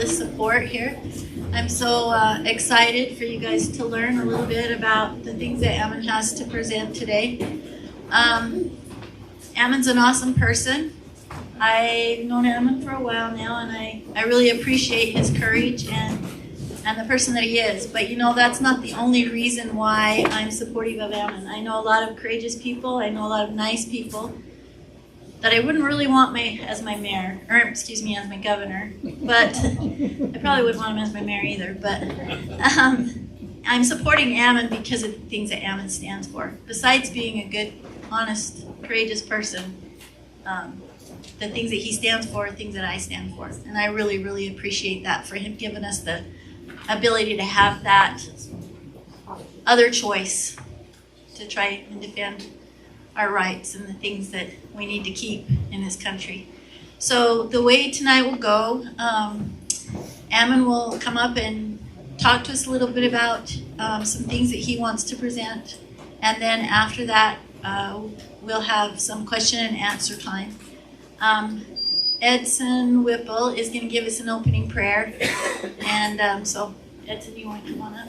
this support here. I'm so excited for you guys to learn a little bit about the things that Ammon has to present today. Ammon's an awesome person. I've known Ammon for a while now, and I really appreciate his courage and the person that he is. But you know, that's not the only reason why I'm supportive of Ammon. I know a lot of courageous people. I know a lot of nice people that I wouldn't really want as my mayor, or excuse me, as my governor. But I probably wouldn't want him as my mayor either. But I'm supporting Ammon because of the things that Ammon stands for. Besides being a good, honest, courageous person, the things that he stands for are things that I stand for. And I really, really appreciate that for him giving us the ability to have that other choice to try and defend our rights and the things that we need to keep in this country. So the way tonight will go, Ammon will come up and talk to us a little bit about some things that he wants to present. And then after that, we'll have some question and answer time. Edson Whipple is going to give us an opening prayer. And so, Edson, you want to come on up?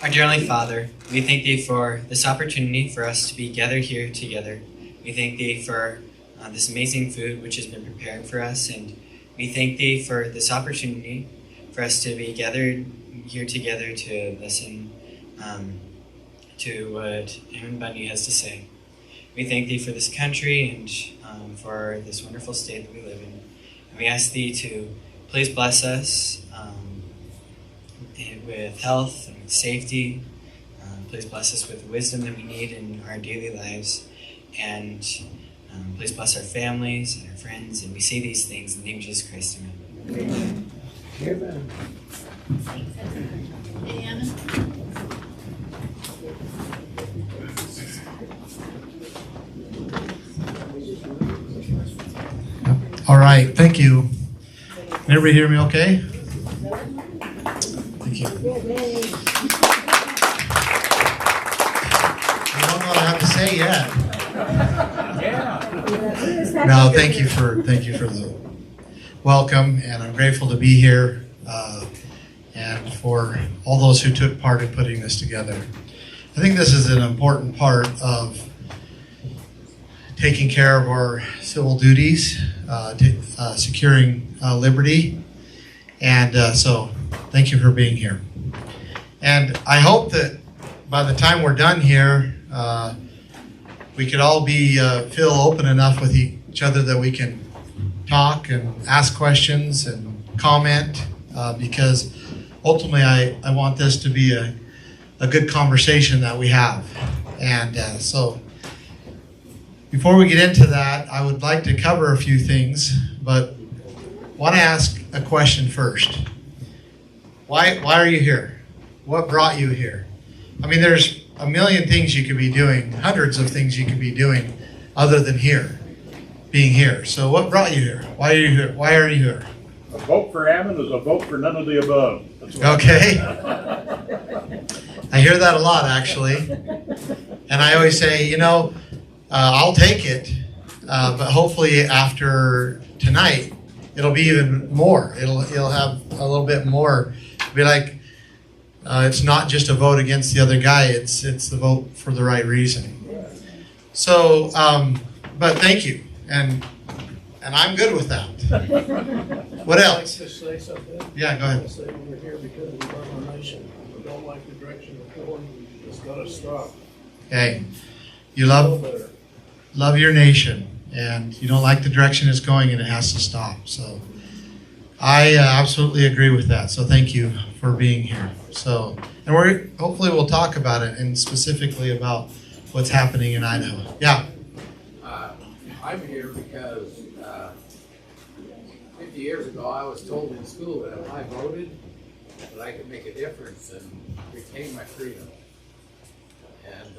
Our dear Heavenly Father, we thank Thee for this opportunity for us to be gathered here together. We thank Thee for this amazing food which has been prepared for us, and we thank Thee for this opportunity for us to be gathered here together to listen to what Ammon Bundy has to say. We thank Thee for this country and for this wonderful state that we live in. And we ask Thee to please bless us with health and with safety. Please bless us with wisdom that we need in our daily lives. And please bless our families and our friends. And we say these things in the name of Jesus Christ. Amen. Amen. Hey, Ammon. All right, thank you. Can everybody hear me okay? Thank you. You don't know what I have to say yet. No, thank you for the welcome, and I'm grateful to be here, and for all those who took part in putting this together. I think this is an important part of taking care of our civil duties, securing liberty, and so thank you for being here. And I hope that by the time we're done here, we could all feel open enough with each other that we can talk and ask questions and comment, because ultimately I want this to be a good conversation that we have. And so before we get into that, I would like to cover a few things, but want to ask a question first. Why are you here? What brought you here? I mean, there's a million things you could be doing, hundreds of things you could be doing other than being here. So what brought you here? Why are you here? Why are you here? A vote for Ammon is a vote for none of the above. Okay. I hear that a lot, actually. And I always say, I'll take it, but hopefully after tonight, it'll be even more. It'll have a little bit more. It'll be like, it's not just a vote against the other guy. It's the vote for the right reason. So, but thank you, and I'm good with that. What else? I'd like to say something. Yeah, go ahead. I say we're here because we love our nation. We don't like the direction we're going. It's got to stop. Okay, you Feel better. love your nation, and you don't like the direction it's going, and it has to stop. So I absolutely agree with that. So thank you for being here. So, and hopefully we'll talk about it, and specifically about what's happening in Idaho. Yeah. I'm here because 50 years ago I was told in school that if I voted, that I could make a difference and retain my freedom. And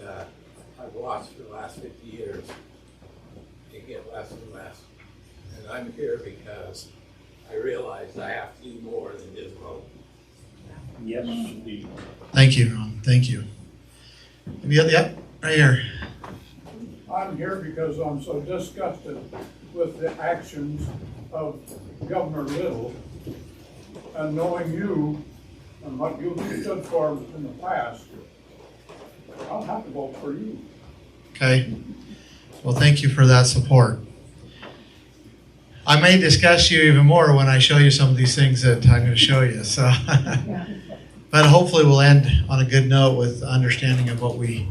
I've watched for the last 50 years it get less and less. And I'm here because I realized I have to do more than just vote. Yes, indeed. Thank you, Ron. Thank you. Yep, right here. I'm here because I'm so disgusted with the actions of Governor Little, and knowing you and what you stood for in the past, I'll have to vote for you. Okay. Well, thank you for that support. I may discuss you even more when I show you some of these things that I'm going to show you. So, but hopefully we'll end on a good note with understanding of what we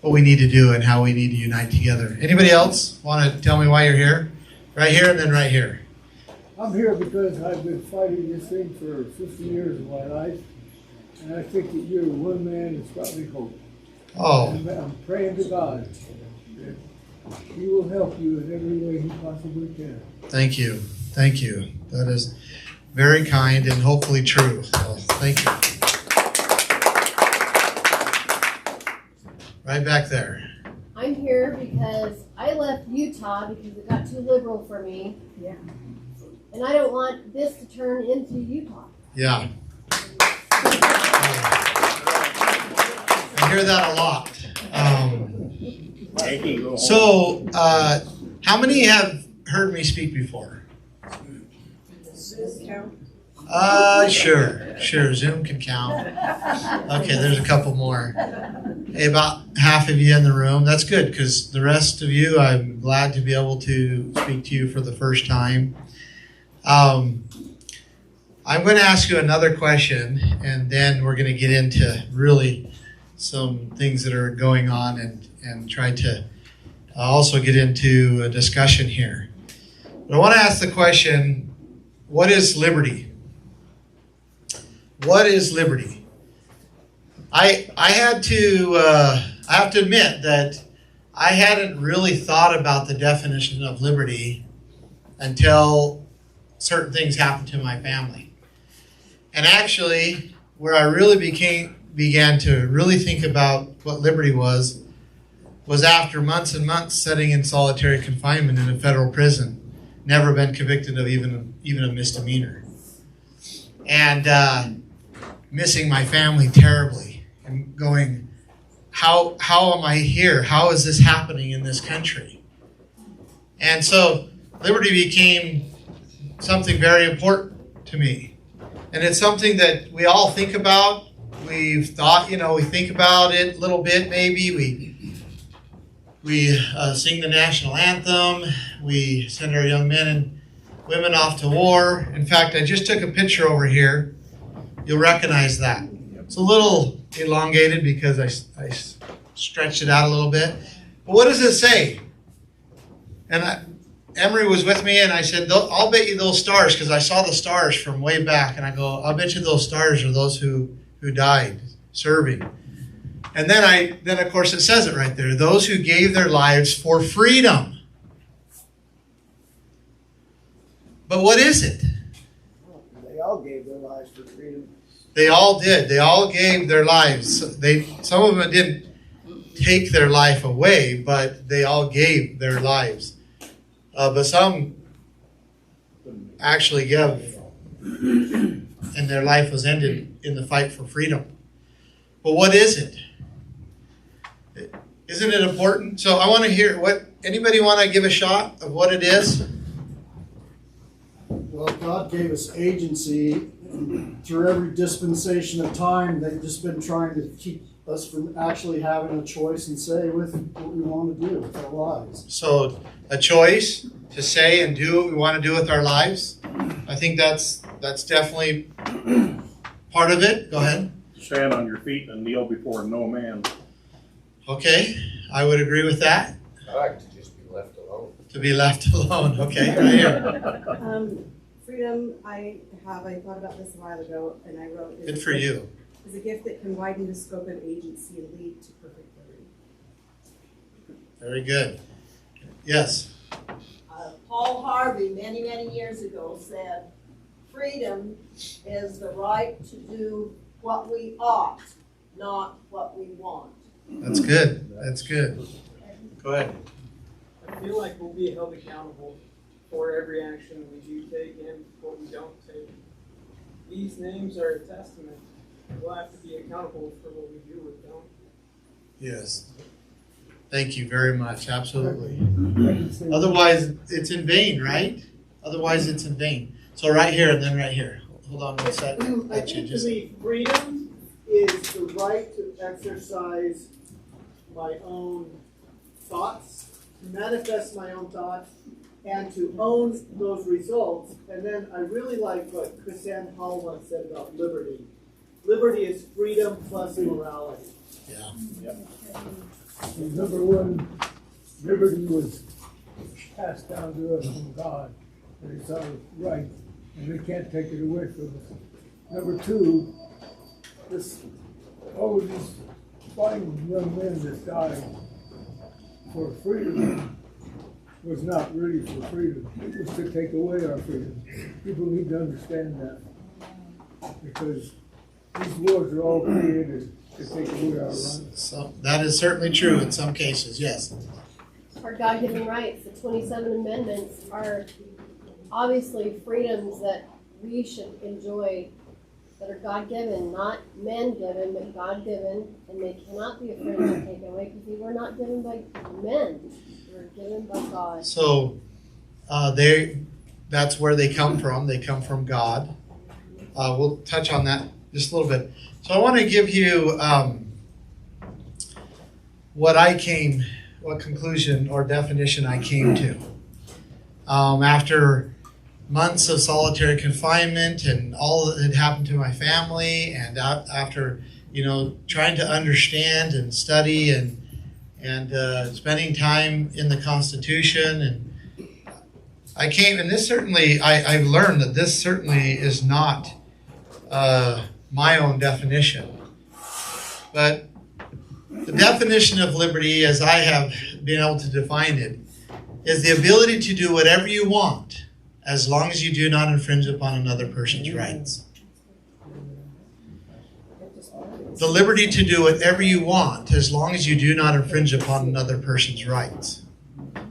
need to do and how we need to unite together. Anybody else want to tell me why you're here? Right here and then right here. I'm here because I've been fighting this thing for 50 years of my life, and I think that you're one man that's got me hope. Oh, And I'm praying to God that He will help you in every way He possibly can. thank you. Thank you. That is very kind and hopefully true. So, thank you. Right back there. I'm here because I left Utah because it got too liberal for me. Yeah. And I don't want this to turn into Utah. Yeah. I hear that a lot. So, how many have heard me speak before? Sure. Zoom can count. Okay, there's a couple more. Hey, about half of you in the room. That's good, because the rest of you, I'm glad to be able to speak to you for the first time. I'm going to ask you another question, and then we're going to get into really some things that are going on and try to also get into a discussion here. But I want to ask the question, what is liberty? What is liberty? I have to admit that I hadn't really thought about the definition of liberty until certain things happened to my family. And actually, where I really began to really think about what liberty was after months and months sitting in solitary confinement in a federal prison, never been convicted of even a misdemeanor, and missing my family terribly, and going, how am I here? How is this happening in this country? And so liberty became something very important to me. And it's something that we all think about. We've thought, we think about it a little bit maybe. We sing the national anthem. We send our young men and women off to war. In fact, I just took a picture over here. You'll recognize that. It's a little elongated because I stretched it out a little bit. But what does it say? And Emery was with me, and I said, I'll bet you those stars, because I saw the stars from way back, and I go, I'll bet you those stars are those who died serving. And then of course it says it right there, those who gave their lives for freedom. But what is it? They all gave their lives for freedom. They all did. They all gave their lives. Some of them didn't take their life away, but they all gave their lives. But some actually gave, and their life was ended in the fight for freedom. But what is it? Isn't it important? So I want to hear anybody want to give a shot of what it is? Well, God gave us agency through every dispensation of time. They've just been trying to keep us from actually having a choice and say with what we want to do with our lives. So a choice to say and do what we want to do with our lives. I think that's definitely part of it. Go ahead. Stand on your feet and kneel before no man. Okay, I would agree with that. I like to just be left alone. To be left alone. Okay, right here. Freedom, I thought about this a while ago, and I wrote. Good for you. Is a gift that can widen the scope of agency and lead to perfect liberty. Very good. Yes. Paul Harvey, many, many years ago, said, freedom is the right to do what we ought, not what we want. That's good. That's good. Go ahead. I feel like we'll be held accountable for every action we do take and what we don't take. These names are a testament. We'll have to be accountable for what we do or don't. Yes. Thank you very much. Absolutely. I can say- Otherwise, it's in vain, right? Otherwise, it's in vain. So right here and then right here. Hold on one second. I That think to changes. me, freedom is the right to exercise my own thoughts, to manifest my own thoughts, and to own those results. And then I really like what Chrisanne Hall once said about liberty. Liberty is freedom plus morality. Yeah. Number one, liberty was passed down to us from God, and it's our right, and they can't take it away from us. Number two, this, all of these fine young men that died for freedom was not really for freedom. It was to take away our freedom. People need to understand that, because these wars are all created to take away our rights. So that is certainly true in some cases, yes. Our God-given rights, the 27 amendments, are obviously freedoms that we should enjoy, that are God-given, not man-given, but God-given, and they cannot be afraid to take away, because we were not given by men, we were given by God. So that's where they come from. They come from God. We'll touch on that just a little bit. So I want to give you what conclusion or definition I came to. After months of solitary confinement and all that had happened to my family, and after trying to understand and study and spending time in the Constitution, and I came, and this certainly I've learned that this certainly is not my own definition, but the definition of liberty, as I have been able to define it, is the ability to do whatever you want as long as you do not infringe upon another person's rights. The liberty to do whatever you want as long as you do not infringe upon another person's rights.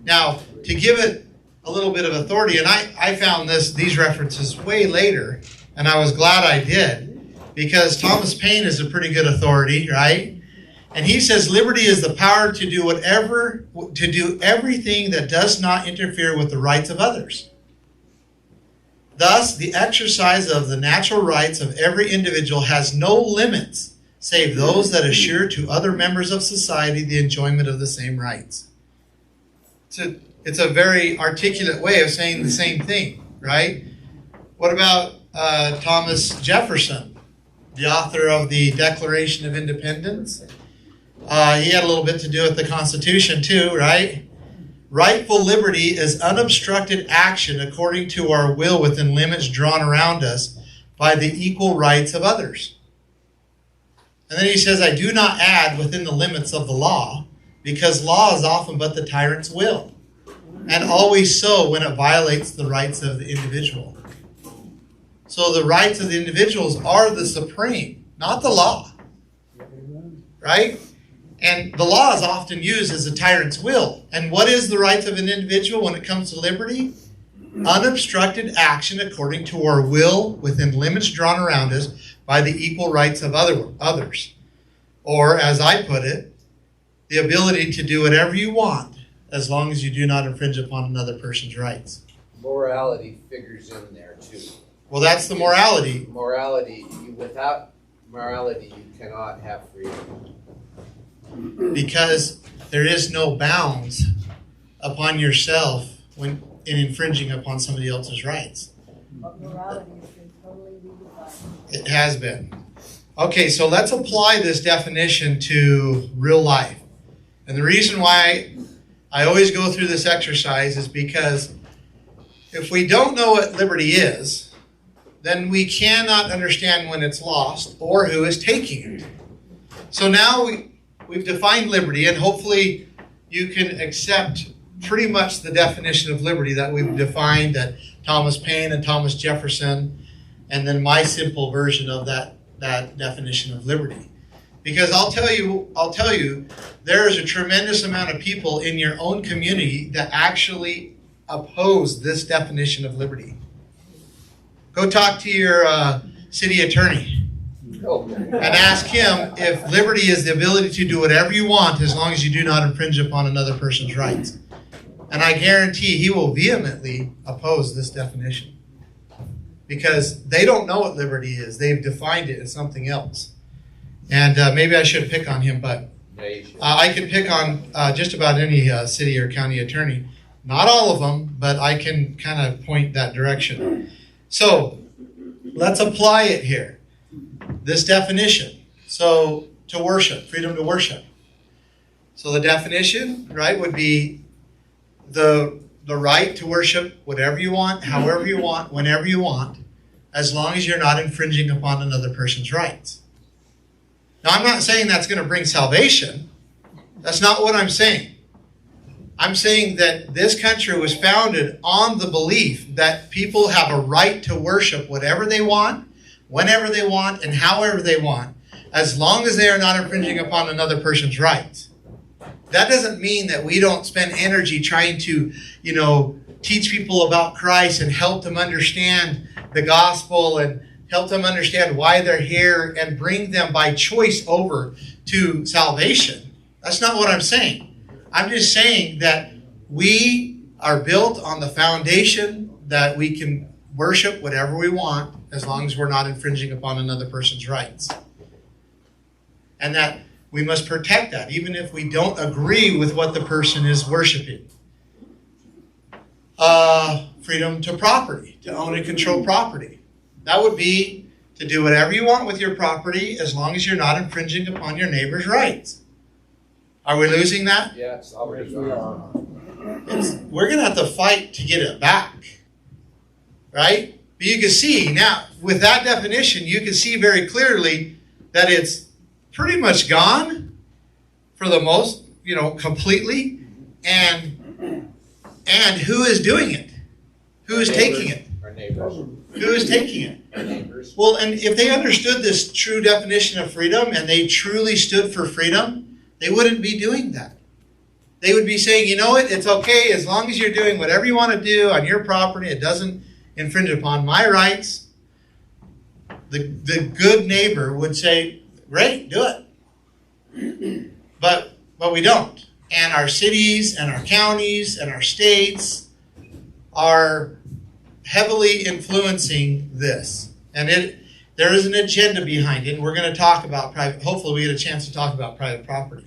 Now, to give it a little bit of authority, and I found these references way later, and I was glad I did, because Thomas Paine is a pretty good authority, right? And he says liberty is the power to do everything that does not interfere with the rights of others. Thus, the exercise of the natural rights of every individual has no limits, save those that assure to other members of society the enjoyment of the same rights. It's a very articulate way of saying the same thing, right? What about Thomas Jefferson, the author of the Declaration of Independence? He had a little bit to do with the Constitution too, right? Rightful liberty is unobstructed action according to our will within limits drawn around us by the equal rights of others. And then he says, I do not add within the limits of the law, because law is often but the tyrant's will, and always so when it violates the rights of the individual. So the rights of the individuals are the supreme, not the law, right? And the law is often used as a tyrant's will. And what is the rights of an individual when it comes to liberty? Unobstructed action according to our will within limits drawn around us by the equal rights of others. Or, as I put it, the ability to do whatever you want as long as you do not infringe upon another person's rights. Morality figures in there too. Well, that's the morality. Without morality, you cannot have freedom. Because there is no bounds upon yourself when in infringing upon somebody else's rights. But morality has been totally redefined. It has been. Okay, so let's apply this definition to real life. And the reason why I always go through this exercise is because if we don't know what liberty is, then we cannot understand when it's lost or who is taking it. So now we've defined liberty, and hopefully you can accept pretty much the definition of liberty that we've defined, that Thomas Paine and Thomas Jefferson, and then my simple version of that definition of liberty. Because I'll tell you, there is a tremendous amount of people in your own community that actually oppose this definition of liberty. Go talk to your city attorney. and ask him if liberty is the ability to do whatever you want as long as you do not infringe upon another person's rights. And I guarantee he will vehemently oppose this definition. Because they don't know what liberty is. They've defined it as something else. And maybe I shouldn't pick on him, but I can pick on just about any city or county attorney. Not all of them, but I can kind of point that direction. So let's apply it here. This definition. So to worship, freedom to worship. So the definition, right, would be the right to worship whatever you want, however you want, whenever you want, as long as you're not infringing upon another person's rights. Now, I'm not saying that's going to bring salvation. That's not what I'm saying. I'm saying that this country was founded on the belief that people have a right to worship whatever they want, whenever they want, and however they want, as long as they are not infringing upon another person's rights. That doesn't mean that we don't spend energy trying to, teach people about Christ and help them understand the gospel and help them understand why they're here and bring them by choice over to salvation. That's not what I'm saying. I'm just saying that we are built on the foundation that we can worship whatever we want as long as we're not infringing upon another person's rights. And that we must protect that, even if we don't agree with what the person is worshiping. Freedom to property, to own and control property. That would be to do whatever you want with your property as long as you're not infringing upon your neighbor's rights. Are we losing that? Yes, We're going to have to fight to get it back. Right? But you can see now, with that definition, you can see very clearly that it's pretty much gone for the most, completely. And who is doing it? Who is taking it? Our neighbors. Who is taking it? Our neighbors. Well, and if they understood this true definition of freedom and they truly stood for freedom, they wouldn't be doing that. They would be saying, you know what, it's okay as long as you're doing whatever you want to do on your property, it doesn't infringe upon my rights. The good neighbor would say, great, do it. But we don't. And our cities and our counties and our states are heavily influencing this. And there is an agenda behind it. And we're going to talk about hopefully we get a chance to talk about private property.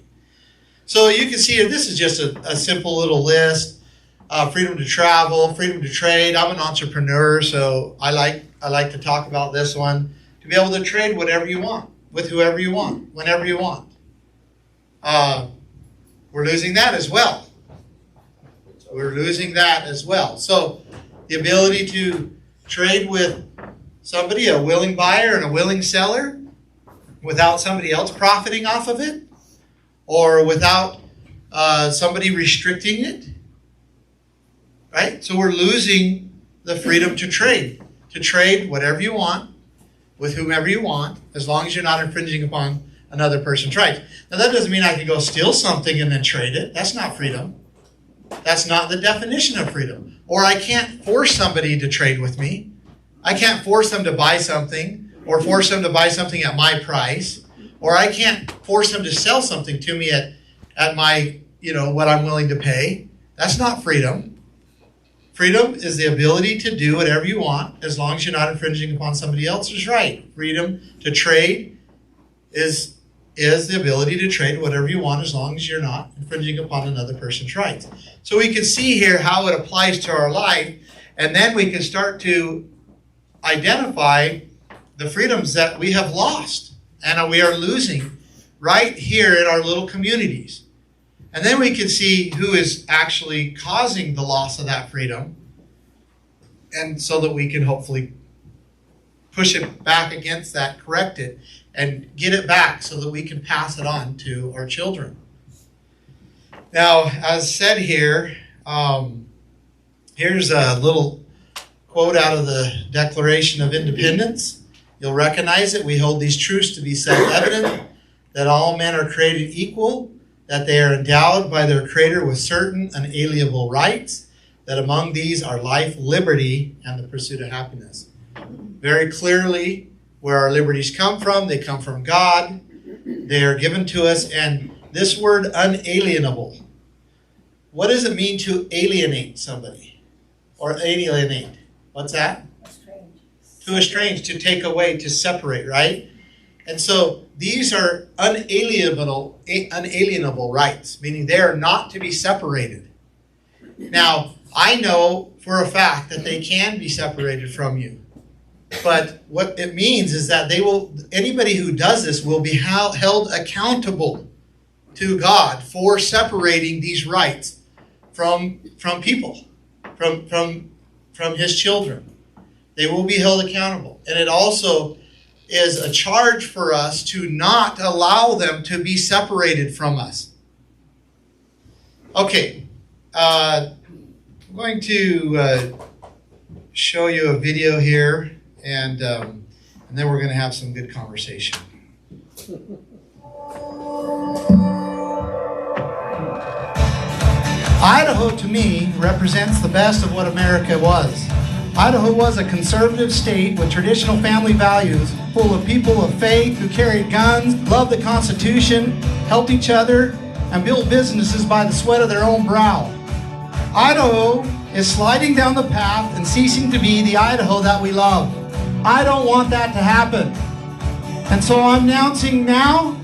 So you can see here, this is just a simple little list. Freedom to travel, freedom to trade. I'm an entrepreneur, so I like to talk about this one. To be able to trade whatever you want, with whoever you want, whenever you want. We're losing that as well. We're losing that as well. So the ability to trade with somebody, a willing buyer and a willing seller, without somebody else profiting off of it, or without somebody restricting it, right? So we're losing the freedom to trade whatever you want, with whomever you want, as long as you're not infringing upon another person's rights. Now that doesn't mean I can go steal something and then trade it. That's not freedom. That's not the definition of freedom. Or I can't force somebody to trade with me. I can't force them to buy something, or force them to buy something at my price, or I can't force them to sell something to me at my, what I'm willing to pay. That's not freedom. Freedom is the ability to do whatever you want as long as you're not infringing upon somebody else's right. Freedom to trade is the ability to trade whatever you want as long as you're not infringing upon another person's rights. So we can see here how it applies to our life, and then we can start to identify the freedoms that we have lost and we are losing right here in our little communities. And then we can see who is actually causing the loss of that freedom, and so that we can hopefully push it back against that, correct it, and get it back so that we can pass it on to our children. Now, as said here, here's a little quote out of the Declaration of Independence. You'll recognize it. We hold these truths to be self-evident, that all men are created equal, that they are endowed by their Creator with certain unalienable rights, that among these are life, liberty, and the pursuit of happiness. Very clearly, where our liberties come from. They come from God. They are given to us. And this word unalienable, what does it mean to alienate somebody? Or alienate? What's that? To estrange, to take away, to separate, right? And so these are unalienable rights, meaning they are not to be separated. Now, I know for a fact that they can be separated from you. But what it means is that anybody who does this will be held accountable to God for separating these rights from people, from his children. They will be held accountable. And it also is a charge for us to not allow them to be separated from us. Okay, I'm going to show you a video here, and then we're going to have some good conversation. Idaho, to me, represents the best of what America was. Idaho was a conservative state with traditional family values, full of people of faith who carried guns, loved the Constitution, helped each other, and built businesses by the sweat of their own brow. Idaho is sliding down the path and ceasing to be the Idaho that we love. I don't want that to happen. And so I'm announcing now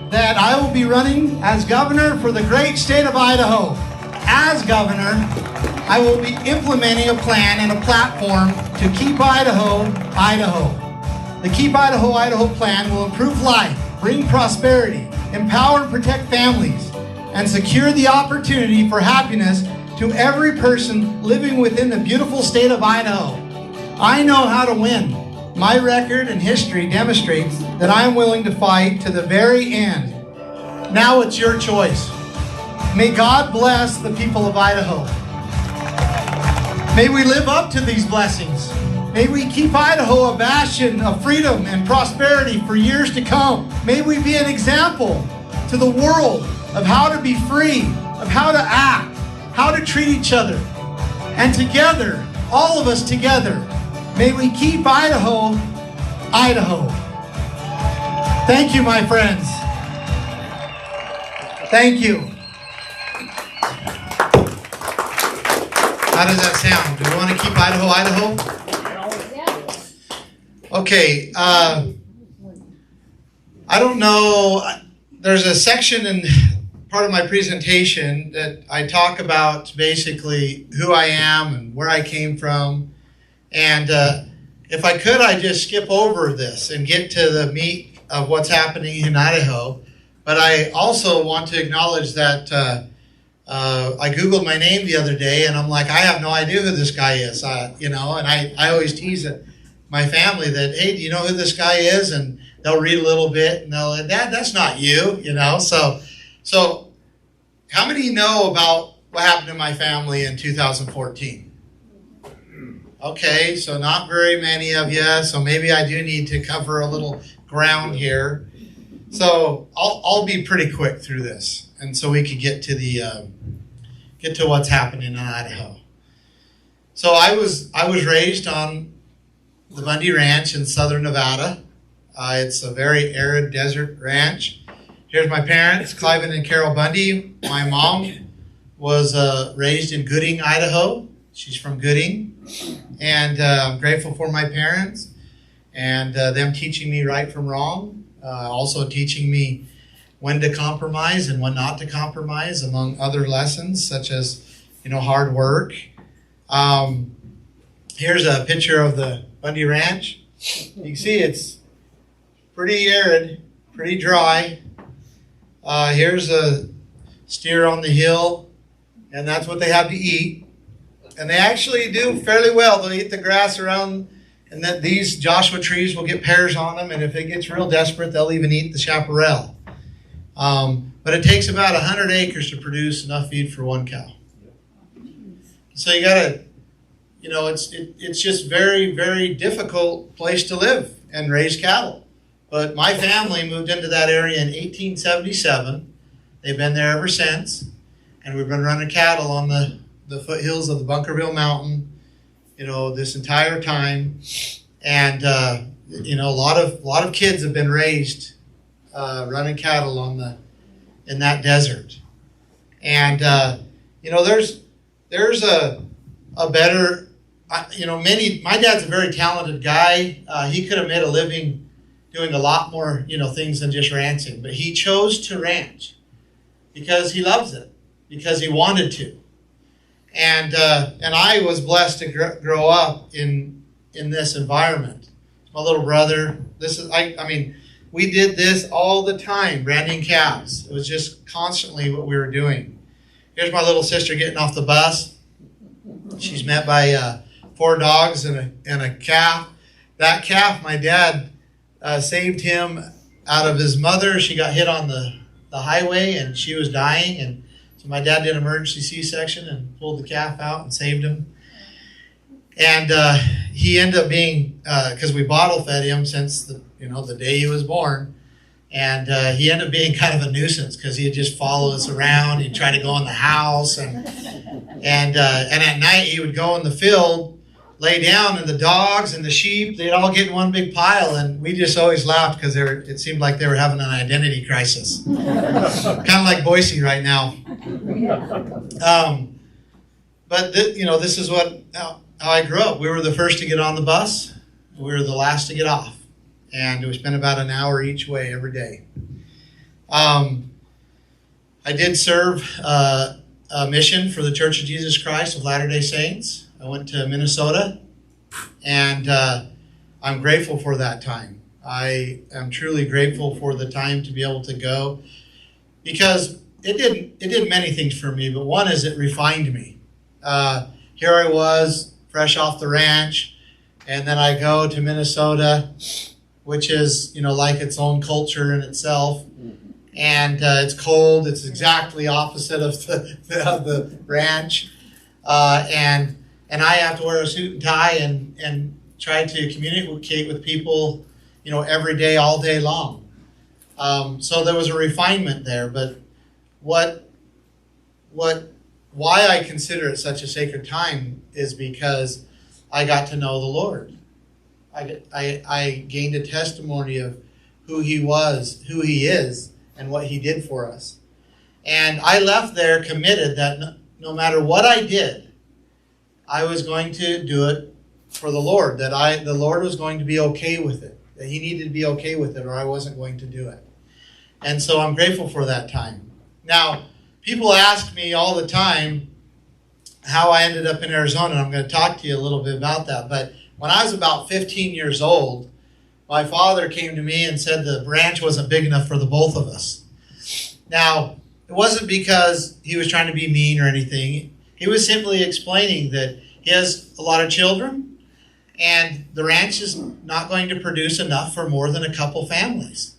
that I will be running as governor for the great state of Idaho. As governor, I will be implementing a plan and a platform to keep Idaho, Idaho. The Keep Idaho, Idaho plan will improve life, bring prosperity, empower and protect families, and secure the opportunity for happiness to every person living within the beautiful state of Idaho. I know how to win. My record and history demonstrates that I am willing to fight to the very end. Now it's your choice. May God bless the people of Idaho. May we live up to these blessings. May we keep Idaho a bastion of freedom and prosperity for years to come. May we be an example to the world of how to be free, of how to act, how to treat each other. And together, all of us together, may we keep Idaho, Idaho. Thank you, my friends. Thank you. How does that sound? Do we want to keep Idaho, Idaho? Okay. I don't know. There's a section in part of my presentation that I talk about basically who I am and where I came from. And if I could, I'd just skip over this and get to the meat of what's happening in Idaho. But I also want to acknowledge that I Googled my name the other day, and I'm like, I have no idea who this guy is, and I always tease my family that, hey, do you know who this guy is? And they'll read a little bit, and they'll, Dad, that's not you, So how many know about what happened to my family in 2014? Okay, so not very many of you, so maybe I do need to cover a little ground here. So I'll be pretty quick through this, and so we could get to what's happening in Idaho. So I was raised on the Bundy Ranch in southern Nevada. It's a very arid desert ranch. Here's my parents, Cliven and Carol Bundy. My mom was raised in Gooding, Idaho. She's from Gooding, and I'm grateful for my parents and them teaching me right from wrong. Also teaching me when to compromise and when not to compromise, among other lessons such as, hard work. Here's a picture of the Bundy Ranch. You can see it's pretty arid, pretty dry. Here's a steer on the hill, and that's what they have to eat. And they actually do fairly well. They'll eat the grass around. And that these Joshua trees will get pears on them, and if it gets real desperate, they'll even eat the chaparral. But it takes about 100 acres to produce enough feed for one cow. So you gotta, it's just very, very difficult place to live and raise cattle. But my family moved into that area in 1877. They've been there ever since, and we've been running cattle on the foothills of the Bunkerville Mountain, this entire time. And you know, a lot of kids have been raised running cattle in that desert, and you know, there's a better, you know, my dad's a very talented guy. He could have made a living doing a lot more, you know, things than just ranching, but he chose to ranch because he loves it, because he wanted to. And I was blessed to grow up in this environment. My little brother, I mean, we did this all the time, branding calves. It was just constantly what we were doing. Here's my little sister getting off the bus. She's met by 4 dogs and a calf. That calf, my dad saved him out of his mother. She got hit on the highway and she was dying, and so my dad did an emergency C-section and pulled the calf out and saved him. And he ended up being, because we bottle fed him since the day he was born, and he ended up being kind of a nuisance because he'd just follow us around. He'd try to go in the house, and at night he would go in the field, lay down, and the dogs and the sheep, they'd all get in one big pile, and we just always laughed because it seemed like they were having an identity crisis. Kind of like Boise right now. But this is how I grew up. We were the first to get on the bus. We were the last to get off. And we spent about an hour each way every day. I did serve a mission for the Church of Jesus Christ of Latter-day Saints. I went to Minnesota, and I'm grateful for that time. I am truly grateful for the time to be able to go, because it did many things for me, but one is it refined me. Here I was, fresh off the ranch, and then I go to Minnesota, which is, like its own culture in itself. And it's cold. It's exactly opposite of the ranch. And I have to wear a suit and tie and try to communicate with people, every day, all day long. So there was a refinement there. But why I consider it such a sacred time is because I got to know the Lord. I gained a testimony of who He was, who He is, and what He did for us. And I left there committed that no matter what I did, I was going to do it for the Lord, that the Lord was going to be okay with it, that He needed to be okay with it, or I wasn't going to do it. And so I'm grateful for that time. Now, people ask me all the time how I ended up in Arizona, and I'm going to talk to you a little bit about that. But when I was about 15 years old, my father came to me and said the ranch wasn't big enough for the both of us. Now, it wasn't because he was trying to be mean or anything. He was simply explaining that he has a lot of children, and the ranch is not going to produce enough for more than a couple families.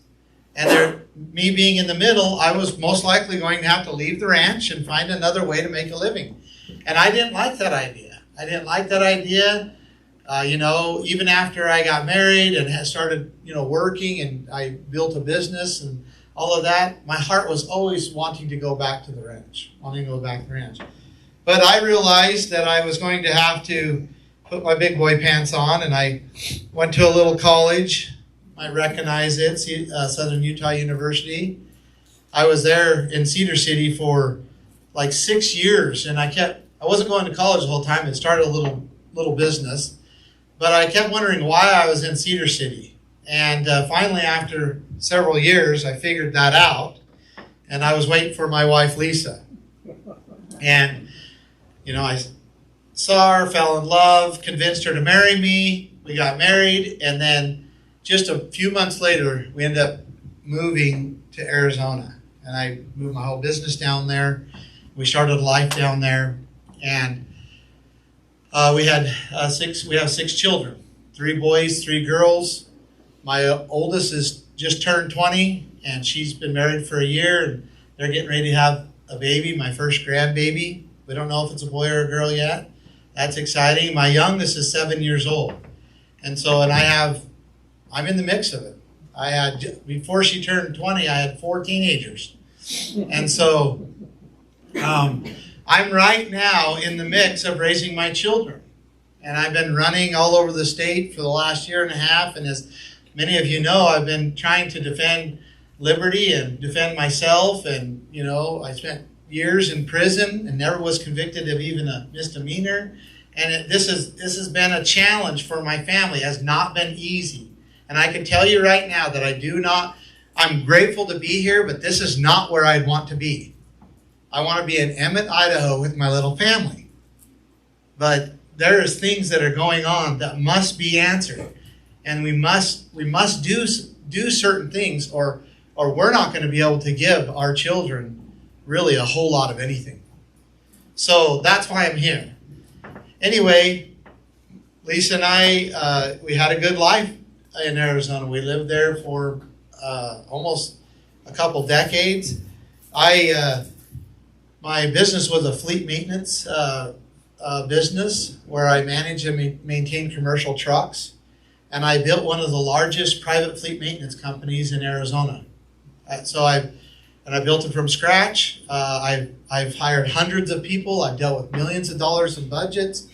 And me being in the middle, I was most likely going to have to leave the ranch and find another way to make a living. And I didn't like that idea. Even after I got married and had started, working, and I built a business and all of that, my heart was always wanting to go back to the ranch, But I realized that I was going to have to put my big boy pants on, and I went to a little college. I recognize it, Southern Utah University. I was there in Cedar City for like 6 years, and I wasn't going to college the whole time. It started a little business, but I kept wondering why I was in Cedar City. And finally, after several years, I figured that out, and I was waiting for my wife, Lisa. And, I saw her, fell in love, convinced her to marry me. We got married, and then just a few months later, we ended up moving to Arizona. And I moved my whole business down there. We started life down there, and we have 6 children, 3 boys, 3 girls. My oldest is just turned 20, and she's been married for a year, and they're getting ready to have a baby, my first grandbaby. We don't know if it's a boy or a girl yet. That's exciting. My youngest is 7 years old, and I'm in the mix of it. Before she turned 20, I had 4 teenagers, and so I'm right now in the mix of raising my children. And I've been running all over the state for the last year and a half. And as many of you know, I've been trying to defend liberty and defend myself. And, you know, I spent years in prison and never was convicted of even a misdemeanor. And this has been a challenge for my family. It has not been easy. And I can tell you right now that I'm grateful to be here, but this is not where I'd want to be. I want to be in Emmett, Idaho with my little family. But there is things that are going on that must be answered. And we must do certain things or we're not going to be able to give our children really a whole lot of anything. So that's why I'm here. Anyway, Lisa and I, we had a good life in Arizona. We lived there for almost a couple decades. My business was a fleet maintenance business where I manage and maintain commercial trucks. And I built one of the largest private fleet maintenance companies in Arizona. I built it from scratch. I've hired hundreds of people. I've dealt with millions of dollars in budgets.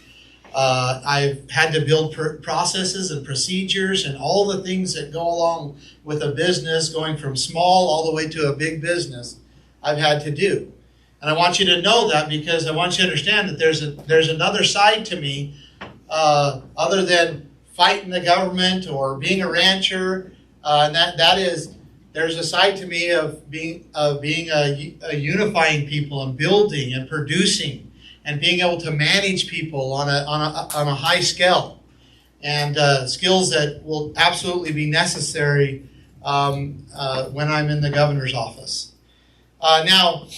I've had to build processes and procedures and all the things that go along with a business going from small all the way to a big business. I've had to do. And I want you to know that because I want you to understand that there's another side to me other than fighting the government or being a rancher. And that is, there's a side to me of being a unifying people and building and producing and being able to manage people on a high scale, and skills that will absolutely be necessary when I'm in the governor's office. Now,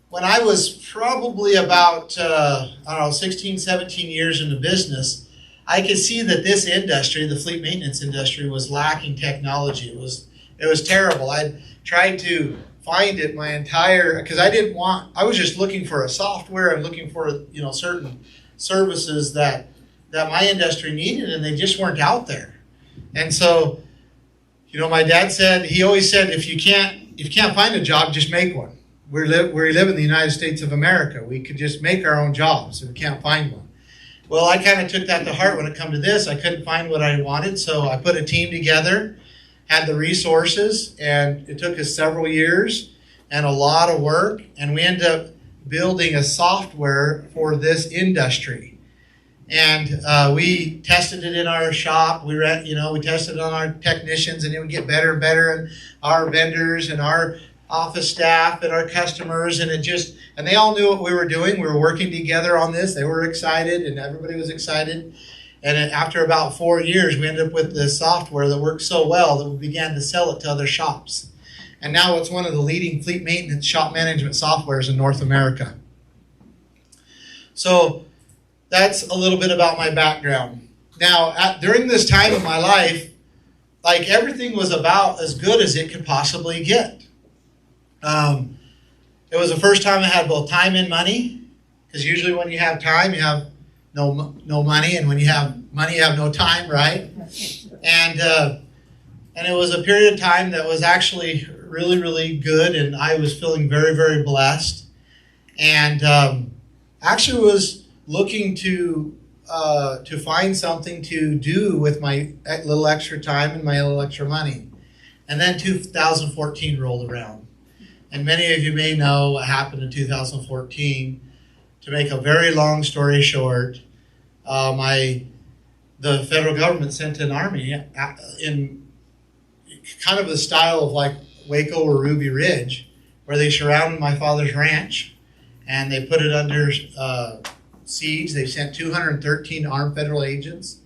when I was probably about 16, 17 years in the business, I could see that this industry, the fleet maintenance industry, was lacking technology. It was terrible. I tried to find it because I was just looking for a software and looking for, certain services that my industry needed, and they just weren't out there. And so, my dad he always said, if you can't find a job, just make one. We live in the United States of America. We could just make our own jobs if we can't find one. Well, I kind of took that to heart when it come to this. I couldn't find what I wanted, so I put a team together, had the resources, and it took us several years and a lot of work, and we ended up building a software for this industry. And we tested it in our shop. We tested it on our technicians, and it would get better and better, and our vendors and our office staff and our customers, and they all knew what we were doing. We were working together on this. They were excited, and everybody was excited. And after about 4 years, we ended up with this software that worked so well that we began to sell it to other shops. And now it's one of the leading fleet maintenance shop management softwares in North America. So that's a little bit about my background. Now, during this time of my life, everything was about as good as it could possibly get. It was the first time I had both time and money, because usually when you have time, you have no money, and when you have money, you have no time, right? And it was a period of time that was actually really, really good, and I was feeling very, very blessed, and actually was looking to find something to do with my little extra time and my little extra money. And then 2014 rolled around. And many of you may know what happened in 2014. To make a very long story short, the federal government sent an army in kind of the style of like Waco or Ruby Ridge, where they surrounded my father's ranch, and they put it under siege. They sent 213 armed federal agents,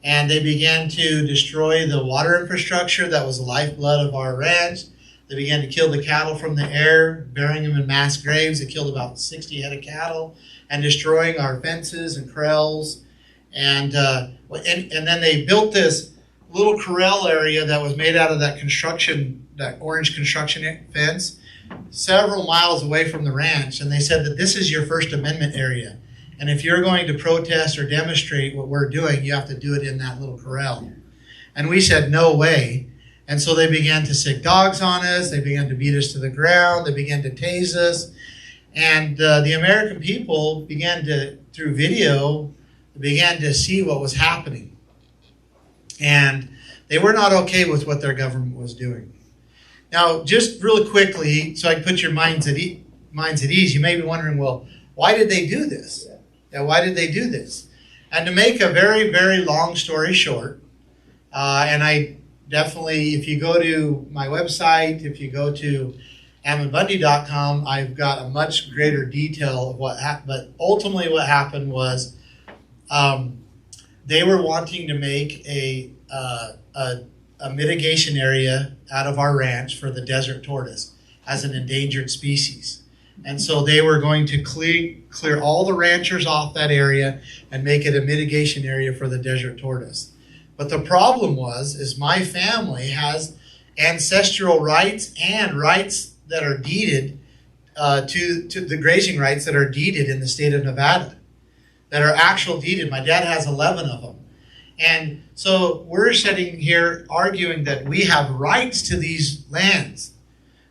and they began to destroy the water infrastructure that was the lifeblood of our ranch. They began to kill the cattle from the air, burying them in mass graves. They killed about 60 head of cattle and destroying our fences and corrals. And then they built this little corral area that was made out of that orange construction fence, several miles away from the ranch. And they said that this is your First Amendment area. And if you're going to protest or demonstrate what we're doing, you have to do it in that little corral. And we said, no way. And so they began to sick dogs on us. They began to beat us to the ground. They began to tase us. And the American people began to, through video, began to see what was happening. And they were not okay with what their government was doing. Now, just really quickly, so I can put your minds at ease, you may be wondering, well, why did they do this? Yeah, why did they do this? And to make a very, very long story short, and I definitely, if you go to my website, if you go to AmmonBundy.com, I've got a much greater detail of what happened. But ultimately what happened was they were wanting to make a mitigation area out of our ranch for the desert tortoise as an endangered species. And so they were going to clear all the ranchers off that area and make it a mitigation area for the desert tortoise. But the problem is my family has ancestral rights and rights that are deeded to the grazing rights that are deeded in the state of Nevada, that are actual deeded. My dad has 11 of them. And so we're sitting here arguing that we have rights to these lands,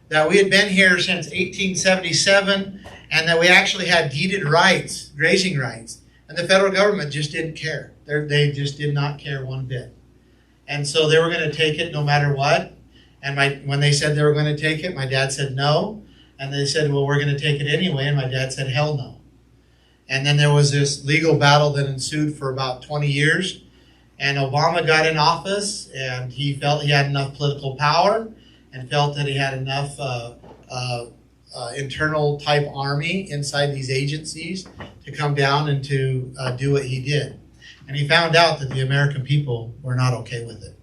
that we had been here since 1877, and that we actually had deeded rights, grazing rights. And the federal government just didn't care. They just did not care one bit. And so they were going to take it no matter what. And when they said they were going to take it, my dad said no. And they said, well, we're going to take it anyway. And my dad said, hell no. And then there was this legal battle that ensued for about 20 years. And Obama got in office, and he felt he had enough political power and felt that he had enough internal type army inside these agencies to come down and to do what he did. And he found out that the American people were not okay with it,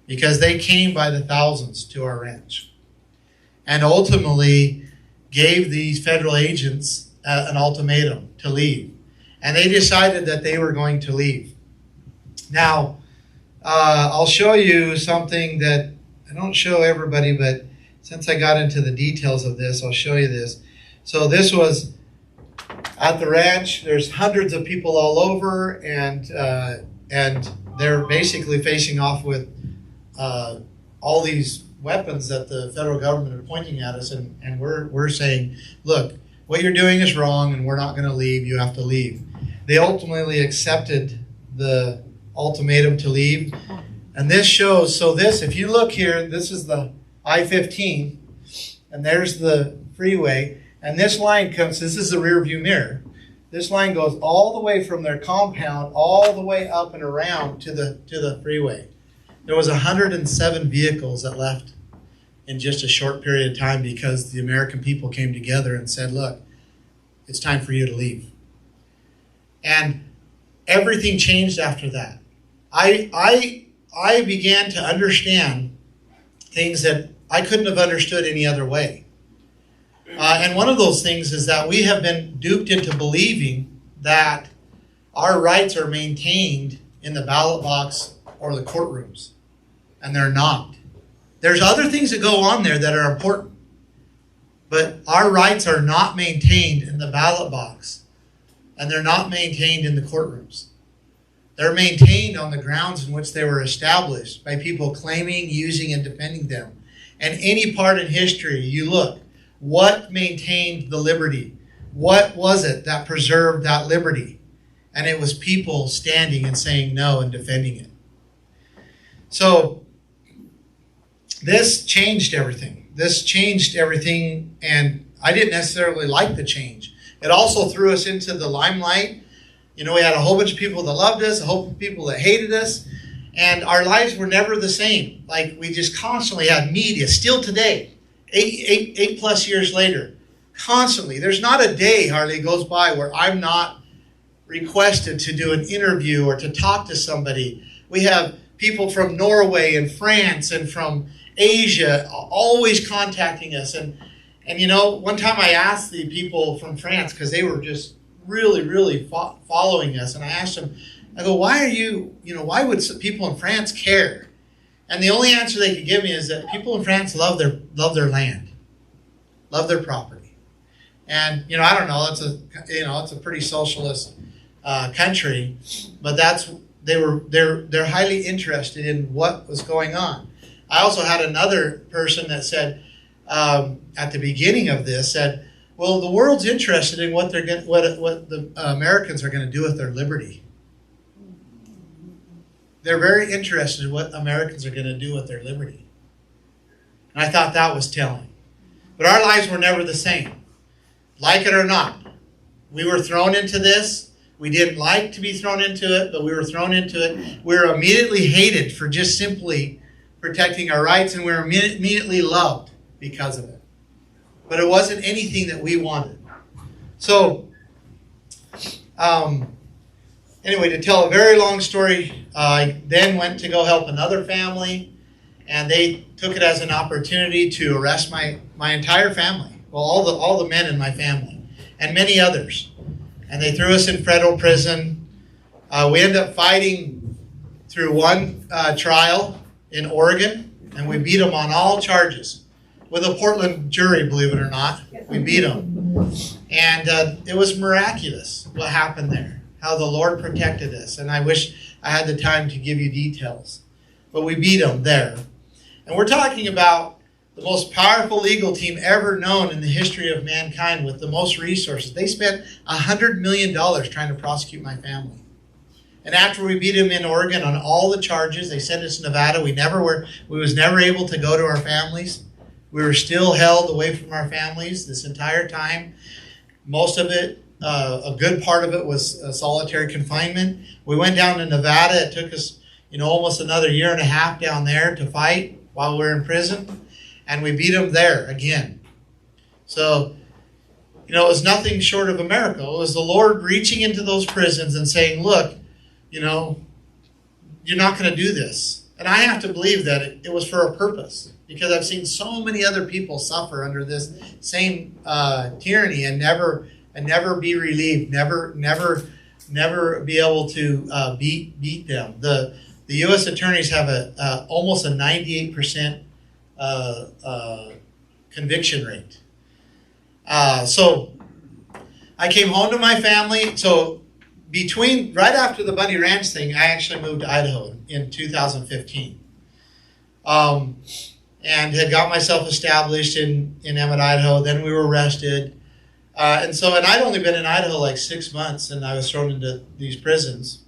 because they came by the thousands to our ranch and ultimately gave these federal agents an ultimatum to leave. And they decided that they were going to leave. Now, I'll show you something that I don't show everybody, but since I got into the details of this, I'll show you this. So this was at the ranch. There's hundreds of people all over, and they're basically facing off with all these weapons that the federal government are pointing at us, and we're saying, look, what you're doing is wrong, and we're not going to leave. You have to leave. They ultimately accepted the ultimatum to leave. And this shows, so this, if you look here, this is the I-15, and there's the freeway, and this line comes, this is the rear view mirror. This line goes all the way from their compound, all the way up and around to the freeway. There was 107 vehicles that left in just a short period of time because the American people came together and said, look, it's time for you to leave. And everything changed after that. I began to understand things that I couldn't have understood any other way. And one of those things is that we have been duped into believing that our rights are maintained in the ballot box or the courtrooms. And they're not. There's other things that go on there that are important. But our rights are not maintained in the ballot box. And they're not maintained in the courtrooms. They're maintained on the grounds in which they were established by people claiming, using, and defending them. And any part in history, you look, what maintained the liberty? What was it that preserved that liberty? And it was people standing and saying no and defending it. So this changed everything. This changed everything, and I didn't necessarily like the change. It also threw us into the limelight. You know, we had a whole bunch of people that loved us, a whole bunch of people that hated us, and our lives were never the same. Like, we just constantly had media, still today, eight plus years later, constantly. There's not a day hardly goes by where I'm not requested to do an interview or to talk to somebody. We have people from Norway and France and from Asia always contacting us. And you know, one time I asked the people from France, because they were just really following us, and I asked them, I go, why would people in France care? And the only answer they could give me is that people in France love their land, love their property. And you know, I don't know, it's a pretty socialist country, but they're highly interested in what was going on. I also had another person that said at the beginning of this said, well, the world's interested in what the Americans are going to do with their liberty. they're very interested in what Americans are going to do with their liberty. And I thought that was telling. But our lives were never the same. Like it or not, we were thrown into this. We didn't like to be thrown into it, but we were thrown into it. We were immediately hated for just simply protecting our rights, and we were immediately loved because of it. But it wasn't anything that we wanted. So, anyway, to tell a very long story, I then went to go help another family, and they took it as an opportunity to arrest my entire family. Well, all the men in my family, and many others. And they threw us in federal prison. We ended up fighting through one trial in Oregon, and we beat them on all charges. With a Portland jury, believe it or not. We beat them. And it was miraculous what happened there, how the Lord protected us. And I wish I had the time to give you details. But we beat them there. And we're talking about the most powerful legal team ever known in the history of mankind with the most resources. They spent $100 million trying to prosecute my family. And after we beat them in Oregon on all the charges, they sent us to Nevada. We was never able to go to our families. We were still held away from our families this entire time. Most of it, a good part of it was solitary confinement. We went down to Nevada. It took us, almost another year and a half down there to fight while we were in prison. And we beat them there again. So, it was nothing short of a miracle. It was the Lord reaching into those prisons and saying, look, you're not going to do this. And I have to believe that it was for a purpose. Because I've seen so many other people suffer under this same tyranny and never be relieved, never be able to beat them. The U.S. attorneys have almost a 98% conviction rate. So I came home to my family. So right after the Bundy Ranch thing, I actually moved to Idaho in 2015. And had got myself established in Emmett, Idaho. Then we were arrested. And I'd only been in Idaho like 6 months, and I was thrown into these prisons.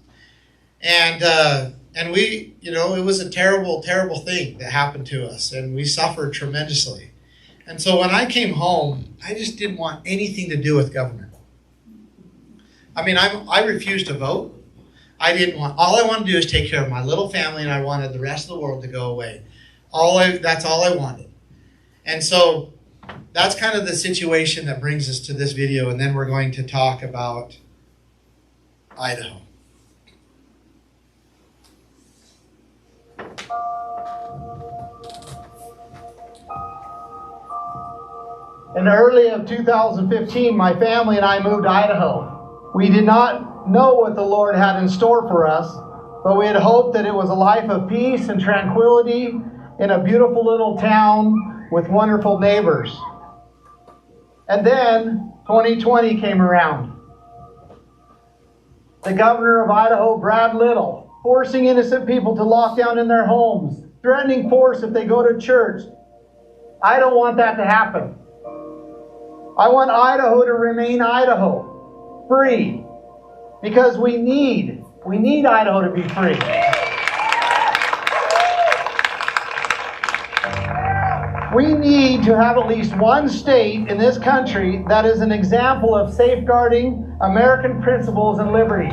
And we, it was a terrible, terrible thing that happened to us, and we suffered tremendously. And so when I came home, I just didn't want anything to do with government. I mean, I refused to vote. All I wanted to do is take care of my little family, and I wanted the rest of the world to go away. That's all I wanted. And so that's kind of the situation that brings us to this video, and then we're going to talk about Idaho. In early of 2015, my family and I moved to Idaho. We did not know what the Lord had in store for us, but we had hoped that it was a life of peace and tranquility in a beautiful little town with wonderful neighbors. And then 2020 came around. The governor of Idaho, Brad Little, forcing innocent people to lock down in their homes, threatening force if they go to church. I don't want that to happen. I want Idaho to remain Idaho, free, because we need Idaho to be free. We need to have at least one state in this country that is an example of safeguarding American principles and liberty.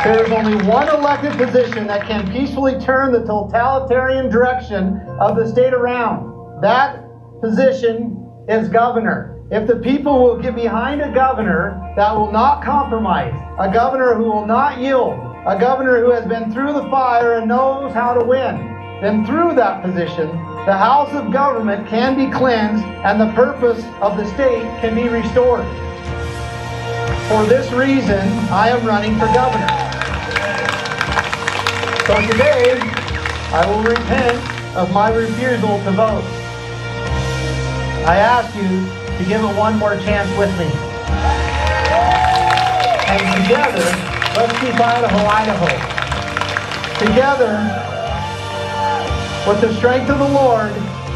There is only one elected position that can peacefully turn the totalitarian direction of the state around. That position is governor. If the people will get behind a governor that will not compromise, a governor who will not yield, a governor who has been through the fire and knows how to win, then through that position, the house of government can be cleansed and the purpose of the state can be restored. For this reason, I am running for governor. So today, I will repent of my refusal to vote. I ask you to give it one more chance with me. And together, let's keep Idaho, Idaho. Together, with the strength of the Lord,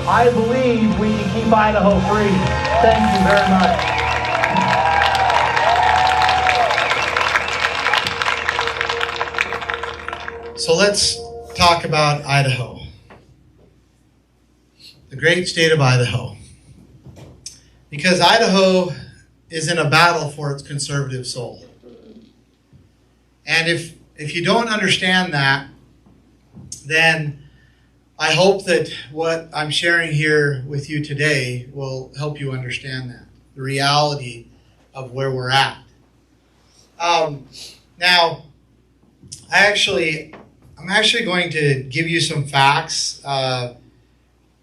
I believe we can keep Idaho free. Thank you very much. So let's talk about Idaho, the great state of Idaho. Because Idaho is in a battle for its conservative soul. And if you don't understand that, then I hope that what I'm sharing here with you today will help you understand that, the reality of where we're at. Now, I'm actually going to give you some facts, but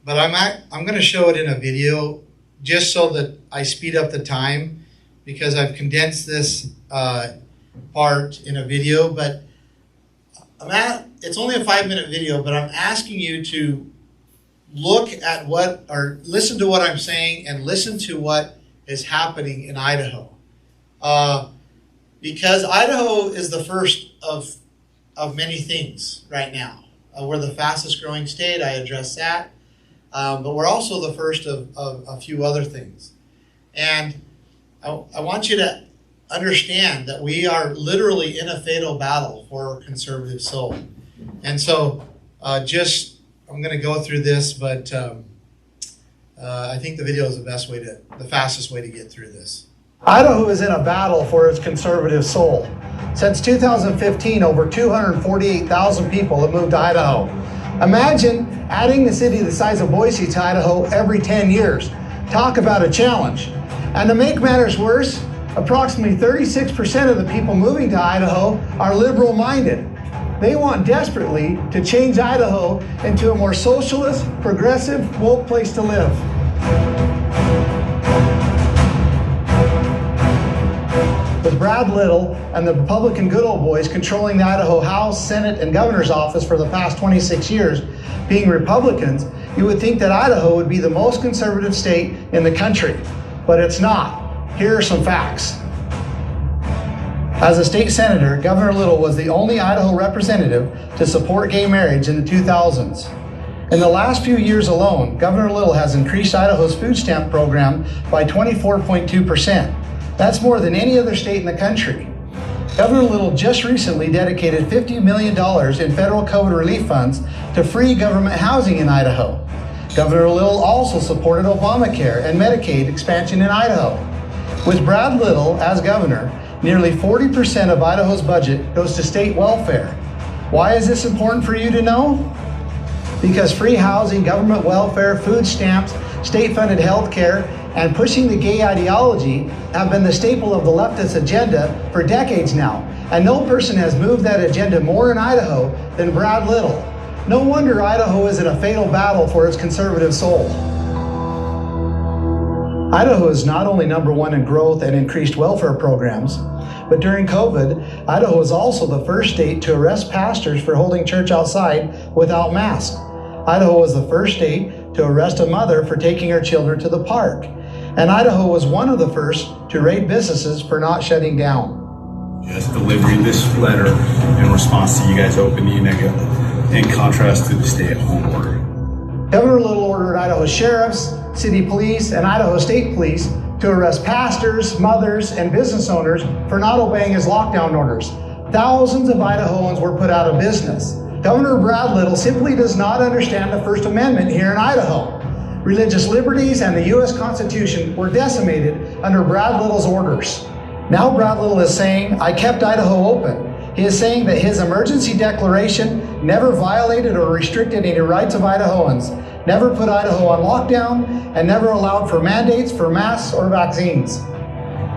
I'm going to show it in a video just so that I speed up the time, because I've condensed this part in a video. But it's only a 5-minute video, but I'm asking you to look at listen to what I'm saying and listen to what is happening in Idaho. Because Idaho is the first of many things right now. We're the fastest growing state, I address that. But we're also the first of a few other things. And I want you to understand that we are literally in a fatal battle for conservative soul. And so I'm going to go through this, but I think the video is the fastest way to get through this. Idaho is in a battle for its conservative soul. Since 2015, over 248,000 people have moved to Idaho. Imagine adding the city the size of Boise to Idaho every 10 years. Talk about a challenge. And to make matters worse, approximately 36% of the people moving to Idaho are liberal-minded. They want desperately to change Idaho into a more socialist, progressive, woke place to live. With Brad Little and the Republican good old boys controlling the Idaho House, Senate, and Governor's office for the past 26 years, being Republicans, you would think that Idaho would be the most conservative state in the country. But it's not. Here are some facts. As a state senator, Governor Little was the only Idaho representative to support gay marriage in the 2000s. In the last few years alone, Governor Little has increased Idaho's food stamp program by 24.2%. That's more than any other state in the country. Governor Little just recently dedicated $50 million in federal COVID relief funds to free government housing in Idaho. Governor Little also supported Obamacare and Medicaid expansion in Idaho. With Brad Little as governor, nearly 40% of Idaho's budget goes to state welfare. Why is this important for you to know? Because free housing, government welfare, food stamps, state-funded health care, and pushing the gay ideology have been the staple of the leftist agenda for decades now. And no person has moved that agenda more in Idaho than Brad Little. No wonder Idaho is in a fatal battle for its conservative soul. Idaho is not only #1 in growth and increased welfare programs, but during COVID, Idaho was also the first state to arrest pastors for holding church outside without masks. Idaho was the first state to arrest a mother for taking her children to the park. And Idaho was one of the first to raid businesses for not shutting down. Just delivering this letter in response to you guys opening in contrast to the stay-at-home order. Governor Little ordered Idaho sheriffs, city police, and Idaho State Police to arrest pastors, mothers, and business owners for not obeying his lockdown orders. Thousands of Idahoans were put out of business. Governor Brad Little simply does not understand the First Amendment here in Idaho. Religious liberties and the U.S. Constitution were decimated under Brad Little's orders. Now Brad Little is saying, I kept Idaho open. He is saying that his emergency declaration never violated or restricted any rights of Idahoans, never put Idaho on lockdown, and never allowed for mandates for masks or vaccines.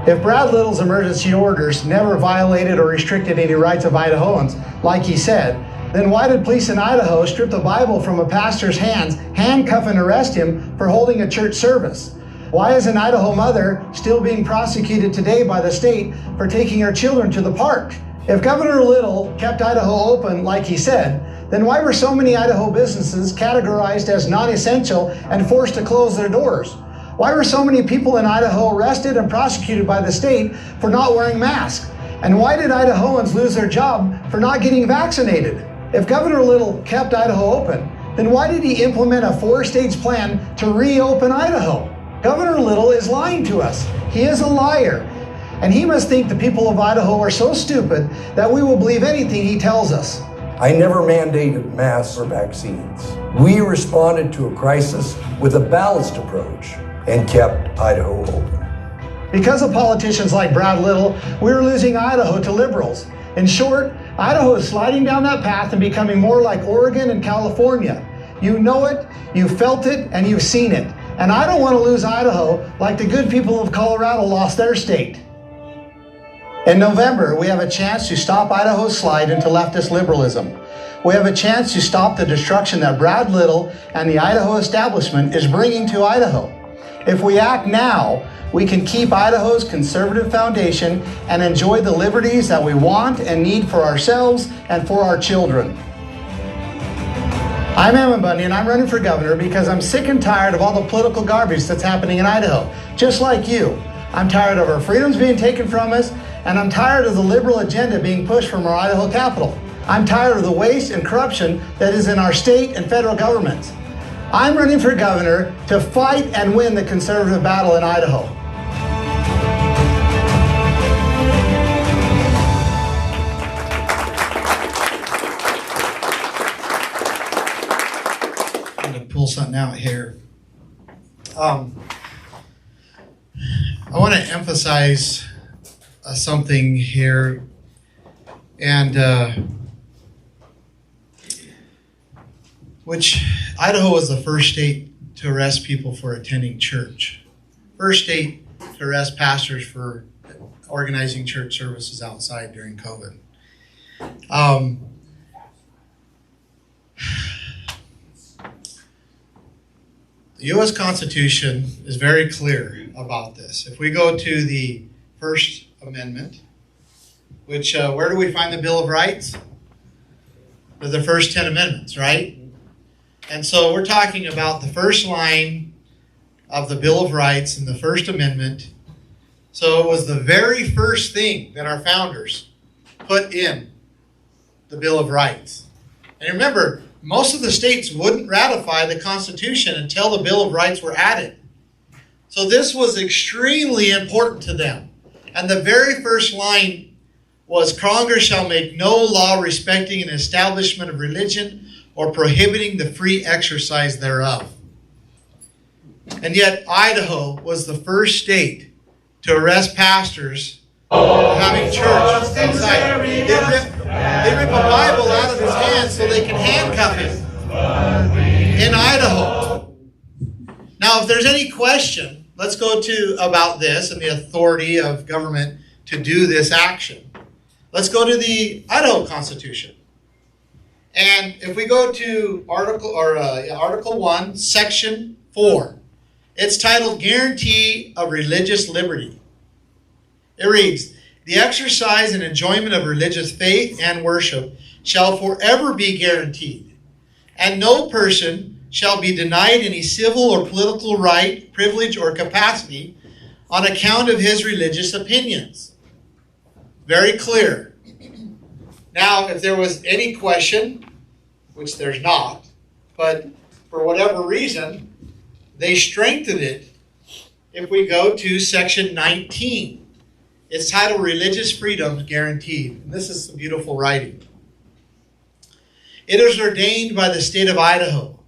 If Brad Little's emergency orders never violated or restricted any rights of Idahoans, like he said, then why did police in Idaho strip the Bible from a pastor's hands, handcuff and arrest him for holding a church service? Why is an Idaho mother still being prosecuted today by the state for taking her children to the park? If Governor Little kept Idaho open like he said, then why were so many Idaho businesses categorized as non-essential and forced to close their doors? Why were so many people in Idaho arrested and prosecuted by the state for not wearing masks? And why did Idahoans lose their job for not getting vaccinated? If Governor Little kept Idaho open, then why did he implement a 4-stage plan to reopen Idaho? Governor Little is lying to us. He is a liar. And he must think the people of Idaho are so stupid that we will believe anything he tells us. I never mandated masks or vaccines. We responded to a crisis with a balanced approach and kept Idaho open. Because of politicians like Brad Little, we're losing Idaho to liberals. In short, Idaho is sliding down that path and becoming more like Oregon and California. You know it, you've felt it, and you've seen it. And I don't want to lose Idaho like the good people of Colorado lost their state. In November, we have a chance to stop Idaho's slide into leftist liberalism. We have a chance to stop the destruction that Brad Little and the Idaho establishment is bringing to Idaho. If we act now, we can keep Idaho's conservative foundation and enjoy the liberties that we want and need for ourselves and for our children. I'm Ammon Bundy, and I'm running for governor because I'm sick and tired of all the political garbage that's happening in Idaho, just like you. I'm tired of our freedoms being taken from us, and I'm tired of the liberal agenda being pushed from our Idaho capital. I'm tired of the waste and corruption that is in our state and federal governments. I'm running for governor to fight and win the conservative battle in Idaho. I'm going to pull something out here. I want to emphasize something here, and which Idaho was the first state to arrest people for attending church. First state to arrest pastors for organizing church services outside during COVID. The U.S. Constitution is very clear about this. If we go to the First Amendment, which, where do we find the Bill of Rights? They're the first 10 amendments, right? And so we're talking about the first line of the Bill of Rights in the First Amendment. So it was the very first thing that our founders put in the Bill of Rights. And remember, most of the states wouldn't ratify the Constitution until the Bill of Rights were added. So this was extremely important to them. And the very first line was, Congress shall make no law respecting an establishment of religion or prohibiting the free exercise thereof. And yet Idaho was the first state to arrest pastors for having church outside. They rip a Bible out of his hand so they can handcuff him in Idaho. Now, if there's any question, let's go to about this and the authority of government to do this action. Let's go to the Idaho Constitution. And if we go to Article 1, Section 4, it's titled Guarantee of Religious Liberty. It reads, the exercise and enjoyment of religious faith and worship shall forever be guaranteed, and no person shall be denied any civil or political right, privilege, or capacity on account of his religious opinions. Very clear. Now, if there was any question, which there's not, but for whatever reason, they strengthened it. If we go to Section 19, it's titled Religious Freedom Guaranteed. And this is some beautiful writing. It is ordained by the state of Idaho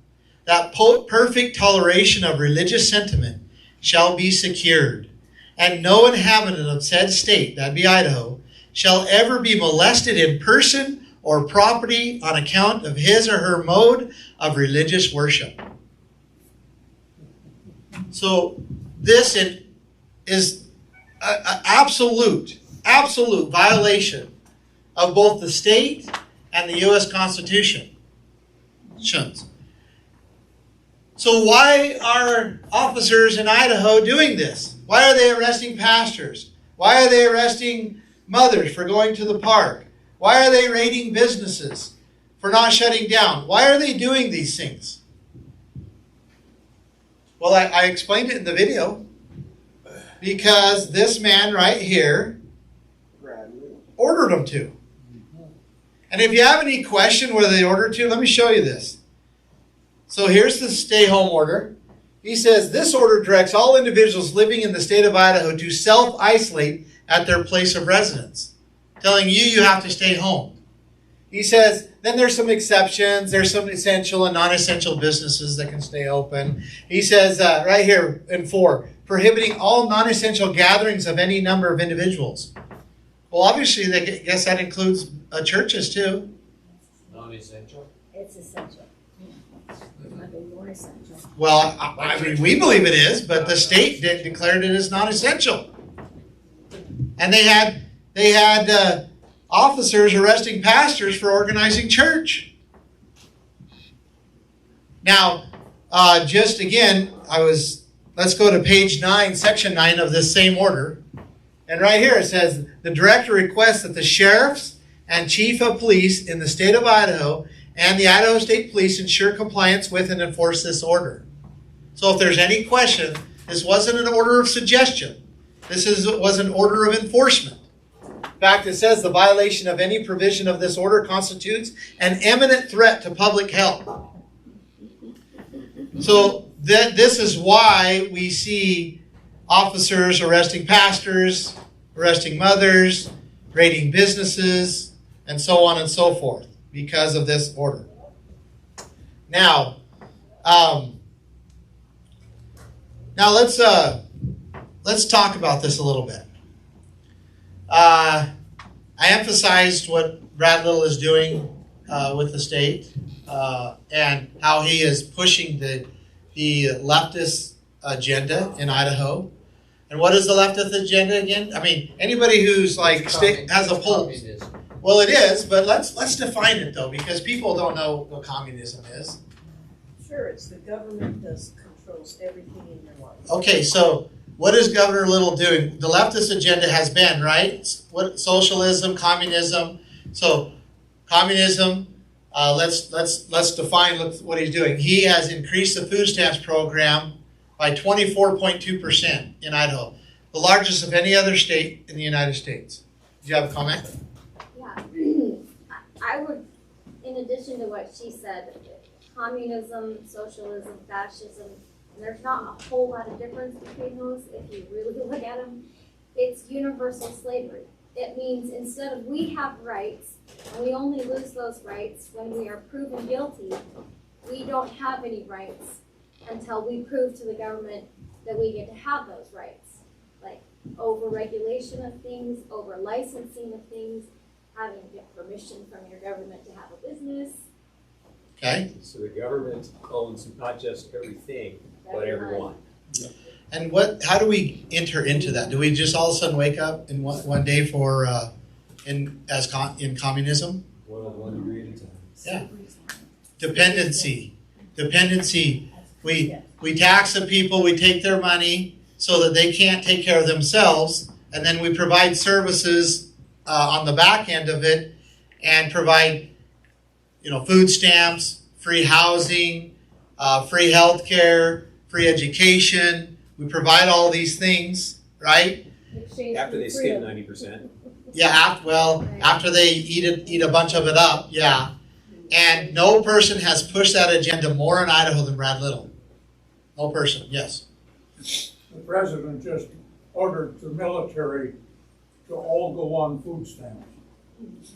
that perfect toleration of religious sentiment shall be secured, and no inhabitant of said state, that be Idaho, shall ever be molested in person or property on account of his or her mode of religious worship. So this is an absolute violation of both the state and the U.S. Constitution. So why are officers in Idaho doing this? Why are they arresting pastors? Why are they arresting mothers for going to the park? Why are they raiding businesses for not shutting down? Why are they doing these things? Well, I explained it in the video. Because this man right here ordered them to. And if you have any question whether they ordered to, let me show you this. So here's the stay-home order. He says, this order directs all individuals living in the state of Idaho to self-isolate at their place of residence, telling you have to stay home. he says, then there's some exceptions. There's some essential and non-essential businesses that can stay open. He says right here in 4, prohibiting all non-essential gatherings of any number of individuals. Well, obviously, I guess that includes churches too. Non-essential? It's essential. Nothing more essential. Well, I mean, we believe it is, but the state declared it as non-essential. And they had officers arresting pastors for organizing church. Now, just again, let's go to page 9, section 9 of this same order. And right here it says, the director requests that the sheriffs and chief of police in the state of Idaho and the Idaho State Police ensure compliance with and enforce this order. So if there's any question, this wasn't an order of suggestion. This was an order of enforcement. In fact, it says the violation of any provision of this order constitutes an imminent threat to public health. So this is why we see officers arresting pastors, arresting mothers, raiding businesses, and so on and so forth because of this order. Now let's talk about this a little bit. I emphasized what Brad Little is doing with the state and how he is pushing the leftist agenda in Idaho. And what is the leftist agenda again? I mean, anybody who's like has a pulse. Well, it is, but let's define it though, because people don't know what communism is. Sure, it's the government that controls everything in your life. Okay, so what is Governor Little doing? The leftist agenda has been, right? What socialism, communism. So communism. Let's define what he's doing. He has increased the food stamps program by 24.2% in Idaho, the largest of any other state in the United States. Do you have a comment? Yeah, I would, in addition to what she said, communism, socialism, fascism, and there's not a whole lot of difference between those if you really look at them. It's universal slavery. It means instead of we have rights, and we only lose those rights when we are proven guilty, we don't have any rights until we prove to the government that we get to have those rights. Like over-regulation of things, over-licensing of things, having to get permission from your government to have a business. Okay. So the government owns not just everything, but everyone. And how do we enter into that? Do we just all of a sudden wake up in one day in communism? Well, 1 degree at a time. Yeah. Dependency. We tax the people, we take their money so that they can't take care of themselves, and then we provide services on the back end of it and provide, food stamps, free housing, free health care, free education. We provide all these things, right? After they skip 90%. Yeah, after they eat a bunch of it up, yeah. And no person has pushed that agenda more in Idaho than Brad Little. No person, yes. The president just ordered the military to all go on food stamps.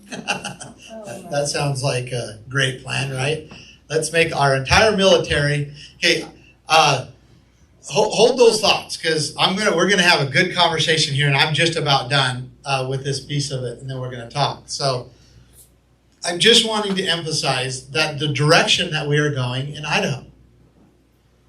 That sounds like a great plan, right? Let's make our entire military. Okay, hold those thoughts, because we're gonna have a good conversation here, and I'm just about done with this piece of it, and then we're gonna talk. So I'm just wanting to emphasize that the direction that we are going in Idaho,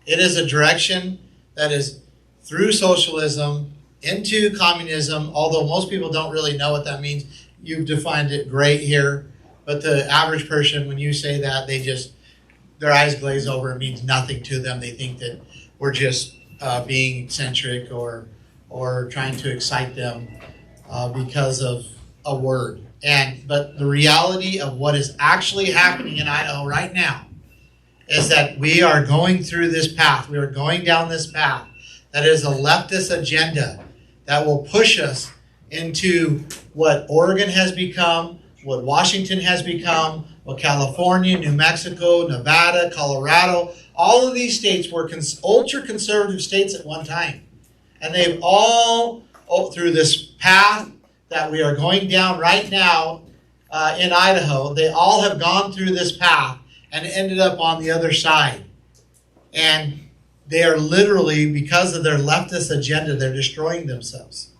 it is a direction that is through socialism into communism, although most people don't really know what that means. You've defined it great here, but the average person, when you say that, their eyes glaze over. It means nothing to them. They think that we're just being eccentric or trying to excite them because of a word. But the reality of what is actually happening in Idaho right now is that we are going through this path. We are going down this path that is a leftist agenda that will push us into what Oregon has become, what Washington has become, what California, New Mexico, Nevada, Colorado, all of these states were ultra-conservative states at one time. And they've all, through this path that we are going down right now, in Idaho, they all have gone through this path and ended up on the other side. And they are literally, because of their leftist agenda, they're destroying themselves.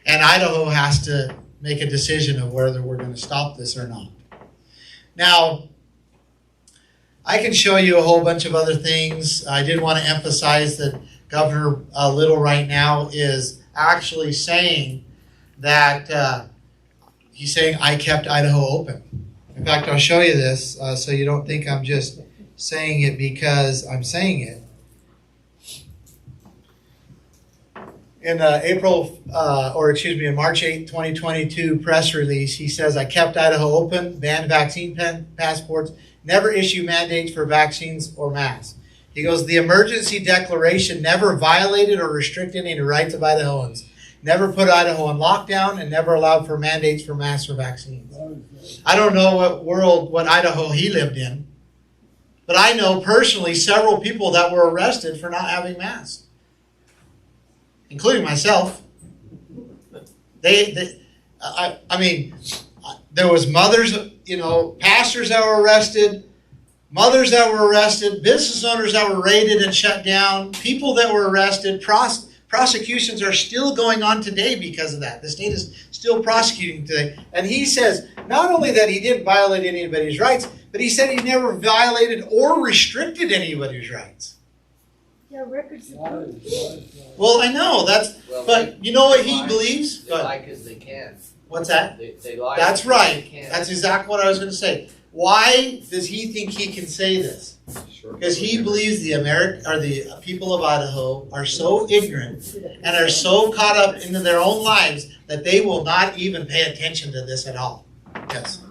And Idaho has to make a decision of whether we're going to stop this or not. Now, I can show you a whole bunch of other things. I did want to emphasize that Governor Little right now is actually saying that he's saying, I kept Idaho open. In fact, I'll show you this so you don't think I'm just saying it because I'm saying it. In in March 8, 2022 press release, he says, I kept Idaho open, banned vaccine passports, never issue mandates for vaccines or masks. He goes, the emergency declaration never violated or restricted any rights of Idahoans, never put Idaho on lockdown, and never allowed for mandates for masks or vaccines. I don't know what Idaho he lived in, but I know personally several people that were arrested for not having masks, including myself. I mean, there was mothers, pastors that were arrested, mothers that were arrested, business owners that were raided and shut down, people that were arrested. Prosecutions are still going on today because of that. The state is still prosecuting today. And he says not only that he didn't violate anybody's rights, but he said he never violated or restricted anybody's rights. Yeah, records. Well, I know but you know what he believes? They lie because they can. What's that? They lie. That's right. That's exactly what I was going to say. Why does he think he can say this? Because he believes the people of Idaho are so ignorant and are so caught up into their own lives that they will not even pay attention to this at all. Yes.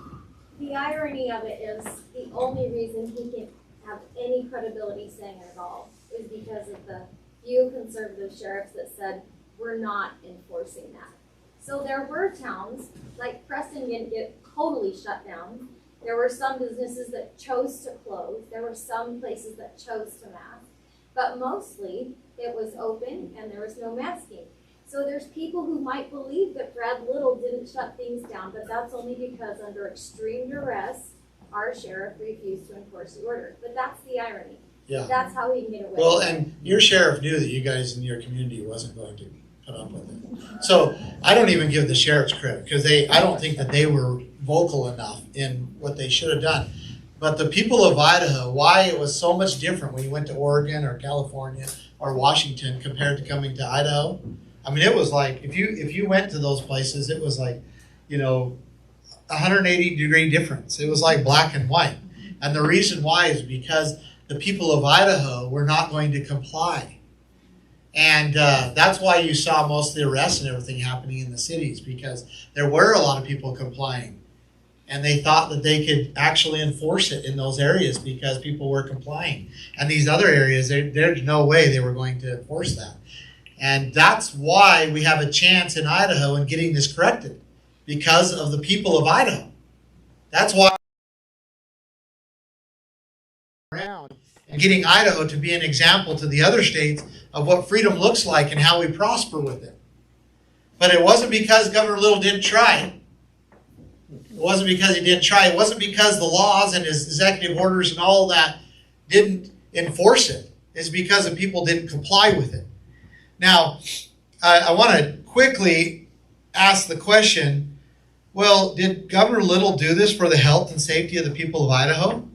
The irony of it is the only reason he can have any credibility saying it at all is because of the few conservative sheriffs that said, we're not enforcing that. So there were towns, like Preston didn't get totally shut down. There were some businesses that chose to close. There were some places that chose to mask. But mostly it was open and there was no masking. So there's people who might believe that Brad Little didn't shut things down, but that's only because under extreme duress, our sheriff refused to enforce the order. But that's the irony. Yeah. That's how he can get away. Well, and your sheriff knew that you guys in your community wasn't going to put up with it. So I don't even give the sheriffs credit because I don't think that they were vocal enough in what they should have done. But the people of Idaho, why it was so much different when you went to Oregon or California or Washington compared to coming to Idaho. I mean, it was like if you went to those places, it was like, 180-degree difference. It was like black and white. And the reason why is because the people of Idaho were not going to comply. And that's why you saw most of the arrests and everything happening in the cities, because there were a lot of people complying. And they thought that they could actually enforce it in those areas because people were complying. And these other areas, there's no way they were going to enforce that. And that's why we have a chance in Idaho in getting this corrected, because of the people of Idaho. That's why around and getting Idaho to be an example to the other states of what freedom looks like and how we prosper with it. But it wasn't because Governor Little didn't try. It wasn't because he didn't try. It wasn't because the laws and his executive orders and all that didn't enforce it. It's because the people didn't comply with it. Now, I want to quickly ask the question, well, did Governor Little do this for the health and safety of the people of Idaho?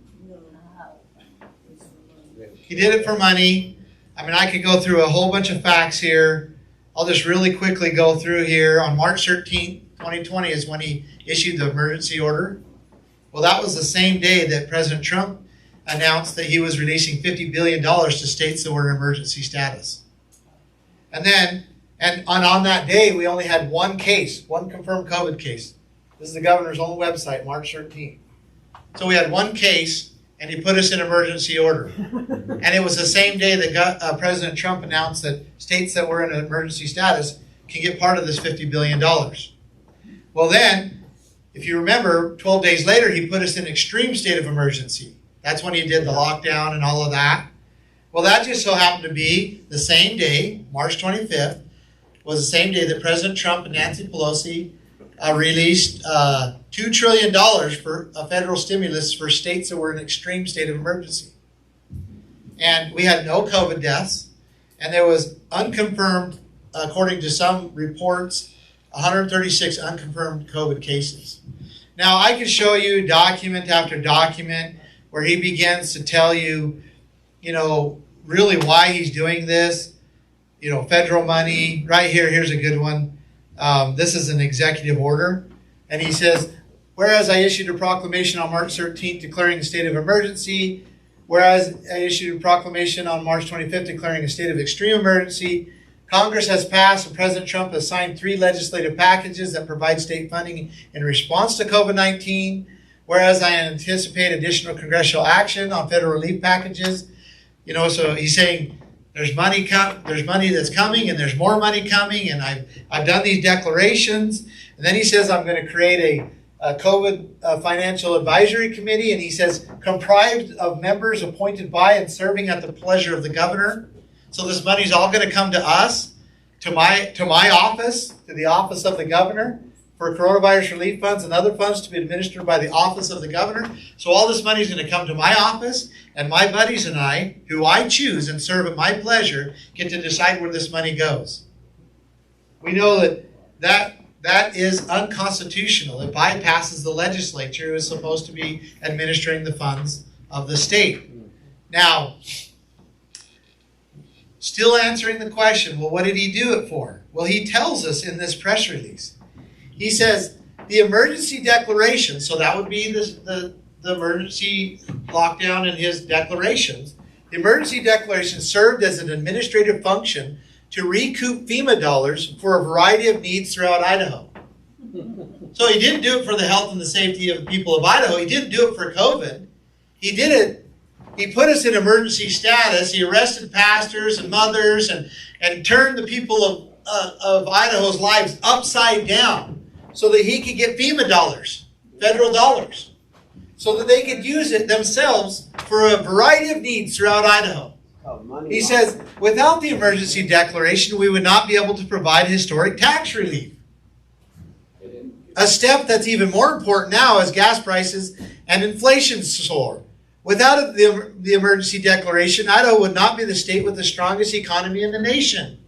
He did it for money. I mean, I could go through a whole bunch of facts here. I'll just really quickly go through here. On March 13th, 2020 is when he issued the emergency order. Well, that was the same day that President Trump announced that he was releasing $50 billion to states that were in emergency status. And on that day, we only had one confirmed COVID case. This is the governor's own website, March 13th. So we had one case, and he put us in emergency order. And it was the same day that President Trump announced that states that were in an emergency status can get part of this $50 billion. Well then, if you remember, 12 days later, he put us in extreme state of emergency. That's when he did the lockdown and all of that. Well, that just so happened to be the same day, March 25th, was the same day that President Trump and Nancy Pelosi released $2 trillion for a federal stimulus for states that were in extreme state of emergency. And we had no COVID deaths, and there was unconfirmed, according to some reports, 136 unconfirmed COVID cases. Now, I can show you document after document where he begins to tell you, really why he's doing this. Federal money. Right here, here's a good one. This is an executive order. And he says, whereas I issued a proclamation on March 13th declaring a state of emergency, whereas I issued a proclamation on March 25th declaring a state of extreme emergency, Congress has passed and President Trump has signed 3 legislative packages that provide state funding in response to COVID-19. Whereas I anticipate additional congressional action on federal relief packages. So he's saying there's money that's coming, and there's more money coming, and I've done these declarations. And then he says I'm going to create a COVID financial advisory committee, and he says comprised of members appointed by and serving at the pleasure of the governor. So this money's all going to come to us, to my office, to the office of the governor, for coronavirus relief funds and other funds to be administered by the office of the governor. So all this money is going to come to my office, and my buddies and I, who I choose and serve at my pleasure, get to decide where this money goes. We know that is unconstitutional. It bypasses the legislature, who is supposed to be administering the funds of the state. Now, still answering the question, well, what did he do it for? Well, he tells us in this press release. He says the emergency declaration, so that would be the emergency lockdown in his declarations. The emergency declaration served as an administrative function to recoup FEMA dollars for a variety of needs throughout Idaho. So he didn't do it for the health and the safety of the people of Idaho. He didn't do it for COVID. He did it. He put us in emergency status. He arrested pastors and mothers and turned the people of Idaho's lives upside down so that he could get FEMA dollars, federal dollars, so that they could use it themselves for a variety of needs throughout Idaho. He says, without the emergency declaration, we would not be able to provide historic tax relief. A step that's even more important now as gas prices and inflation soar. Without the emergency declaration, Idaho would not be the state with the strongest economy in the nation.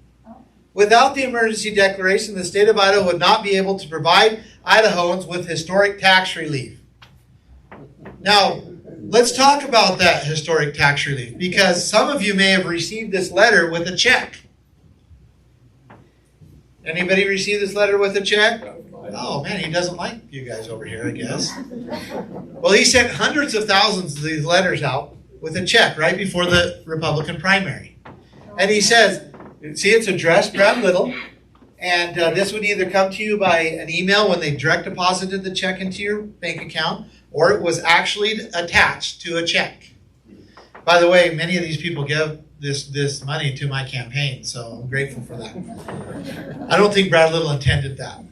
Without the emergency declaration, the state of Idaho would not be able to provide Idahoans with historic tax relief. Now, let's talk about that historic tax relief, because some of you may have received this letter with a check. Anybody receive this letter with a check? Oh man, he doesn't like you guys over here, I guess. Well, he sent hundreds of thousands of these letters out with a check right before the Republican primary. And he says, see, it's addressed Brad Little, and this would either come to you by an email when they direct deposited the check into your bank account, or it was actually attached to a check. By the way, many of these people give this money to my campaign, so I'm grateful for that. I don't think Brad Little intended that.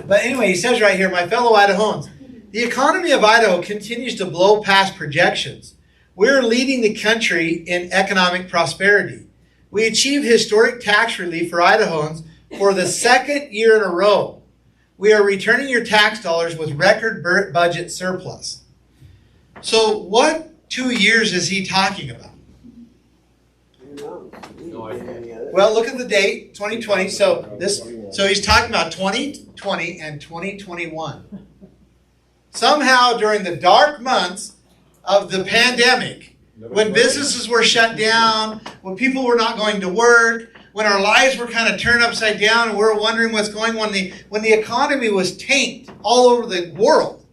But anyway, he says right here, my fellow Idahoans, the economy of Idaho continues to blow past projections. We're leading the country in economic prosperity. We achieved historic tax relief for Idahoans for the second year in a row. We are returning your tax dollars with record budget surplus. So what 2 years is he talking about? Well, look at the date, 2020. So he's talking about 2020 and 2021. Somehow during the dark months of the pandemic, when businesses were shut down, when people were not going to work, when our lives were kind of turned upside down and we were wondering what's going on, when the economy was tanked all over the world,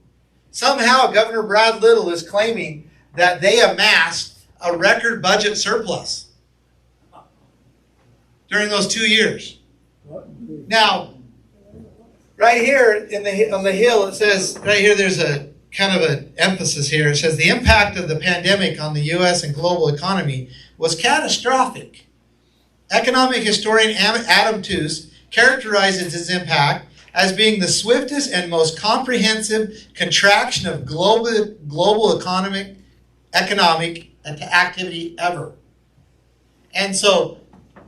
somehow Governor Brad Little is claiming that they amassed a record budget surplus during those 2 years. Now, right here on the hill, it says, right here there's a kind of an emphasis here. It says, the impact of the pandemic on the U.S. and global economy was catastrophic. Economic historian Adam Tooze characterizes its impact as being the swiftest and most comprehensive contraction of global economic activity ever. And so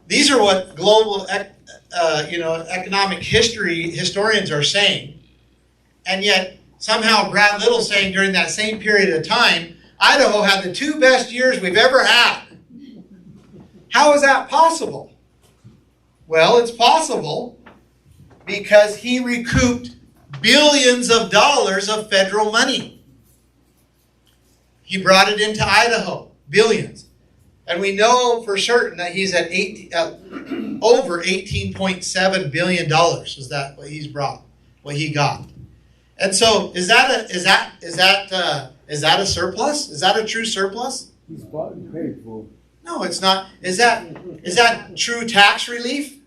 these are what global economic historians are saying. And yet, somehow Brad Little's saying during that same period of time, Idaho had the 2 best years we've ever had. How is that possible? Well, it's possible because he recouped billions of dollars of federal money. He brought it into Idaho, billions. And we know for certain that he's at over $18.7 billion. Is that what he's brought? What he got? And so, is that a surplus? Is that a true surplus? He's bought and paid for. No, it's not. Is that true tax relief?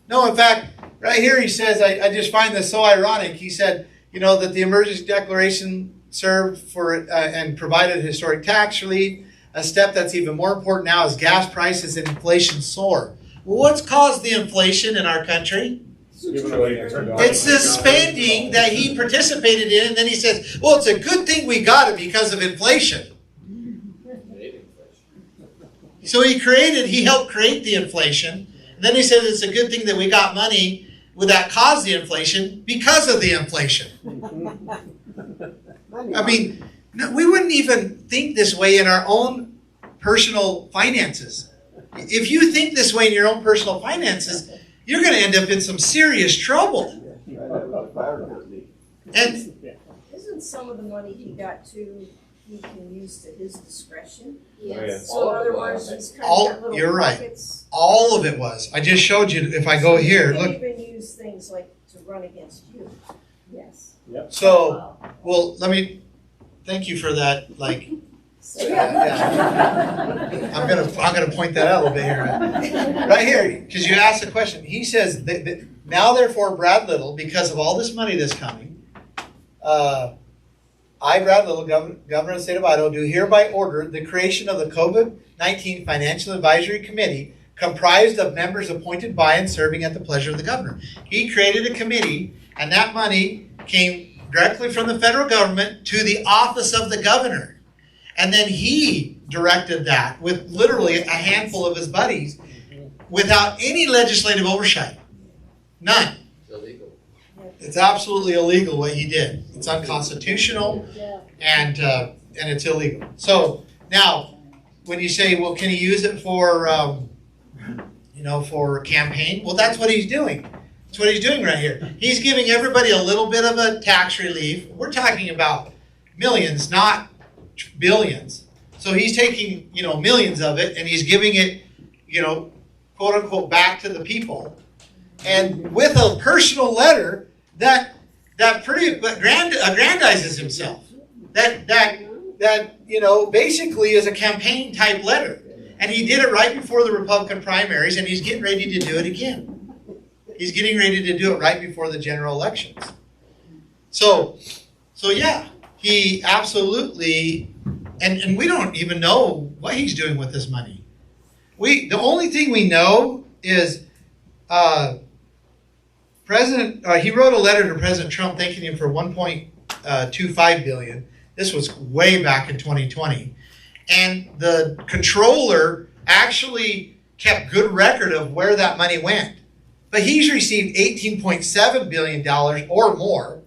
No, in fact, right here he says, I just find this so ironic. He said, that the emergency declaration served for and provided historic tax relief. A step that's even more important now is gas prices and inflation soar. Well, what's caused the inflation in our country? It's this spending that he participated in, and then he says, well, it's a good thing we got it because of inflation. So he helped create the inflation. And then he says it's a good thing that we got money that caused the inflation because of the inflation. I mean, we wouldn't even think this way in our own personal finances. If you think this way in your own personal finances, you're going to end up in some serious trouble. And isn't some of the money he got too, he can use to his discretion? Yes. So in other words, he's kind of got little you're right. pockets. All of it was. I just showed you. If I go here, He look. can even use things like to run against you. Yes. So, well, thank you for that. I'm gonna point that out a little bit here, right here, because you asked the question. He says that now, therefore, Brad Little, because of all this money that's coming, I, Brad Little, Governor of the State of Idaho, do hereby order the creation of the COVID-19 Financial Advisory Committee, comprised of members appointed by and serving at the pleasure of the governor. He created a committee, and that money came directly from the federal government to the office of the governor. And then he directed that with literally a handful of his buddies without any legislative oversight. None. It's illegal. It's absolutely illegal what he did. It's unconstitutional and it's illegal. So now, when you say, well, can he use it for, for campaign? Well, that's what he's doing. That's what he's doing right here. He's giving everybody a little bit of a tax relief. We're talking about millions, not billions. So he's taking, millions of it and he's giving it, quote unquote, back to the people. And with a personal letter that pretty aggrandizes himself. That basically is a campaign type letter. And he did it right before the Republican primaries, and he's getting ready to do it again. He's getting ready to do it right before the general elections. So yeah, he absolutely, and we don't even know what he's doing with this money. The only thing we know is he wrote a letter to President Trump thanking him for $1.25 billion. This was way back in 2020. And the controller actually kept good record of where that money went. But he's received $18.7 billion or more.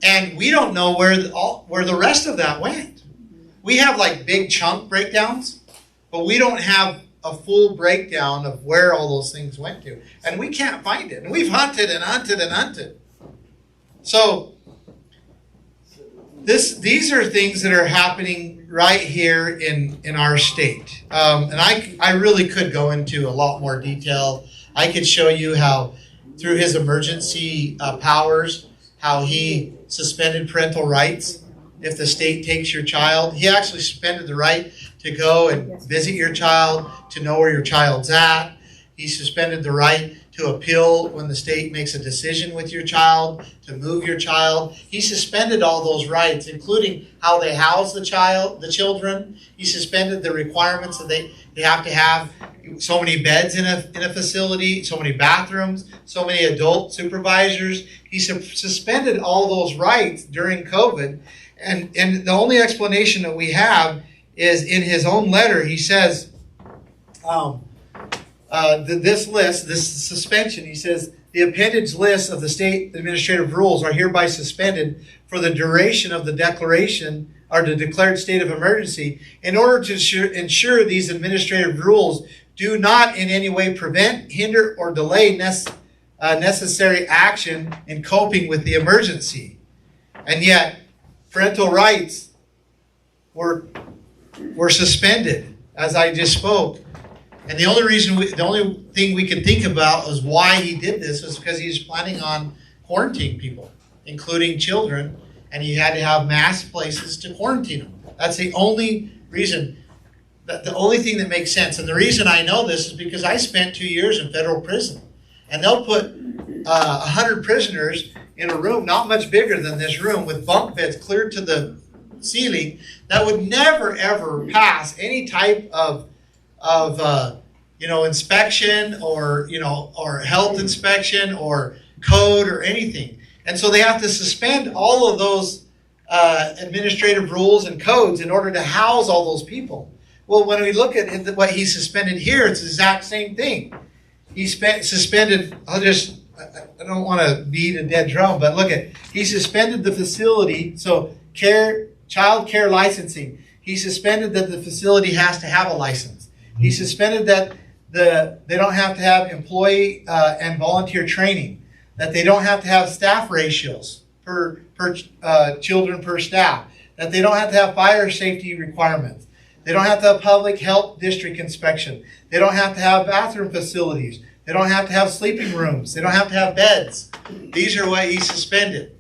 And we don't know where the rest of that went. We have like big chunk breakdowns, but we don't have a full breakdown of where all those things went to. And we can't find it. And we've hunted and hunted and hunted. So these are things that are happening right here in our state. And I really could go into a lot more detail. I could show you how through his emergency powers, how he suspended parental rights. If the state takes your child, he actually suspended the right to go and visit your child, to know where your child's at. He suspended the right to appeal when the state makes a decision with your child, to move your child. He suspended all those rights, including how they house the children. He suspended the requirements that they have to have so many beds in a facility, so many bathrooms, so many adult supervisors. He suspended all those rights during COVID. And the only explanation that we have is in his own letter. He says, this list, this suspension, he says, the appendage lists of the state administrative rules are hereby suspended for the duration of the declaration or the declared state of emergency in order to ensure these administrative rules do not in any way prevent, hinder, or delay necessary action in coping with the emergency. And yet, parental rights were suspended, as I just spoke. And the only thing we can think about was why he did this was because he was planning on quarantining people, including children, and he had to have mass places to quarantine them. That's the only reason, the only thing that makes sense. And the reason I know this is because I spent 2 years in federal prison, and they'll put 100 prisoners in a room not much bigger than this room with bunk beds clear to the ceiling that would never ever pass any type of inspection or health inspection or code or anything. And so they have to suspend all of those administrative rules and codes in order to house all those people. Well, when we look at what he suspended here, it's the exact same thing. He suspended, I don't want to beat a dead drum, but he suspended the facility, so child care licensing. He suspended that the facility has to have a license. He suspended that they don't have to have employee and volunteer training, that they don't have to have staff ratios per children per staff, that they don't have to have fire safety requirements. They don't have to have public health district inspection. They don't have to have bathroom facilities. They don't have to have sleeping rooms. They don't have to have beds. These are what he suspended.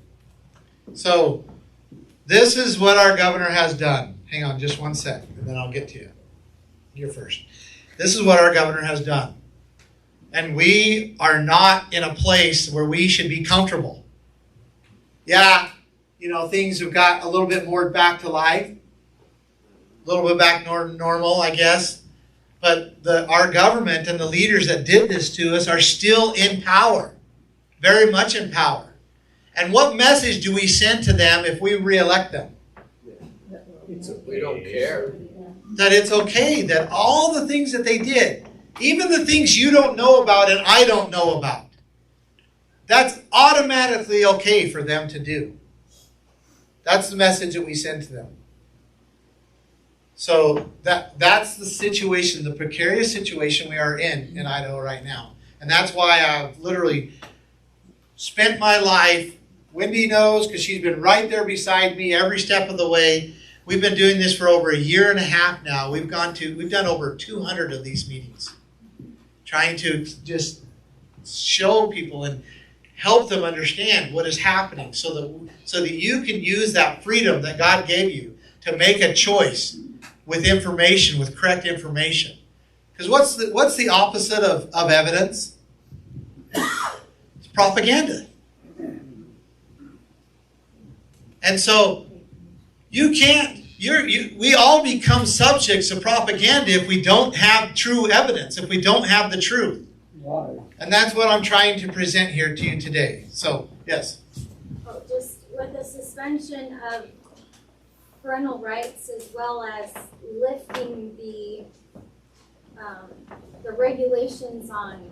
So this is what our governor has done. Hang on just one sec, and then I'll get to you. You're first. This is what our governor has done. And we are not in a place where we should be comfortable. Yeah, things have got a little bit more back to life. A little bit back normal, I guess. But our government and the leaders that did this to us are still in power. Very much in power. And what message do we send to them if we re-elect them? We don't care. That it's okay, that all the things that they did, even the things you don't know about and I don't know about, that's automatically okay for them to do. That's the message that we send to them. So that's the situation, the precarious situation we are in Idaho right now. And that's why I've literally spent my life, Wendy knows because she's been right there beside me every step of the way. We've been doing this for over 1.5 years now. We've done over 200 of these meetings, trying to just show people and help them understand what is happening so that you can use that freedom that God gave you to make a choice with information, with correct information. Because what's the opposite of evidence? It's propaganda. And so we all become subjects of propaganda if we don't have true evidence, if we don't have the truth. Right. And that's what I'm trying to present here to you today. So, yes. Just with the suspension of parental rights as well as lifting the regulations on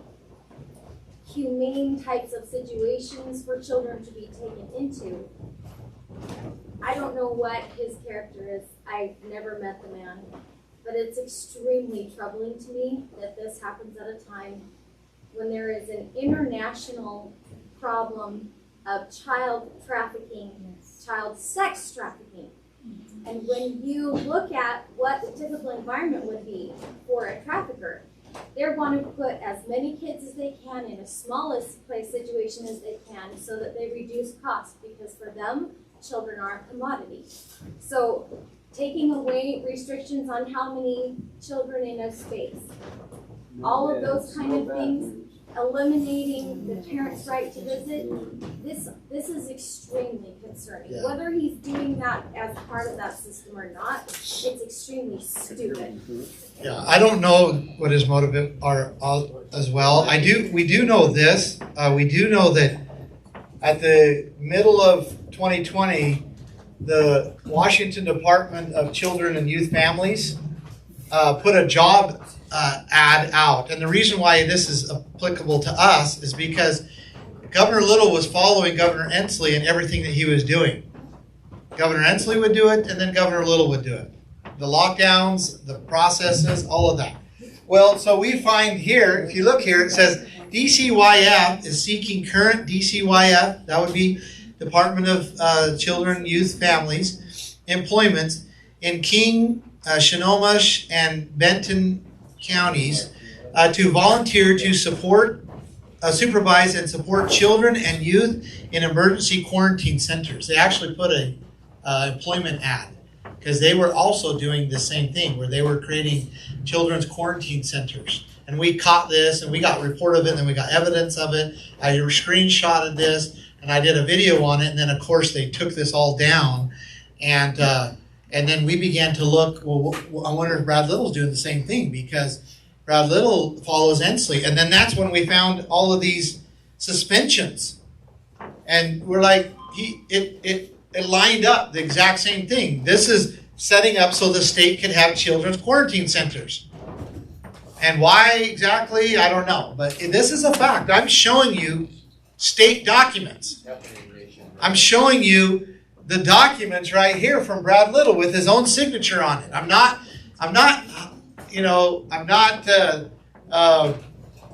humane types of situations for children to be taken into. I don't know what his character is. I've never met the man, but it's extremely troubling to me that this happens at a time when there is an international problem of child trafficking, child sex trafficking. And when you look at what the typical environment would be for a trafficker, they're wanting to put as many kids as they can in the smallest place situation as they can so that they reduce costs, because for them, children are a commodity. So taking away restrictions on how many children in a space, all of those kind of things, eliminating the parent's right to visit, this is extremely concerning. Yeah. Whether he's doing that as part of that system or not, it's extremely stupid. Yeah, I don't know what his motive are as well. We do know this. We do know that at the middle of 2020, the Washington Department of Children and Youth Families put a job ad out. And the reason why this is applicable to us is because Governor Little was following Governor Inslee in everything that he was doing. Governor Inslee would do it, and then Governor Little would do it. The lockdowns, the processes, all of that. Well, so we find here, if you look here, it says DCYF is seeking current DCYF, that would be Department of Children, Youth, Families, employments in King, Snohomish, and Benton counties to volunteer to support, supervise, and support children and youth in emergency quarantine centers. They actually put a employment ad because they were also doing the same thing where they were creating children's quarantine centers. And we caught this and we got a report of it and then we got evidence of it. I screenshotted this and I did a video on it. And then of course they took this all down and then we began to look, well, I wonder if Brad Little's doing the same thing because Brad Little follows Inslee. And then that's when we found all of these suspensions. And we're like, it lined up the exact same thing. This is setting up so the state could have children's quarantine centers. And why exactly, I don't know. But this is a fact. I'm showing you state documents. I'm showing you the documents right here from Brad Little with his own signature on it. I'm not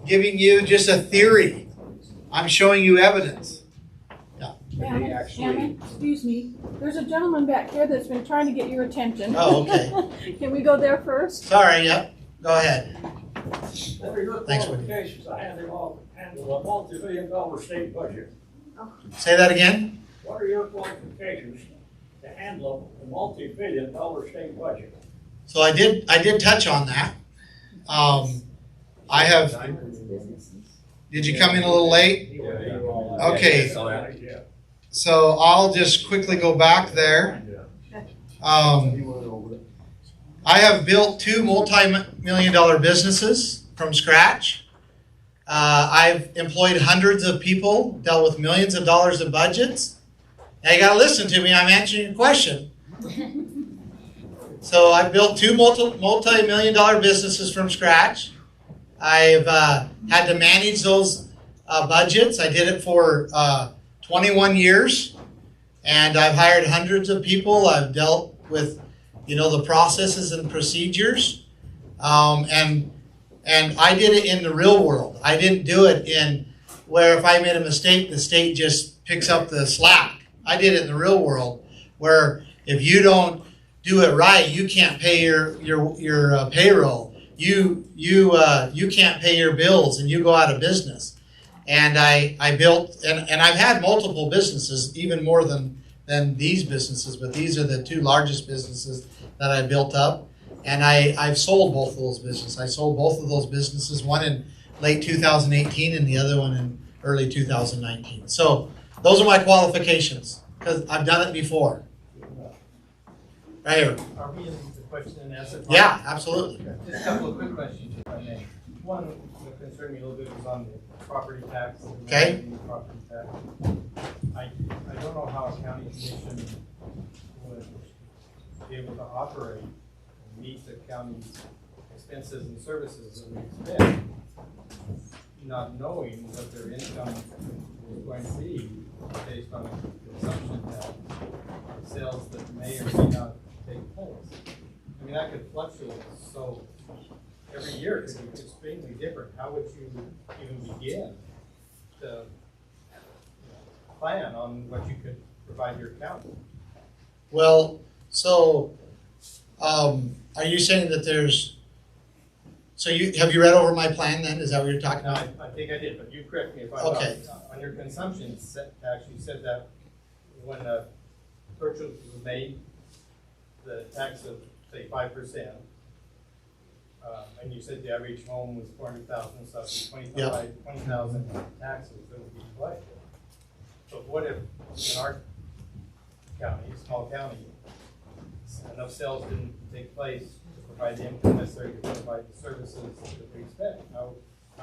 giving you just a theory. I'm showing you evidence. Hammond, excuse me. There's a gentleman back here that's been trying to get your attention. Oh, okay. Can we go there first? Sorry, yep. Go ahead. What are your Thanks, qualifications to handle a multi-million-dollar state budget? Say that again? What are your qualifications to handle a multi-billion-dollar state budget? So I did touch on that. I have. Did you come in a little late? Okay. So I'll just quickly go back there. I have built 2 multi-million-dollar businesses from scratch. I've employed hundreds of people, dealt with millions of dollars of budgets. Now you got to listen to me. I'm answering your question. So I've built 2 multi-million-dollar businesses from scratch. I've had to manage those budgets. I did it for 21 years, and I've hired hundreds of people. I've dealt with, the processes and procedures, and I did it in the real world. I didn't do it in where if I made a mistake, the state just picks up the slack. I did it in the real world, where if you don't do it right, you can't pay your payroll. You can't pay your bills, and you go out of business. And I built, and I've had multiple businesses, even more than these businesses, but these are the 2 largest businesses that I built up. And I've sold both of those businesses. I sold both of those businesses, one in late 2018 and the other one in early 2019. So those are my qualifications, because I've done it before. Right here. Are we in the question and answer part? Yeah, absolutely. Just a couple of quick questions, if I may. One that concerned me a little bit was on the property tax. Okay. Property tax. I don't know how a county commission would be able to operate and meet the county's expenses and services that we expect, not knowing what their income is going to be based on a consumption tax, sales that may or may not take place. I mean, that could fluctuate, so every year it could be extremely different. How would you even begin to plan on what you could provide your county? Well, so are you saying that there's? So have you read over my plan then? Is that what you're talking about? I think I did, but you correct me if I'm okay. wrong. On your consumption tax, you said that when a purchase was made, the tax of say 5%, and you said the average home was 400,000, so 20,000 taxes that would be collected. But what if in our county, small county, enough sales didn't take place to provide the income necessary to provide the services that we expect? How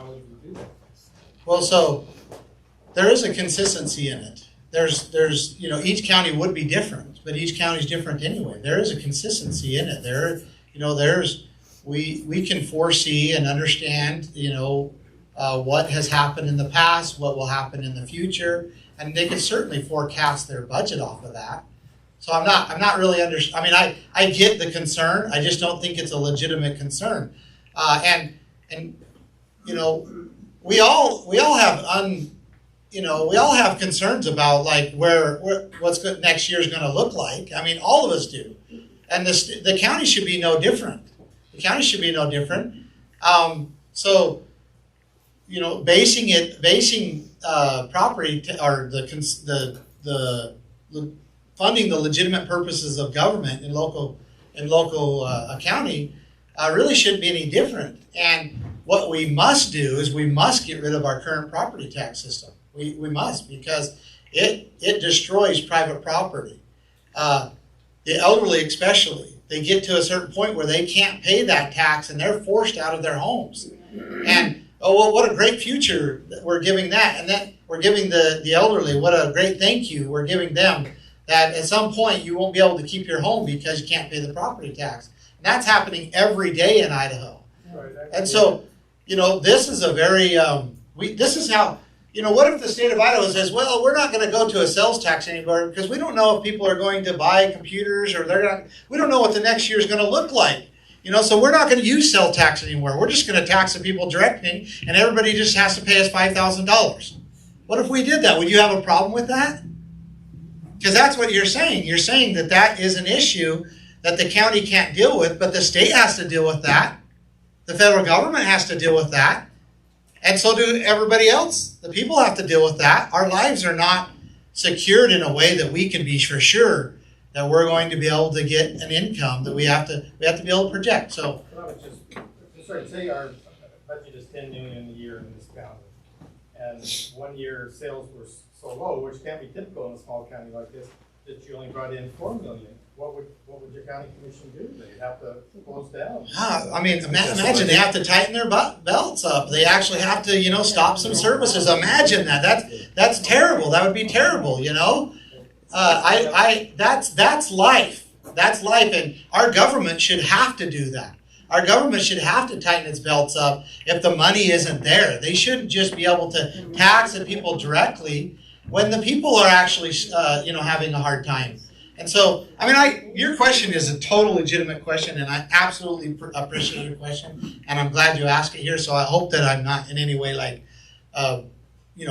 would you do that? Well, so there is a consistency in it. There's each county would be different, but each county is different anyway. There is a consistency in it. There's we can foresee and understand, what has happened in the past, what will happen in the future, and they can certainly forecast their budget off of that. So I'm not really I get the concern. I just don't think it's a legitimate concern. And we all have concerns about like where what's next year is going to look like. I mean, all of us do, and the county should be no different. The county should be no different. So basing property or the funding the legitimate purposes of government in local county really shouldn't be any different. And what we must do is we must get rid of our current property tax system. We must, because it destroys private property. The elderly especially, they get to a certain point where they can't pay that tax and they're forced out of their homes. And what a great future we're giving that, and then we're giving the elderly, what a great thank you we're giving them, that at some point you won't be able to keep your home because you can't pay the property tax. And that's happening every day in Idaho. And so, this is a very, this is how, what if the state of Idaho says, well, we're not going to go to a sales tax anymore because we don't know if people are going to buy computers or we don't know what the next year is going to look like. So we're not going to use sales tax anymore. We're just going to tax the people directly, and everybody just has to pay us $5,000. What if we did that? Would you have a problem with that? Because that's what you're saying. You're saying that is an issue that the county can't deal with, but the state has to deal with that. The federal government has to deal with that. And so do everybody else. The people have to deal with that. Our lives are not secured in a way that we can be for sure that we're going to be able to get an income that we have to be able to project. So I would just sort of say our budget is $10 million a year in this county. And 1 year sales were so low, which can't be typical in a small county like this, that you only brought in $4 million. What would your county commission do? They'd have to close down. Imagine they have to tighten their belts up. They actually have to, stop some services. Imagine that. That's terrible. That would be terrible. That's life. That's life, and our government should have to do that. Our government should have to tighten its belts up if the money isn't there. They shouldn't just be able to tax the people directly when the people are actually, having a hard time. And so, your question is a total legitimate question, and I absolutely appreciate your question, and I'm glad you asked it here. So I hope that I'm not in any way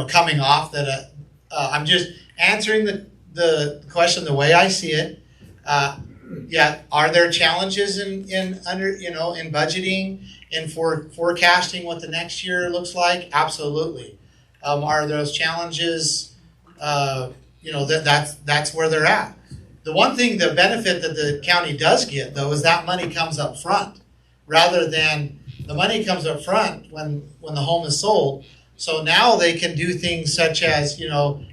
coming off that. I'm just answering the question the way I see it. Are there challenges in budgeting and forecasting what the next year looks like? Absolutely. Are those challenges? That's where they're at. The one thing, the benefit that the county does get, though, is that money comes up front, rather than the money comes up front when the home is sold. So now they can do things such as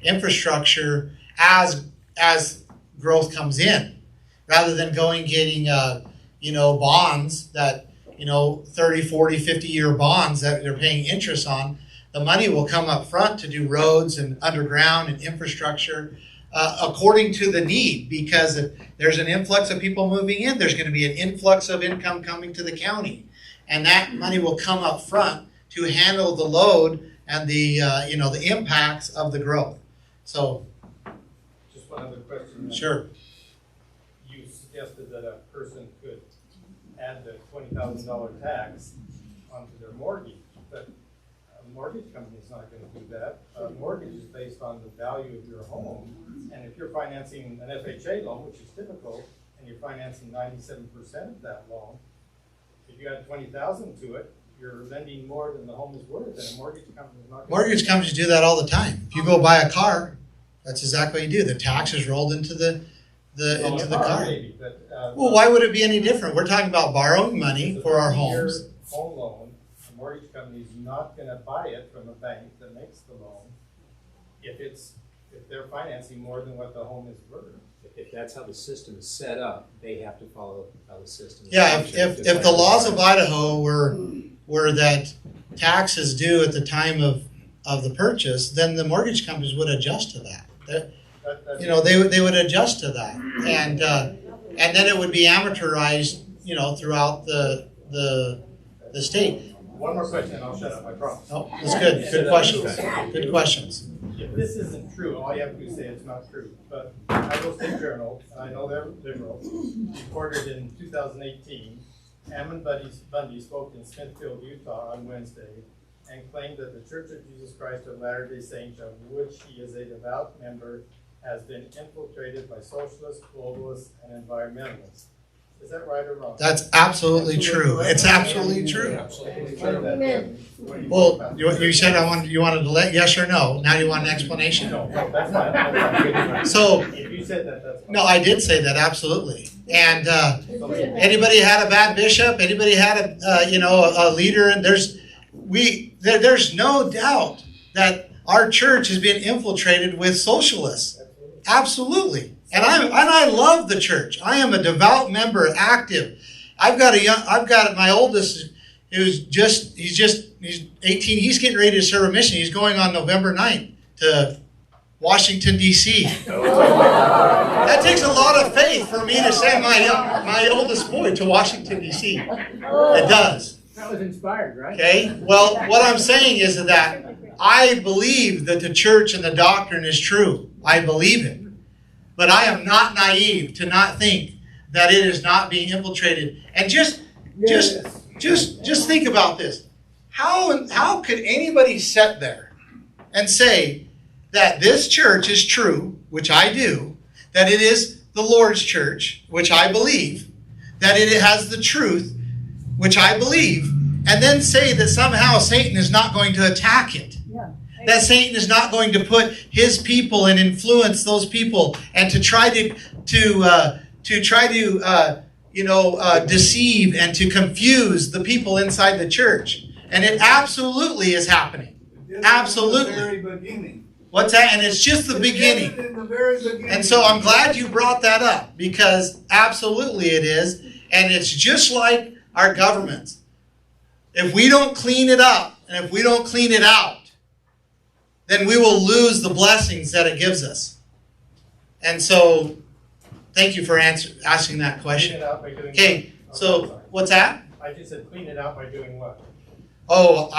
infrastructure as growth comes in, rather than getting bonds that 30, 40, 50-year bonds that they're paying interest on. The money will come up front to do roads and underground and infrastructure according to the need, because if there's an influx of people moving in, there's going to be an influx of income coming to the county, and that money will come up front to handle the load and the impacts of the growth. So, just one other question. Sure. You suggested that a person could add the $20,000 tax onto their mortgage, but a mortgage company is not going to do that. A mortgage is based on the value of your home, and if you're financing an FHA loan, which is typical, and you're financing 97% of that loan, if you add $20,000 to it, you're lending more than the home is worth, and a mortgage company is not. Mortgage companies do that all the time. If you go buy a car, that's exactly what you do. The tax is rolled into the car. Maybe, but, well, why would it be any different? We're talking about borrowing money for our homes. Home loan, a mortgage company is not going to buy it from a bank that makes the loan if they're financing more than what the home is worth. If that's how the system is set up, they have to follow how the system is Yeah, if the laws of Idaho were that tax is due at the time of the purchase, then the mortgage companies would adjust to that. They would adjust to that, and then it would be amortized, throughout the the state. One more question, and I'll shut up, I promise. Oh, that's good. Good questions. Good questions. If this isn't true, all you have to do is say it's not true. But Idaho State Journal, I know they're liberal, reported in 2018, Ammon Bundy spoke in Smithfield, Utah on Wednesday and claimed that the Church of Jesus Christ of Latter-day Saints, of which he is a devout member, has been infiltrated by socialists, globalists, and environmentalists. Is that right or wrong? That's absolutely true. It's absolutely true. Amen. Well, you said you wanted to let yes or no. Now you want an explanation. No, that's fine. So, If you said that, that's fine. no, I did say that absolutely. And anybody had a bad bishop? Anybody had a leader? And there's no doubt that our church has been infiltrated with socialists. Absolutely. And I love the church. I am a devout member, active. I've got my oldest he's 18. He's getting ready to serve a mission. He's going on November 9th to Washington, D.C. That takes a lot of faith for me to send my oldest boy to Washington, D.C. It does. That was inspired, right? Okay? Well, what I'm saying is that I believe that the church and the doctrine is true. I believe it. But I am not naive to not think that it is not being infiltrated. And just think about this. How could anybody sit there and say that this church is true, which I do, that it is the Lord's church, which I believe, that it has the truth, which I believe, and then say that somehow Satan is not going to attack it? That Satan is not going to put his people and influence those people and to try to deceive and to confuse the people inside the church. And it absolutely is happening. Absolutely. In the very beginning. What's that? And it's just the beginning. In the very beginning. And so I'm glad you brought that up, because absolutely it is. And it's just like our government. If we don't clean it up and if we don't clean it out, then we will lose the blessings that it gives us. And so, thank you for asking that question. Clean it out by doing Okay, what? so what's that? I just said clean it out by doing what? Oh,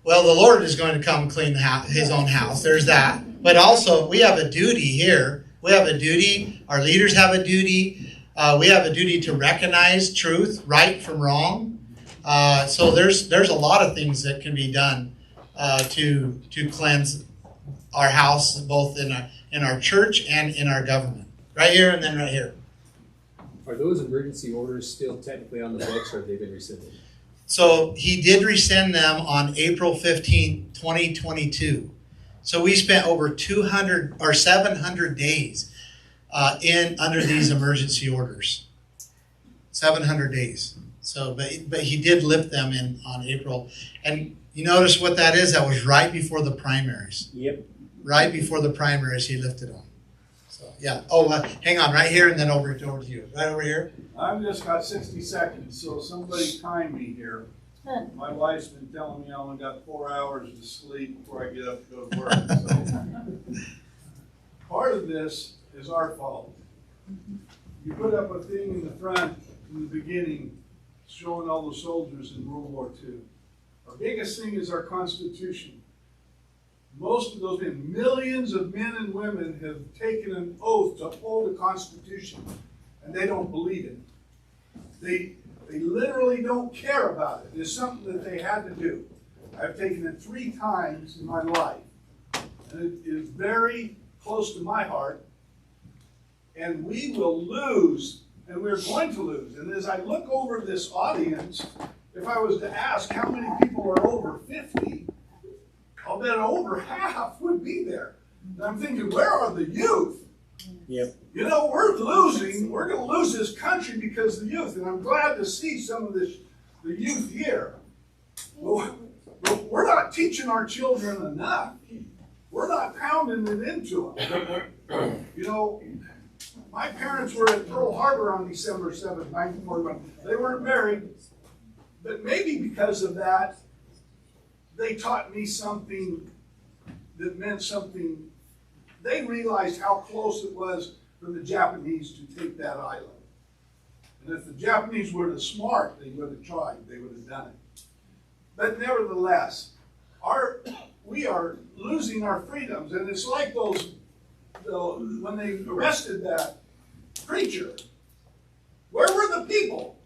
well, the Lord is going to come clean his own house. There's that. But also, we have a duty here. We have a duty. Our leaders have a duty. We have a duty to recognize truth, right from wrong. So there's a lot of things that can be done to cleanse our house, both in our church and in our government. Right here and then right here. Are those emergency orders still technically on the books, or have they been rescinded? So he did rescind them on April 15, 2022. So we spent over 200 or 700 days under these emergency orders. 700 days. So, but he did lift them on April. And you notice what that is? That was right before the primaries. Yep. Right before the primaries, he lifted them. So, yeah. Oh, hang on, right here and then over to you. Right over here. I've just got 60 seconds, so somebody time me here. My wife's been telling me I only got 4 hours to sleep before I get up to go to work. So. Part of this is our fault. You put up a thing in the front in the beginning showing all the soldiers in World War II. Our biggest thing is our Constitution. Most of those men, millions of men and women have taken an oath to uphold the Constitution, and they don't believe it. They literally don't care about it. It's something that they had to do. I've taken it 3 times in my life, and it is very close to my heart, and we will lose, and we're going to lose. And as I look over this audience, if I was to ask how many people are over 50, I'll bet over half would be there. And I'm thinking, where are the youth? Yep. You know, we're going to lose this country because of the youth. And I'm glad to see some of the youth here. But we're not teaching our children enough. We're not pounding it into them. You know, my parents were at Pearl Harbor on December 7th, 1941. They weren't married, but maybe because of that, they taught me something that meant something. They realized how close it was for the Japanese to take that island. And if the Japanese were the smart, they would have tried, they would have done it. But nevertheless, we are losing our freedoms, and it's like when they arrested that preacher. Where were the people?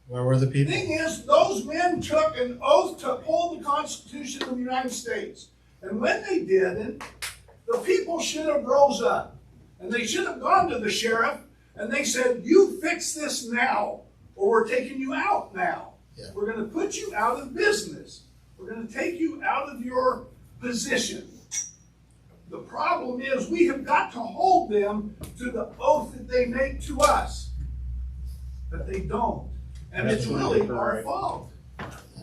Where were the The people? thing is, those men took an oath to uphold the Constitution of the United States. And when they did, the people should have rose up. And they should have gone to the sheriff and they said, you fix this now, or we're taking you out now. Yeah. We're going to put you out of business. We're going to take you out of your position. The problem is we have got to hold them to the oath that they make to us. But they don't. And it's really our fault.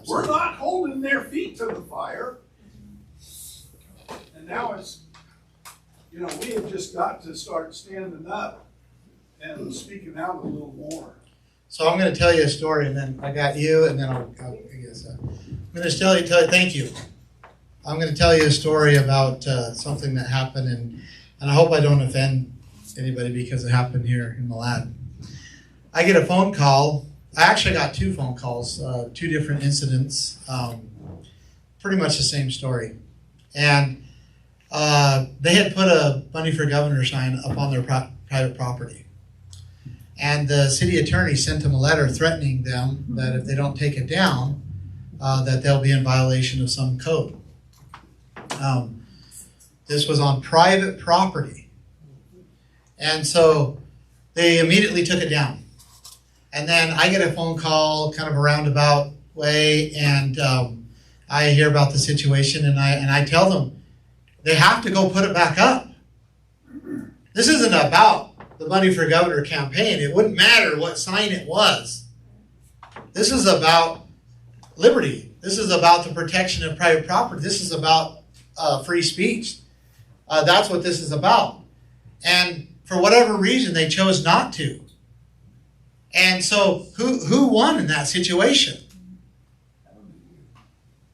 We're not holding their feet to the fire. And now it's, we have just got to start standing up and speaking out a little more. So I'm going to tell you a story, and then I got you, and then I'm going to tell you, thank you. I'm going to tell you a story about something that happened, and I hope I don't offend anybody because it happened here in Malad. I get a phone call. I actually got 2 phone calls, 2 different incidents, pretty much the same story. And they had put a Bunny for Governor sign up on their private property. And the city attorney sent them a letter threatening them that if they don't take it down, that they'll be in violation of some code. This was on private property. And so they immediately took it down. And then I get a phone call kind of a roundabout way, and I hear about the situation, and I tell them they have to go put it back up. This isn't about the Bunny for Governor campaign. It wouldn't matter what sign it was. This is about liberty. This is about the protection of private property. This is about free speech. That's what this is about. And for whatever reason, they chose not to. And so who won in that situation?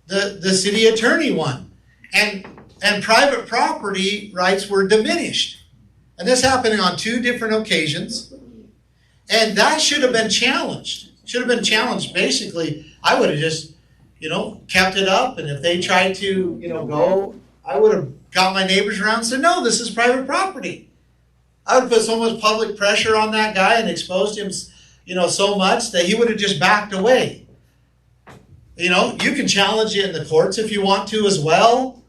The city attorney won. And private property rights were diminished. And this happened on 2 different occasions. And that should have been challenged. Should have been challenged. Basically, I would have just, kept it up. And if they tried to, go, I would have got my neighbors around and said, no, this is private property. I would have put so much public pressure on that guy and exposed him, so much that he would have just backed away. You can challenge it in the courts if you want to as well.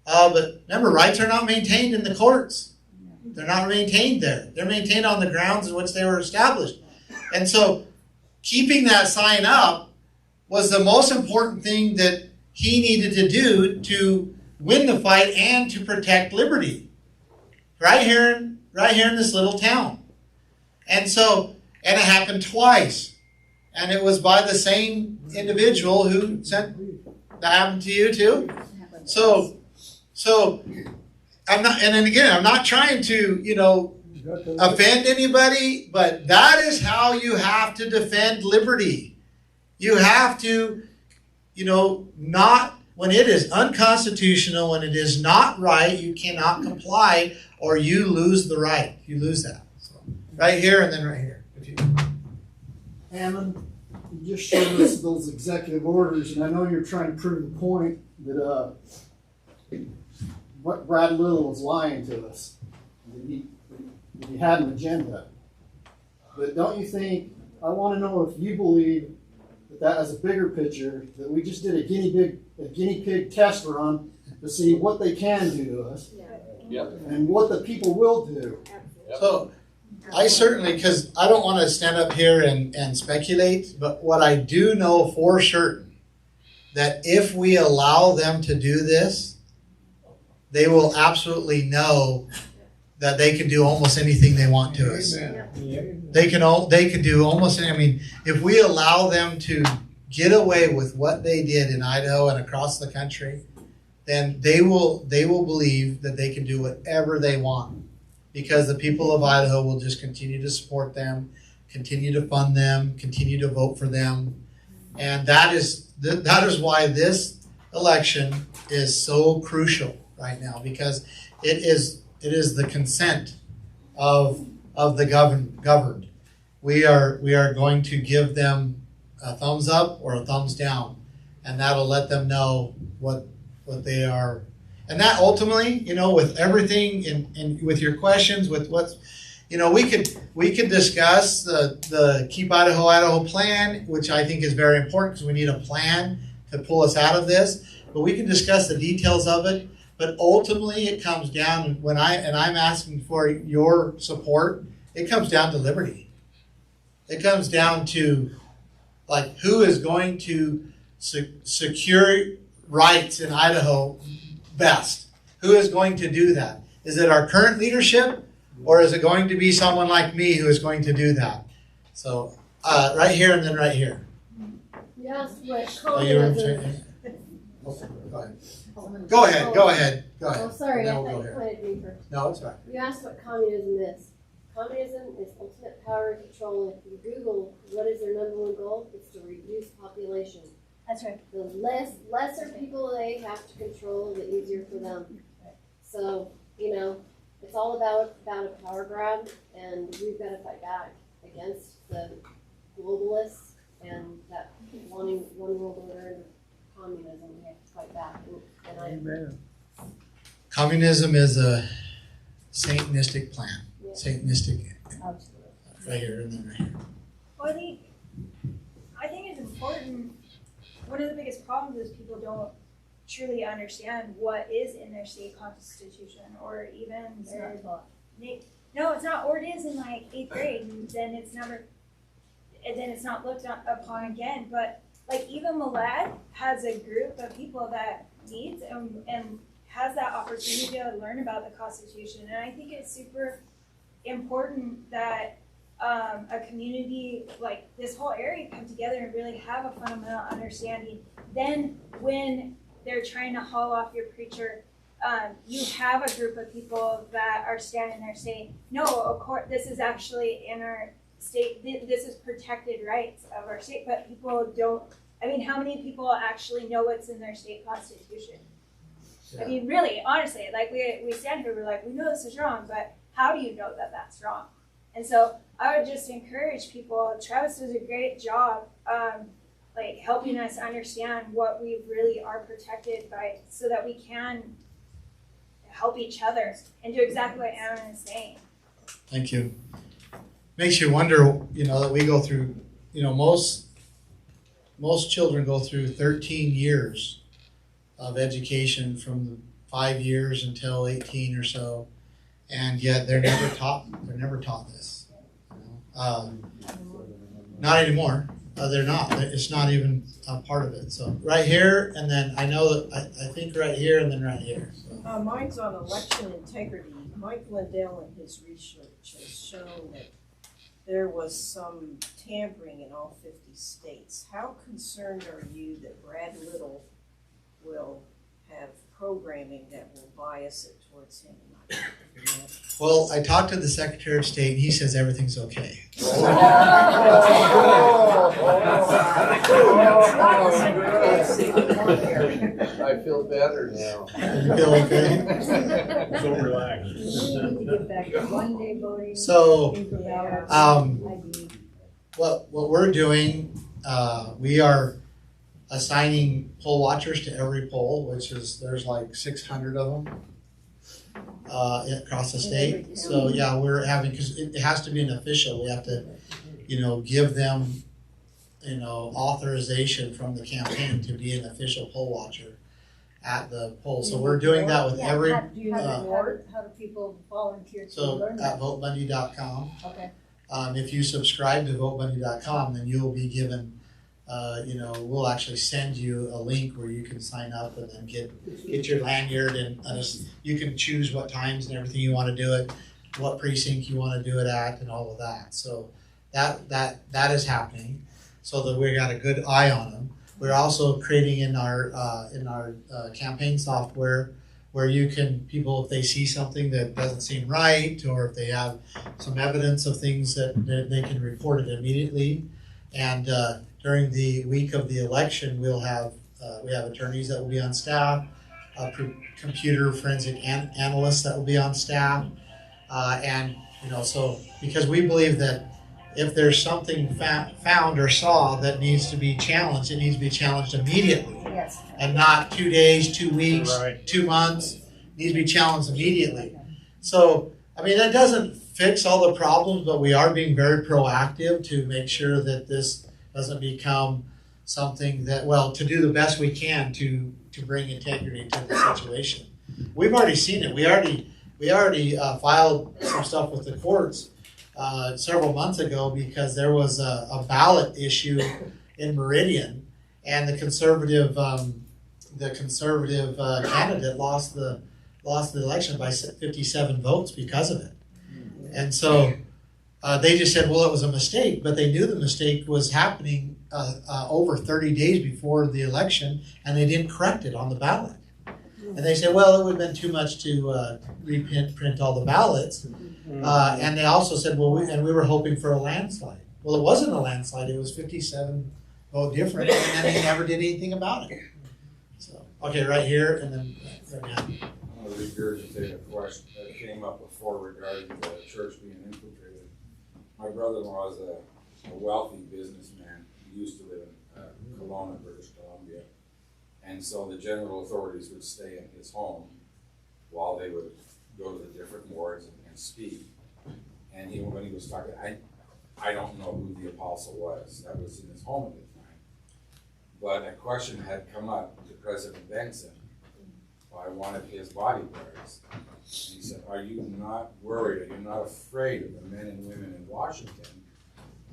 But remember, rights are not maintained in the courts. They're not maintained there. They're maintained on the grounds in which they were established. And so keeping that sign up was the most important thing that he needed to do to win the fight and to protect liberty. Right here in this little town. And it happened twice. And it was by the same individual who sent that happened to you too. So I'm not trying to, offend anybody, but that is how you have to defend liberty. You have to, not, when it is unconstitutional, when it is not right, you cannot comply or you lose the right. You lose that. So, right here and then right here. Hammond, you just showed us those executive orders, and I know you're trying to prove the point that what Brad Little was lying to us. He had an agenda. But don't you think, I want to know if you believe that as a bigger picture, that we just did a guinea pig test run to see what they can do to us. Yep. And what the people will do. So I certainly, because I don't want to stand up here and speculate, but what I do know for certain, that if we allow them to do this, they will absolutely know that they can do almost anything they want to us. They can do almost anything. If we allow them to get away with what they did in Idaho and across the country, then they will believe that they can do whatever they want, because the people of Idaho will just continue to support them, continue to fund them, continue to vote for them. And that is why this election is so crucial right now, because it is the consent of the governed. we are going to give them a thumbs up or a thumbs down, and that'll let them know what they are. And that ultimately, with everything and with your questions, with what's, we could discuss the Keep Idaho plan, which I think is very important because we need a plan to pull us out of this. But we can discuss the details of it. But ultimately, it comes down I'm asking for your support. It comes down to liberty. It comes down to who is going to secure rights in Idaho best. Who is going to do that? Is it our current leadership, or is it going to be someone like me who is going to do that? So right here and then right here. You asked what Oh, you were communism. Go ahead. Oh, sorry, I We'll thought go you here. pointed me first. No, it's fine. You asked what communism is. Communism is ultimate power and control. If you Google what is their number one goal, it's to reduce population. That's right. The lesser people they have to control, the easier for them. So, it's all about a power grab, and we've got to fight back against the globalists and that wanting one world order and communism. We have to fight back. Amen. Communism is a Satanistic plan. Yeah. Satanistic. Absolutely. Right here and then right here. Well, I think it's important. One of the biggest problems is people don't truly understand what is in their state constitution, or even no, it's not, or it is in 8th grade, and then it's not looked upon again. But even Malad has a group of people that meets and has that opportunity to learn about the Constitution, and I think it's super important that a community like this whole area come together and really have a fundamental understanding. Then when they're trying to haul off your preacher, you have a group of people that are standing there saying, no, of course, this is actually in our state, this is protected rights of our state, but people don't, how many people actually know what's in their state constitution? Yeah. Really, honestly, we stand here, we're like, we know this is wrong, but how do you know that that's wrong? And so I would just encourage people. Travis does a great job, helping us understand what we really are protected by, so that we can help each other and do exactly what Aaron is saying. Thank you. Makes you wonder, that we go through, most children go through 13 years of education from 5 years until 18 or so, and yet they're never taught this. Not anymore. They're not. It's not even a part of it. So right here, and then I know that I think right here, and then right here. So. Mine's on election integrity. Mike Lindell in his research has shown that there was some tampering in all 50 states. How concerned are you that Brad Little will have programming that will bias it towards him? Well, I talked to the Secretary of State, and he says everything's okay. I feel better now. You feel okay? So relaxed. So, what we're doing, we are assigning poll watchers to every poll, which is, there's 600 of them across the state. So yeah, we're having, because it has to be an official. We have to, give them, authorization from the campaign to be an official poll watcher at the poll. So we're doing that with every. How do people volunteer to So learn at that? votebundy.com. Okay. If you subscribe to votebundy.com, then you'll be given. We'll actually send you a link where you can sign up and then get your lanyard, and you can choose what times and everything you want to do it, what precinct you want to do it at, and all of that. So that is happening, so that we got a good eye on them. We're also creating in our campaign software where people, if they see something that doesn't seem right, or if they have some evidence of things that they can report it immediately. And during the week of the election, we have attorneys that will be on staff, computer forensic analysts that will be on staff, and so because we believe that if there's something found or saw that needs to be challenged, it needs to be challenged immediately. Yes. And not 2 days, 2 weeks, Right. 2 months. It needs to be challenged immediately. So, I mean, that doesn't fix all the problems, but we are being very proactive to make sure that this doesn't become something that, well, to do the best we can to bring integrity to the situation. We've already seen it. We already filed some stuff with the courts several months ago because there was a ballot issue in Meridian, and the conservative candidate lost the election by 57 votes because of it. And so they just said, well, it was a mistake, but they knew the mistake was happening over 30 days before the election, and they didn't correct it on the ballot. And they said, well, it would have been too much to reprint all the ballots. And they also said, well, we were hoping for a landslide. Well, it wasn't a landslide. It was 57 vote difference, and then they never did anything about it. So, okay, right here, and then right now. I'm going to regurgitate a question that came up before regarding the church being infiltrated. My brother-in-law is a wealthy businessman. He used to live in Kelowna, British Columbia. And so the general authorities would stay in his home while they would go to the different wards and speak. And when he was talking, I don't know who the apostle was. That was in his home at the time. But a question had come up to President Benson by one of his bodyguards. And he said, are you not worried? Are you not afraid of the men and women in Washington?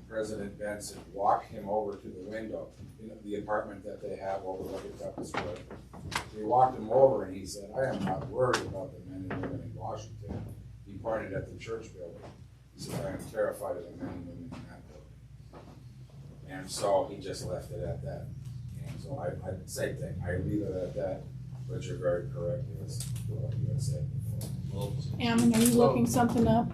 President Benson walked him over to the window, the apartment that they have overlooking Duffus Road. He walked him over and he said, I am not worried about the men and women in Washington. He pointed at the church building. He said, I am terrified of the men and women in that building. And so he just left it at that. And so same thing, I leave it at that, but you're very correct as to what you had said before. Ammon, are you looking something up?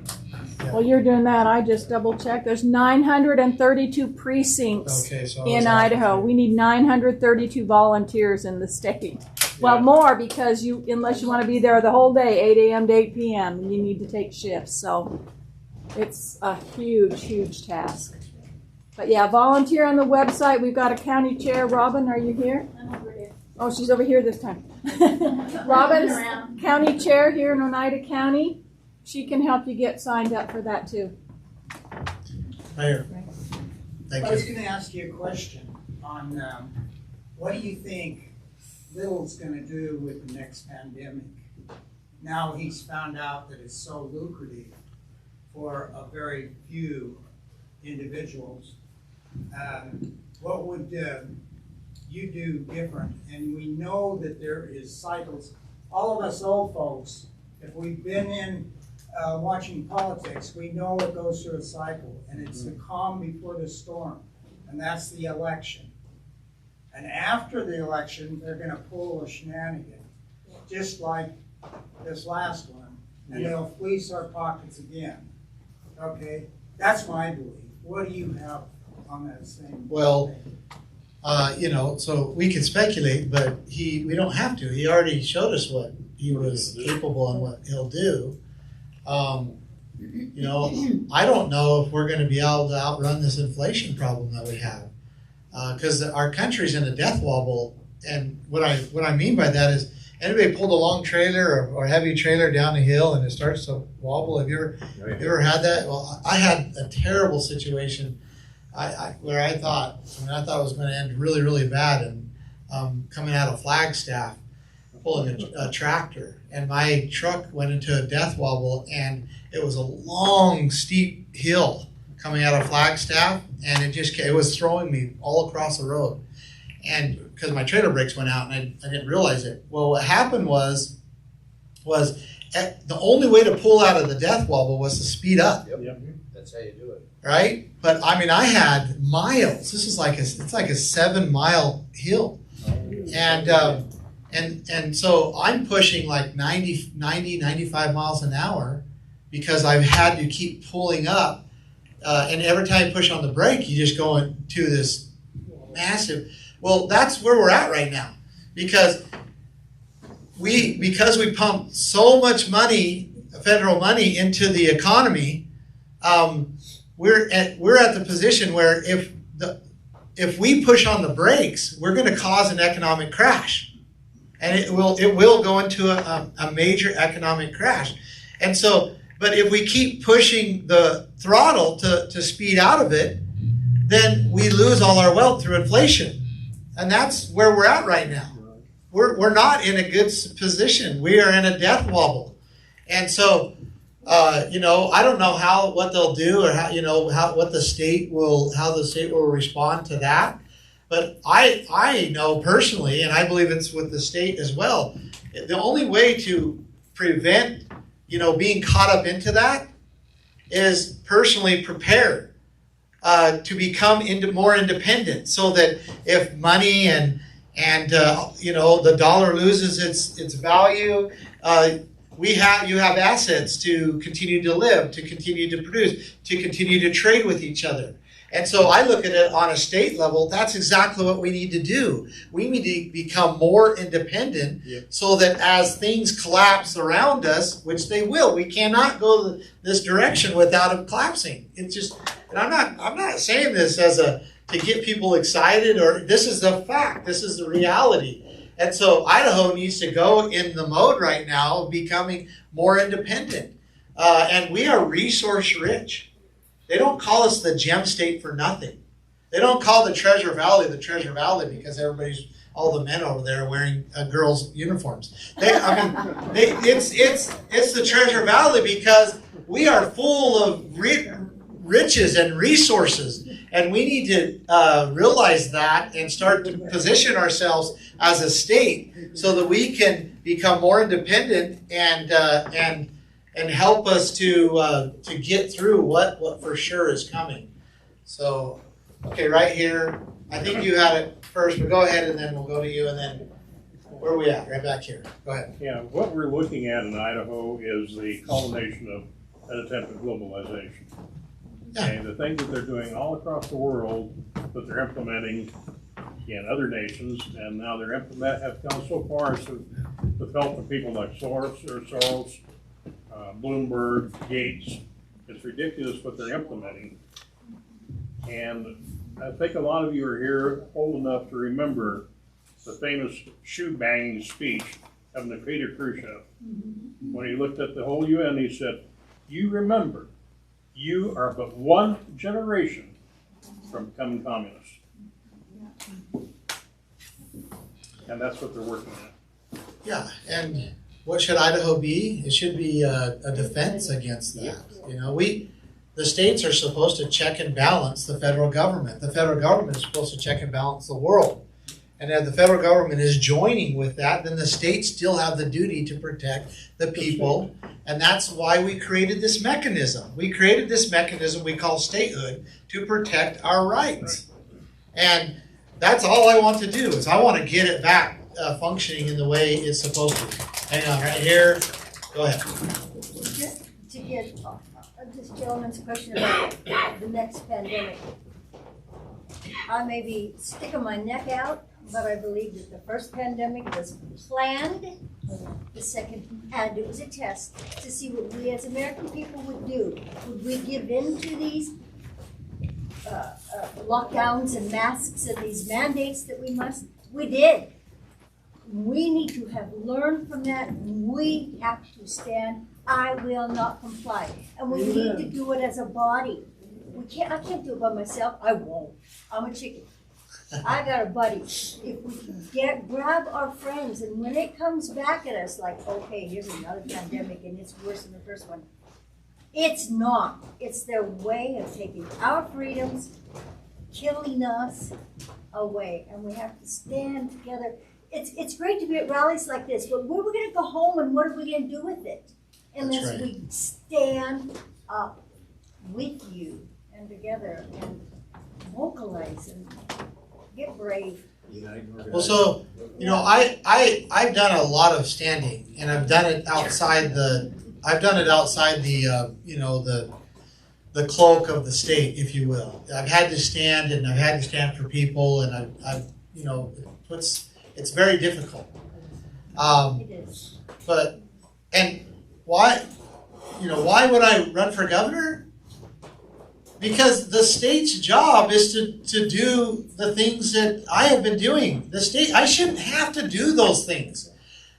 While you're doing that, I just double checked. There's 932 precincts in Idaho. We need 932 volunteers in the state. Well, more because unless you want to be there the whole day, 8 a.m. to 8 p.m., you need to take shifts. So it's a huge, huge task. But yeah, volunteer on the website. We've got a county chair. Robin, are you here? I'm over here. Oh, she's over here this time. Robin's county chair here in Oneida County. She can help you get signed up for that too. Mayor, thank you. I was going to ask you a question on what do you think Little's going to do with the next pandemic? Now he's found out that it's so lucrative for a very few individuals. What would you do different? And we know that there is cycles. All of us old folks, if we've been in watching politics, we know it goes through a cycle, and it's the calm before the storm, and that's the election. And after the election, they're going to pull a shenanigan, just like this last one, and they'll fleece our pockets again. Okay, that's my belief. What do you have on that same? Well, so we can speculate, but we don't have to. He already showed us what he was capable and what he'll do. I don't know if we're going to be able to outrun this inflation problem that we have, because our country's in a death wobble. And what I mean by that is, anybody pulled a long trailer or heavy trailer down a hill and it starts to wobble? Have you ever had that? Well, I had a terrible situation where I thought it was going to end really, really bad, and coming out of Flagstaff, pulling a tractor, and my truck went into a death wobble, and it was a long, steep hill coming out of Flagstaff, and it was throwing me all across the road, and because my trailer brakes went out, and I didn't realize it. Well, what happened was the only way to pull out of the death wobble was to speed up. Yep. That's how you do it. Right? But I mean, I had miles. This is it's like a 7-mile hill, and so I'm pushing like 90, 95 miles an hour because I've had to keep pulling up, and every time you push on the brake, you just go into this massive. Well, that's where we're at right now, because we pump so much money, federal money, into the economy. we're at the position where if we push on the brakes, we're going to cause an economic crash, and it will go into a major economic crash. And so, but if we keep pushing the throttle to speed out of it, then we lose all our wealth through inflation, and that's where we're at right now. We're not in a good position. We are in a death wobble, and so I don't know what they'll do or how the state will respond to that. But I know personally, and I believe it's with the state as well. The only way to prevent being caught up into that is personally prepared to become more independent, so that if money and the dollar loses its value, you have assets to continue to live, to continue to produce, to continue to trade with each other. And so I look at it on a state level. That's exactly what we need to do. We need to become more independent, so that as things collapse around us, which they will, we cannot go this direction without it collapsing. It's just, and I'm not saying this to get people excited, or this is the fact. This is the reality. And so Idaho needs to go in the mode right now of becoming more independent. And we are resource rich. They don't call us the gem state for nothing. They don't call the Treasure Valley because all the men over there are wearing girls' uniforms. It's the Treasure Valley because we are full of riches and resources. And we need to realize that and start to position ourselves as a state so that we can become more independent and help us to get through what for sure is coming. So, okay, right here. I think you had it first, but go ahead and then we'll go to you, and then where are we at? Right back here. Go ahead. Yeah, what we're looking at in Idaho is the culmination of an attempt at globalization. Yeah. And the things that they're doing all across the world that they're implementing in other nations, and now have gone so far as to the help of people like Soros, Bloomberg, Gates. It's ridiculous what they're implementing. And I think a lot of you are here old enough to remember the famous shoe-banging speech of Nikita Khrushchev. When he looked at the whole UN, he said, "You remember, you are but one generation from becoming communist." And that's what they're working at. Yeah, and what should Idaho be? It should be a defense against that. The states are supposed to check and balance the federal government. The federal government is supposed to check and balance the world. And if the federal government is joining with that, then the states still have the duty to protect the people. And that's why we created this mechanism. We created this mechanism we call statehood to protect our rights. And that's all I want to do is I want to get it back functioning in the way it's supposed to. Hang on, right here. Go ahead. Just to get this gentleman's question about the next pandemic. I may be sticking my neck out, but I believe that the first pandemic was planned. The second, and it was a test to see what we as American people would do. Would we give in to these lockdowns and masks and these mandates that we must? We did. We need to have learned from that. We have to stand. I will not comply. And we need to do it as a body. I can't do it by myself. I won't. I'm a chicken. I got a buddy. If we can grab our friends, and when it comes back at us like, okay, here's another pandemic and it's worse than the first one. It's not. It's their way of taking our freedoms, killing us away. And we have to stand together. It's great to be at rallies like this, but we're going to go home and what are we going to do with it? Unless we stand up with you and together and vocalize and get brave. Well, so I've done a lot of standing, and I've done it outside the the cloak of the state, if you will. I've had to stand, and I've had to stand for people, and it's very difficult. It is. And why would I run for governor? Because the state's job is to do the things that I have been doing. I shouldn't have to do those things.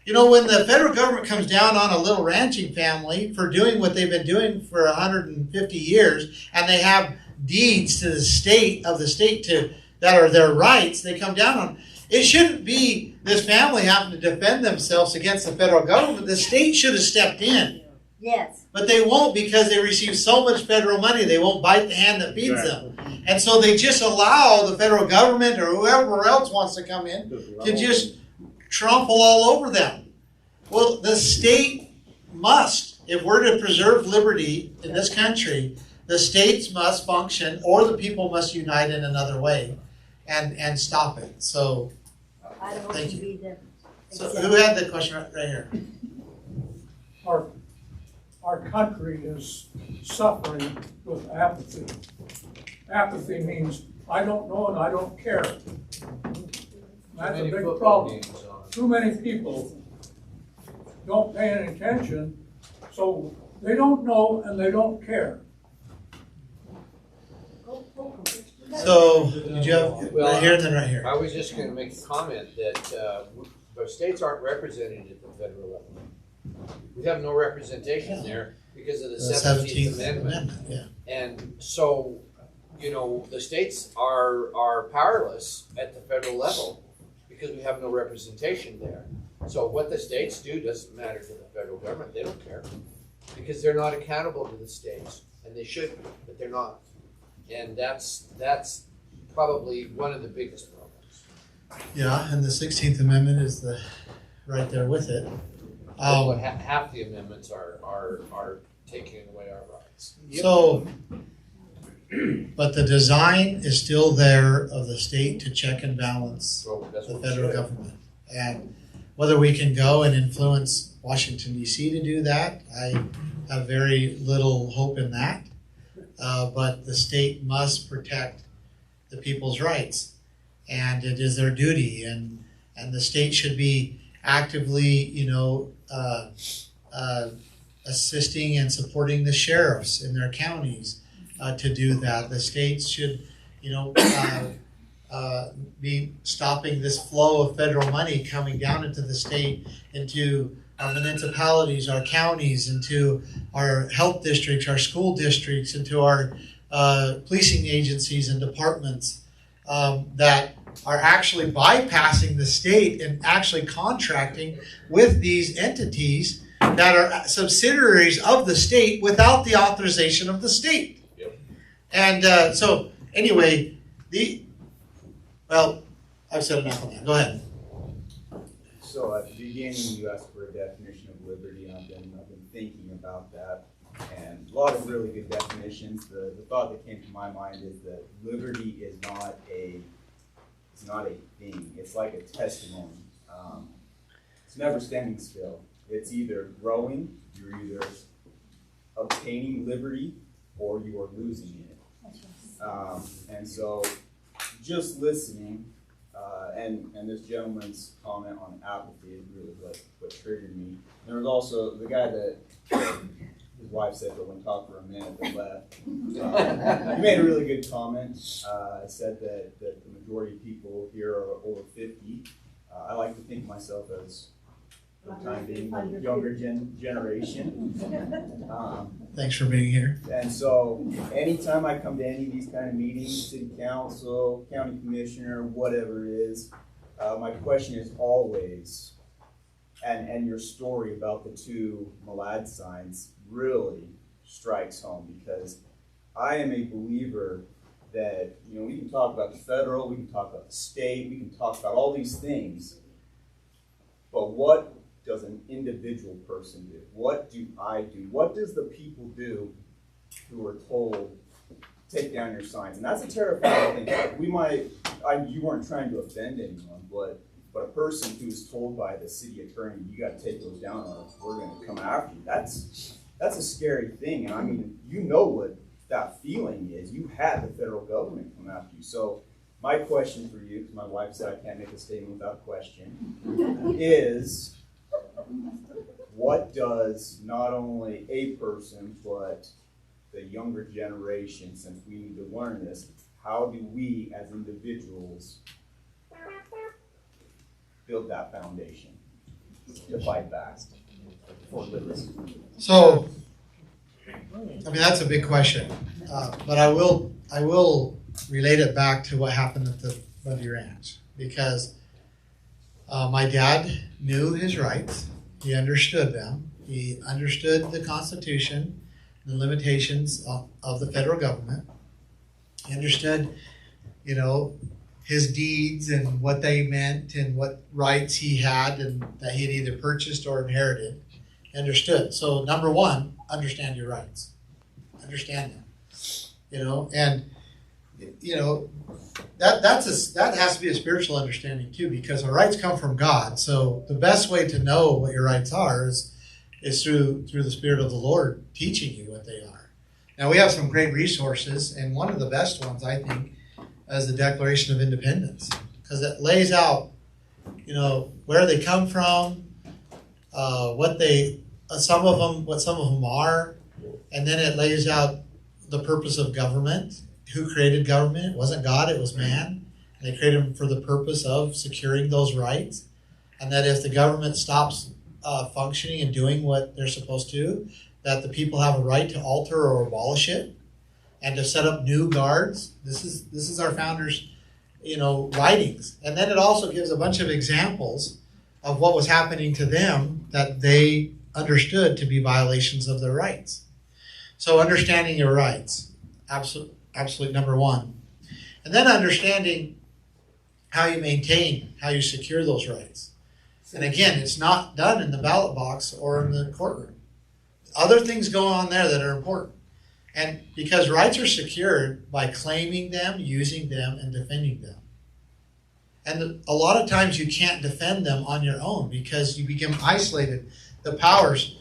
You know, when the federal government comes down on a little ranching family for doing what they've been doing for 150 years, and they have deeds to the state that are their rights, they come down on. It shouldn't be this family having to defend themselves against the federal government. The state should have stepped in. Yes. But they won't, because they receive so much federal money, they won't bite the hand that feeds them. And so they just allow the federal government or whoever else wants to come in to just trample all over them. Well, the state must, if we're to preserve liberty in this country, the states must function, or the people must unite in another way and stop it. So, thank you. So, who had the question right here? Our country is suffering with apathy. Apathy means I don't know and I don't care. That's a big problem. Too many people don't pay any attention, so they don't know and they don't care. So, did you have right here and then right here? I was just going to make a comment that the states aren't represented at the federal level. We have no representation there because of the 17th Amendment. Yeah. And so, you know, the states are powerless at the federal level because we have no representation there. So what the states do doesn't matter to the federal government. They don't care because they're not accountable to the states, and they should be, but they're not. And that's probably one of the biggest problems. Yeah, and the 16th Amendment is right there with it. Half the amendments are taking away our rights. So, but the design is still there of the state to check and balance the federal government. And whether we can go and influence Washington, D.C. to do that, I have very little hope in that. But the state must protect the people's rights, and it is their duty. And the state should be actively, assisting and supporting the sheriffs in their counties to do that. The states should, be stopping this flow of federal money coming down into the state, into our municipalities, our counties, into our health districts, our school districts, into our policing agencies and departments that are actually bypassing the state and actually contracting with these entities that are subsidiaries of the state without the authorization of the state. Yep. And so anyway, I've said enough on that. Go ahead. So at the beginning, you asked for a definition of liberty, and I've been thinking about that, and a lot of really good definitions. The thought that came to my mind is that liberty is not a thing. It's like a testimony. It's never standing still. It's either growing, you're either obtaining liberty, or you are losing it. And so, just listening. And this gentleman's comment on apathy is really what triggered me. There was also the guy that his wife said that when talked for a minute but left. He made a really good comment. Said that the majority of people here are over 50. I like to think of myself as, for the time being, the younger generation. Thanks for being here. And so anytime I come to any of these kind of meetings, city council, county commissioner, whatever it is, my question is always, and your story about the two Malad signs really strikes home, because I am a believer that, we can talk about the federal, we can talk about the state, we can talk about all these things, but what does an individual person do? What do I do? What does the people do who are told, take down your signs? And that's a terrifying thing. You weren't trying to offend anyone, but a person who's told by the city attorney, you got to take those down or we're going to come after you. That's a scary thing. And I mean, you know what that feeling is. You had the federal government come after you. So my question for you, because my wife said I can't make a statement without a question, is what does not only a person, but the younger generation, since we need to learn this, how do we as individuals build that foundation to fight back for liberty? So, I mean, that's a big question, but I will relate it back to what happened at the Bundy Ranch, because my dad knew his rights. He understood them. He understood the Constitution, the limitations of the federal government. He understood, his deeds and what they meant and what rights he had and that he had either purchased or inherited. He understood. So number one, understand your rights. Understand them. And that has to be a spiritual understanding too, because our rights come from God. So the best way to know what your rights are is through the Spirit of the Lord teaching you what they are. Now we have some great resources, and one of the best ones, I think, is the Declaration of Independence, because it lays out, where they come from, what some of them are, and then it lays out the purpose of government. Who created government? It wasn't God, it was man. And they created them for the purpose of securing those rights. And that if the government stops functioning and doing what they're supposed to, that the people have a right to alter or abolish it and to set up new guards. This is our founders, writings. And then it also gives a bunch of examples of what was happening to them that they understood to be violations of their rights. So understanding your rights, absolute number one. And then understanding how you maintain, how you secure those rights. And again, it's not done in the ballot box or in the courtroom. Other things go on there that are important. And because rights are secured by claiming them, using them, and defending them. And a lot of times you can't defend them on your own because you become isolated. The powers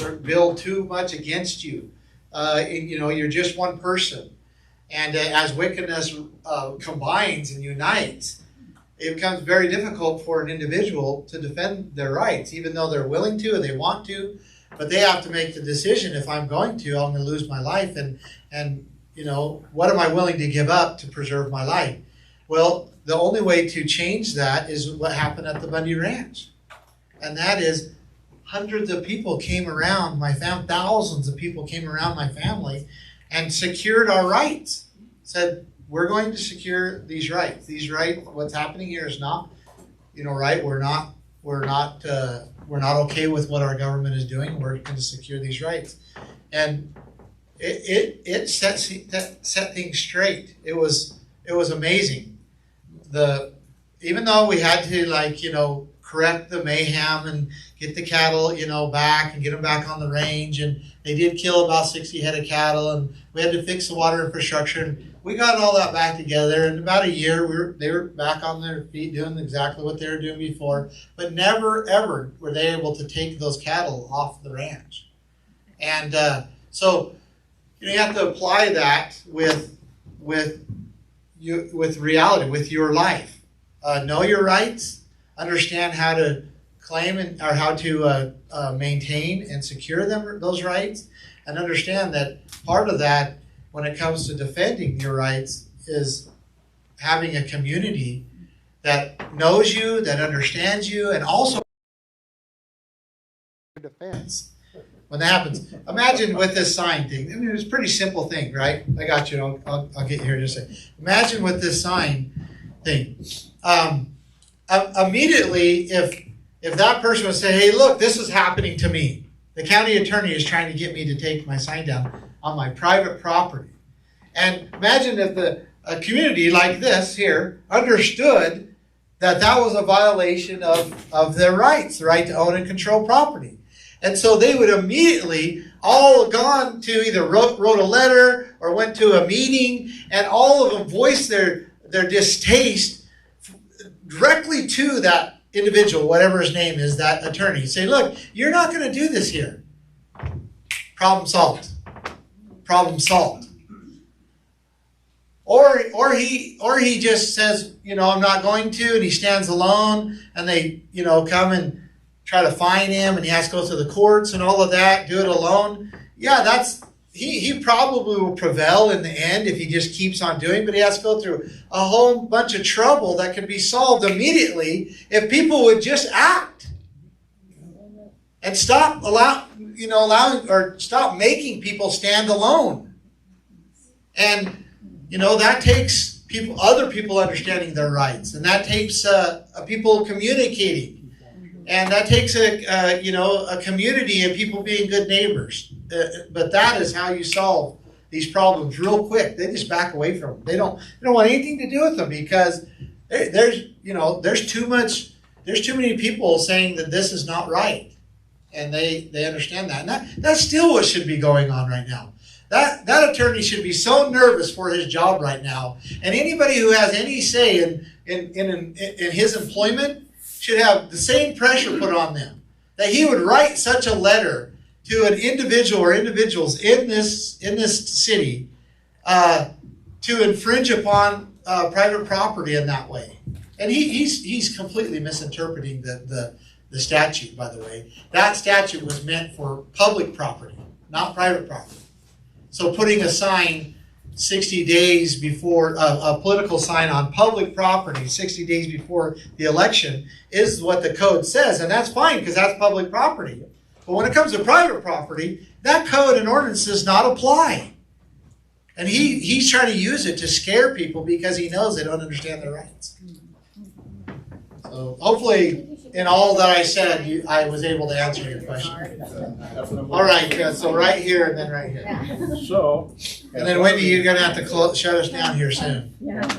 are built too much against you. You're just one person. And as wickedness combines and unites, it becomes very difficult for an individual to defend their rights, even though they're willing to and they want to. But they have to make the decision, if I'm going to lose my life. And what am I willing to give up to preserve my life? Well, the only way to change that is what happened at the Bundy Ranch. And that is hundreds of people came around my family, thousands of people came around my family and secured our rights. Said, we're going to secure these rights. These rights, what's happening here is not, right. We're not okay with what our government is doing. We're going to secure these rights. And it set things straight. It was amazing. Even though we had to correct the mayhem and get the cattle, back and get them back on the range, and they did kill about 60 head of cattle, and we had to fix the water infrastructure, and we got all that back together. In about a year, they were back on their feet doing exactly what they were doing before, but never ever were they able to take those cattle off the ranch. And so you have to apply that with reality, with your life. Know your rights, understand how to claim or how to maintain and secure those rights, and understand that part of that, when it comes to defending your rights, is having a community that knows you, that understands you, and also defense. When that happens, imagine with this sign thing. I mean, it's a pretty simple thing, right? I got you. I'll get here in just a second. Imagine with this sign thing. Immediately, if that person would say, "Hey, look, this is happening to me. The county attorney is trying to get me to take my sign down on my private property," and imagine if a community like this here understood that was a violation of their rights, the right to own and control property. And so they would immediately all gone to either wrote a letter or went to a meeting, and all of them voiced their distaste directly to that individual, whatever his name is, that attorney. Say, "Look, you're not going to do this here." Problem solved. Problem solved. Or he just says, "I'm not going to," and he stands alone, and they, come and try to fine him, and he has to go through the courts and all of that, do it alone. Yeah, he probably will prevail in the end if he just keeps on doing, but he has to go through a whole bunch of trouble that could be solved immediately if people would just act and stop allowing or stop making people stand alone. And that takes other people understanding their rights, and that takes people communicating, and that takes a community and people being good neighbors. But that is how you solve these problems real quick. They just back away from them. They don't want anything to do with them because there's too many people saying that this is not right, and they understand that. And that's still what should be going on right now. That attorney should be so nervous for his job right now, and anybody who has any say in his employment should have the same pressure put on them, that he would write such a letter to an individual or individuals in this city to infringe upon private property in that way. And he's completely misinterpreting the statute, by the way. That statute was meant for public property, not private property. So putting a sign 60 days before, a political sign on public property 60 days before the election is what the code says, and that's fine because that's public property. But when it comes to private property, that code and ordinance does not apply. And he's trying to use it to scare people because he knows they don't understand their rights. So hopefully, in all that I said, I was able to answer your question. All right, so right here and then right here. So, and then Wendy, you're going to have to shut us down here soon. As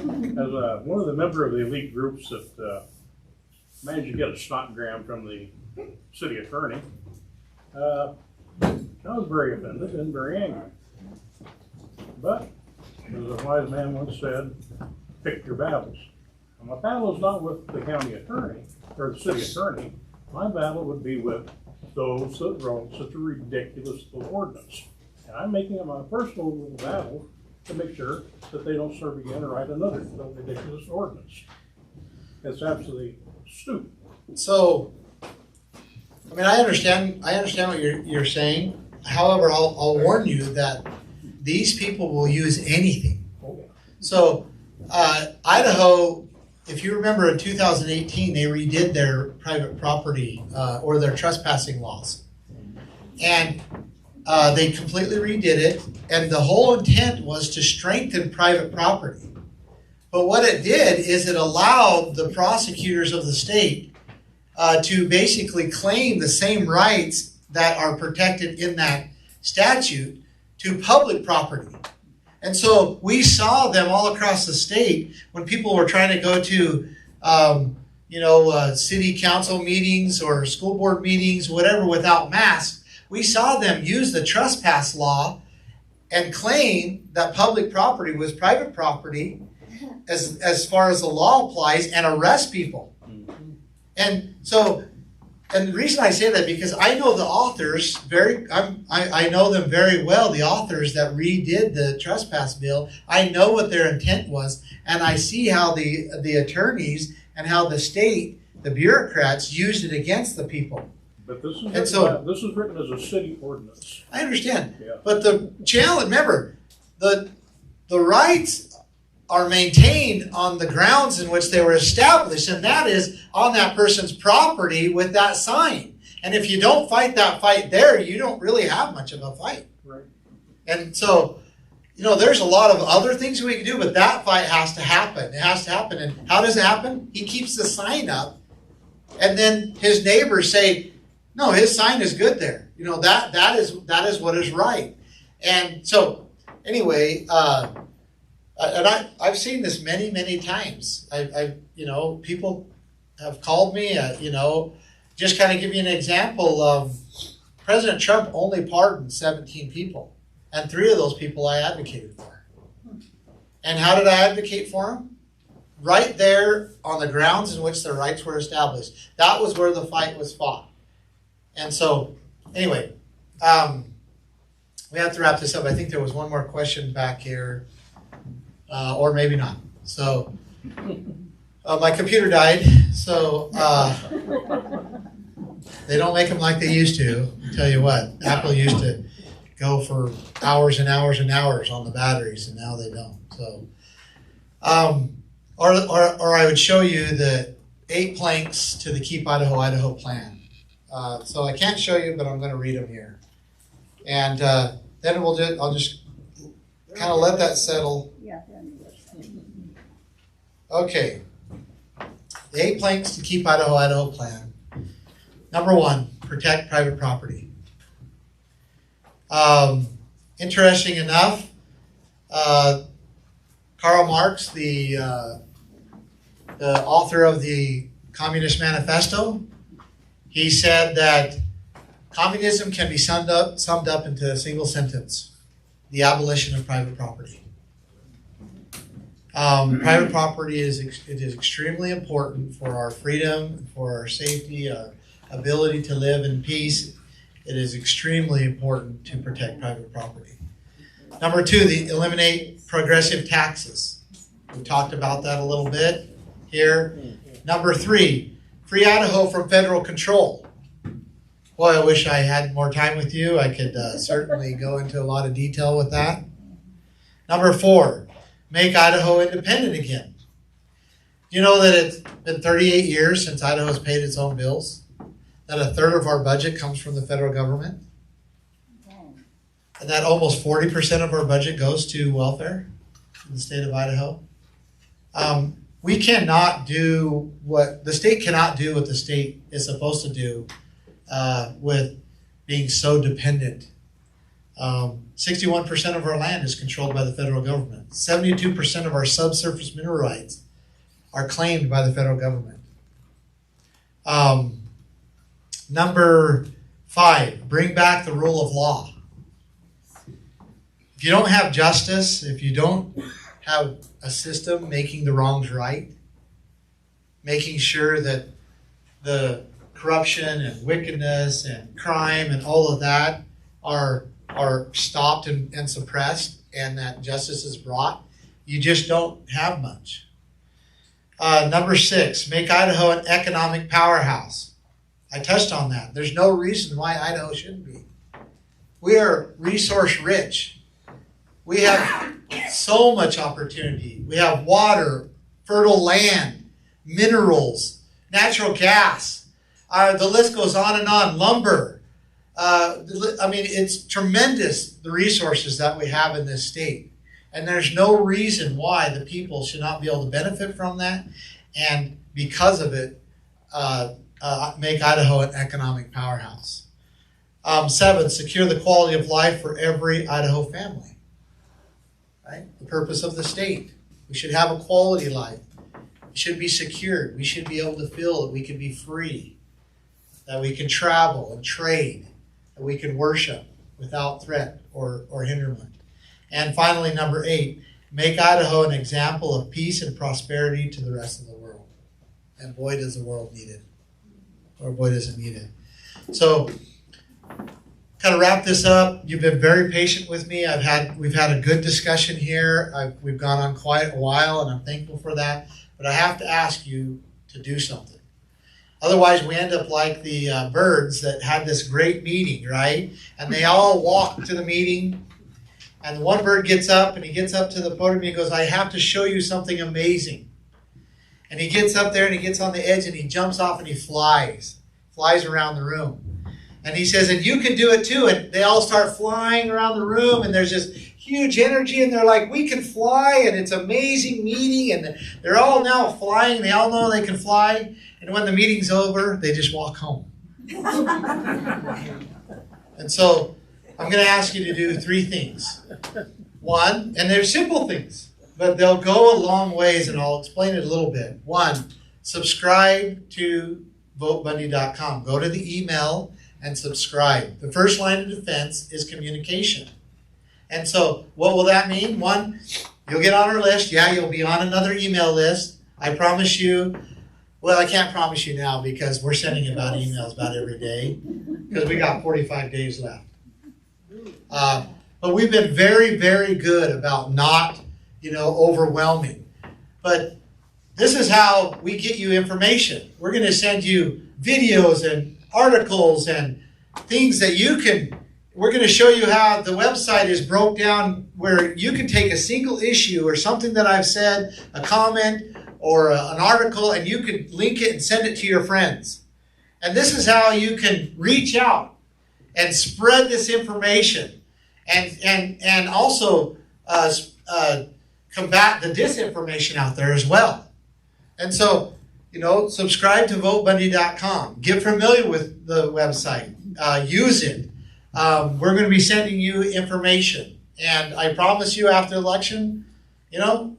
one of the member of the elite groups that managed to get a snotgram from the city attorney, I was very offended and very angry. But, as a wise man once said, pick your battles. And my battle is not with the county attorney or the city attorney. My battle would be with those that wrote such a ridiculous little ordinance. And I'm making it my personal little battle to make sure that they don't serve again or write another ridiculous ordinance. It's absolutely stupid. So, I mean, I understand what you're saying. However, I'll warn you that these people will use anything. So, Idaho, if you remember in 2018, they redid their private property or their trespassing laws. And they completely redid it. And the whole intent was to strengthen private property. But what it did is it allowed the prosecutors of the state to basically claim the same rights that are protected in that statute to public property. And so we saw them all across the state when people were trying to go to, city council meetings or school board meetings, whatever, without masks. We saw them use the trespass law and claim that public property was private property as far as the law applies and arrest people. And so, and the reason I say that because I know the authors I know them very well, the authors that redid the trespass bill. I know what their intent was, and I see how the attorneys and how the state, the bureaucrats, used it against the people. But this is written as a city ordinance. I understand. Yeah. But the challenge, remember, the rights are maintained on the grounds in which they were established, and that is on that person's property with that sign. And if you don't fight that fight there, you don't really have much of a fight. Right. And so, there's a lot of other things we can do, but that fight has to happen. It has to happen. And how does it happen? He keeps the sign up, and then his neighbors say, no, his sign is good there. That is what is right. And so, anyway, and I've seen this many, many times. People have called me, just kind of give you an example of President Trump only pardoned 17 people. And 3 of those people I advocated for. And how did I advocate for them? Right there on the grounds in which their rights were established. That was where the fight was fought. And so, anyway, we have to wrap this up. I think there was one more question back here. Or maybe not. So, my computer died, so they don't make them like they used to. I'll tell you what, Apple used to go for hours and hours and hours on the batteries, and now they don't. So, or I would show you the 8 planks to the Keep Idaho plan. So I can't show you, but I'm going to read them here. And then I'll just kind of let that settle. Okay. The 8 planks to Keep Idaho plan. Number 1, protect private property. Interesting enough, Karl Marx, the author of the Communist Manifesto, he said that communism can be summed up into a single sentence: the abolition of private property. Private property is extremely important for our freedom, for our safety, our ability to live in peace. It is extremely important to protect private property. Number 2, eliminate progressive taxes. We talked about that a little bit here. Number 3, free Idaho from federal control. Boy, I wish I had more time with you. I could certainly go into a lot of detail with that. Number 4, make Idaho independent again. You know that it's been 38 years since Idaho has paid its own bills? That a third of our budget comes from the federal government? And that almost 40% of our budget goes to welfare in the state of Idaho? We cannot do the state cannot do what the state is supposed to do with being so dependent. 61% of our land is controlled by the federal government. 72% of our subsurface mineral rights are claimed by the federal government. Number 5, bring back the rule of law. If you don't have justice, if you don't have a system making the wrongs right, making sure that the corruption and wickedness and crime and all of that are stopped and suppressed, and that justice is brought, you just don't have much. Number 6, make Idaho an economic powerhouse. I touched on that. There's no reason why Idaho shouldn't be. We are resource rich. We have so much opportunity. We have water, fertile land, minerals, natural gas. The list goes on and on. Lumber. It's tremendous, the resources that we have in this state. And there's no reason why the people should not be able to benefit from that. And because of it, make Idaho an economic powerhouse. 7, secure the quality of life for every Idaho family. Right? The purpose of the state. We should have a quality life. It should be secured. We should be able to feel that we can be free, that we can travel and trade, that we can worship without threat or hinderment. And finally, number 8, make Idaho an example of peace and prosperity to the rest of the world. And boy, does the world need it. Or boy, does it need it. So, kind of wrap this up. You've been very patient with me. We've had a good discussion here. We've gone on quite a while, and I'm thankful for that. But I have to ask you to do something. Otherwise, we end up like the birds that had this great meeting, right? And they all walk to the meeting. And one bird gets up, and he gets up to the podium, and he goes, I have to show you something amazing. And he gets up there, and he gets on the edge, and he jumps off, and he flies around the room. And he says, and you can do it too. And they all start flying around the room, and there's this huge energy, and they're like, we can fly, and it's an amazing meeting, and they're all now flying. They all know they can fly. And when the meeting's over, they just walk home. And so I'm going to ask you to do 3 things. 1, and they're simple things, but they'll go a long ways, and I'll explain it a little bit. 1, subscribe to votebundy.com. Go to the email and subscribe. The first line of defense is communication. And so what will that mean? 1, you'll get on our list. Yeah, you'll be on another email list. I promise you. Well, I can't promise you now because we're sending about emails about every day because we got 45 days left. But we've been very, very good about not, overwhelming. But this is how we get you information. We're going to send you videos and articles and things that you can we're going to show you how the website is broke down where you can take a single issue or something that I've said, a comment or an article, and you could link it and send it to your friends. And this is how you can reach out and spread this information and also combat the disinformation out there as well. And so, subscribe to votebundy.com. Get familiar with the website. Use it. We're going to be sending you information. And I promise you after the election,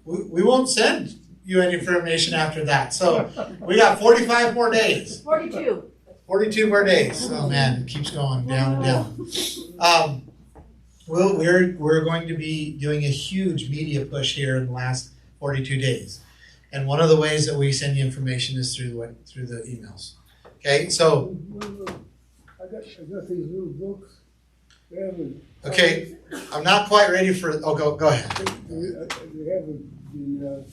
we won't send you any information after that. So we got 45 more days. 42. 42 more days. Oh man, it keeps going down and down. We're going to be doing a huge media push here in the last 42 days. And one of the ways that we send you information is through the emails. Okay, so. I got these little books. Okay, I'm not quite ready for. Oh, go ahead. They have the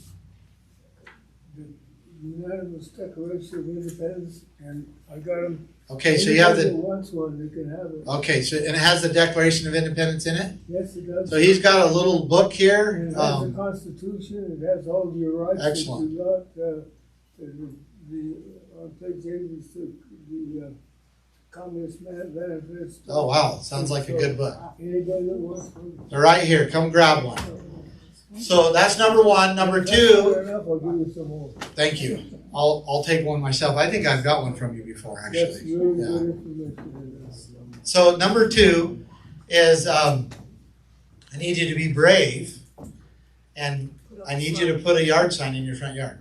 unanimous Declaration of Independence, and I got them. Okay, so you have the. Wants one, they can have it. Okay, so and it has the Declaration of Independence in it. Yes, it does. So he's got a little book here. And it has the Constitution. It has all of your rights. Excellent. That you got on page 8 is the Communist Manifesto. Oh wow, sounds like a good book. Anybody that wants one. They're right here. Come grab one. So that's number one. Number two. Enough, I'll give you some more. Thank you. I'll take one myself. I think I've got one from you before, actually. Yes, really Yeah. good information. So number two is I need you to be brave, and I need you to put a yard sign in your front yard.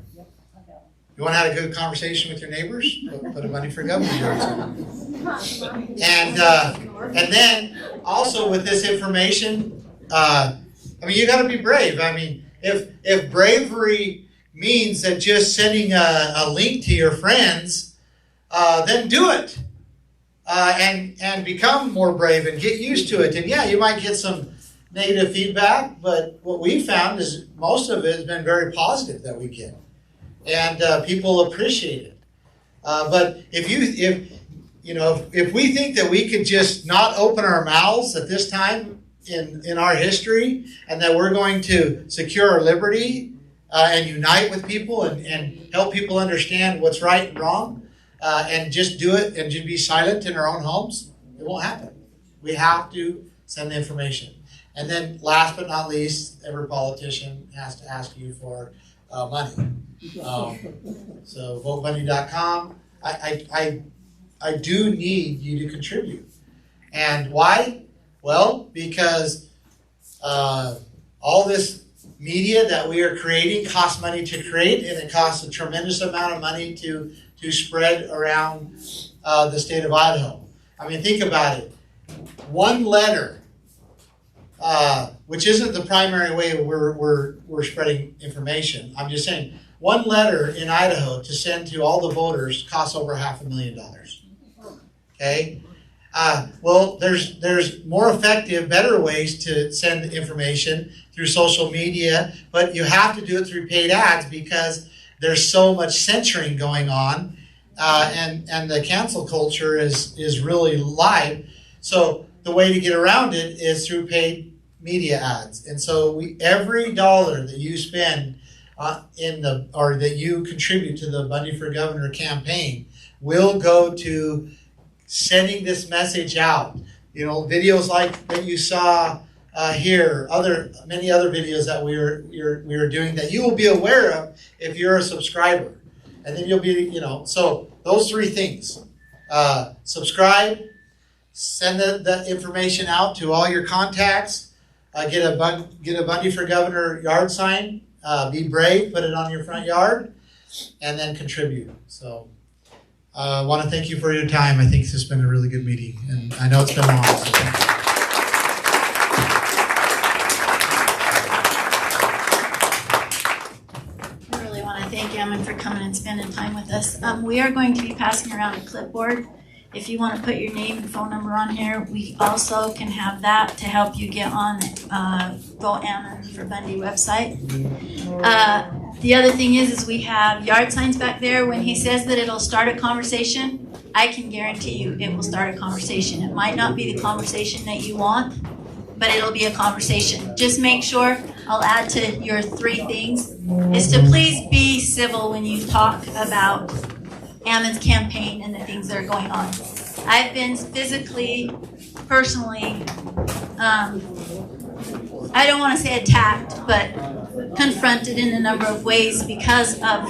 You want to have a good conversation with your neighbors? Put a Money for Governor yard sign. And then also with this information, you got to be brave. I mean, if bravery means that just sending a link to your friends, then do it. And become more brave and get used to it. And yeah, you might get some negative feedback, but what we found is most of it has been very positive that we get. And people appreciate it. But if we think that we could just not open our mouths at this time in our history, and that we're going to secure our liberty and unite with people and help people understand what's right and wrong, and just do it and just be silent in our own homes, it won't happen. We have to send the information. And then last but not least, every politician has to ask you for money. So votebundy.com. I do need you to contribute. And why? Well, because all this media that we are creating costs money to create, and it costs a tremendous amount of money to spread around the state of Idaho. I mean, think about it. One letter, which isn't the primary way we're spreading information. I'm just saying, one letter in Idaho to send to all the voters costs over $500,000. Okay? Well, there's more effective, better ways to send information through social media, but you have to do it through paid ads because there's so much censoring going on, and the cancel culture is really live. So the way to get around it is through paid media ads. And so every dollar that you spend or that you contribute to the Bundy for Governor campaign will go to sending this message out. Videos like that you saw here, many other videos that we are doing that you will be aware of if you're a subscriber. And then you'll be, so those three things. Subscribe, send the information out to all your contacts, get a Bundy for Governor yard sign, be brave, put it on your front yard, and then contribute. So I want to thank you for your time. I think this has been a really good meeting, and I know it's been long. So thank you. I really want to thank Ammon for coming and spending time with us. We are going to be passing around a clipboard. If you want to put your name and phone number on here, we also can have that to help you get on Vote Ammon for Bundy website. The other thing is we have yard signs back there. When he says that it'll start a conversation, I can guarantee you it will start a conversation. It might not be the conversation that you want, but it'll be a conversation. Just make sure, I'll add to your 3 things, is to please be civil when you talk about Ammon's campaign and the things that are going on. I've been physically, personally, I don't want to say attacked, but confronted in a number of ways because of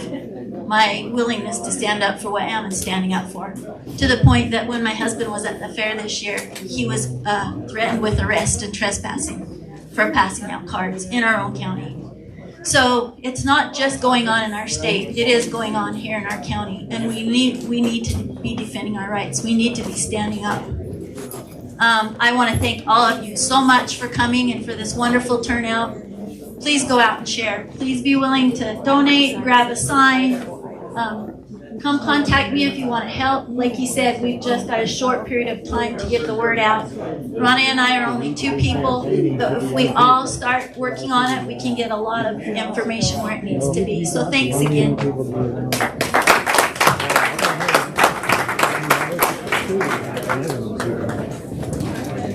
my willingness to stand up for what Ammon's standing up for. To the point that when my husband was at the fair this year, he was threatened with arrest and trespassing for passing out cards in our own county. So it's not just going on in our state, it is going on here in our county, and we need to be defending our rights. We need to be standing up. I want to thank all of you so much for coming and for this wonderful turnout. Please go out and share. Please be willing to donate, grab a sign. Come contact me if you want to help. Like he said, we've just got a short period of time to get the word out. Ronnie and I are only 2 people, but if we all start working on it, we can get a lot of information where it needs to be. So thanks again.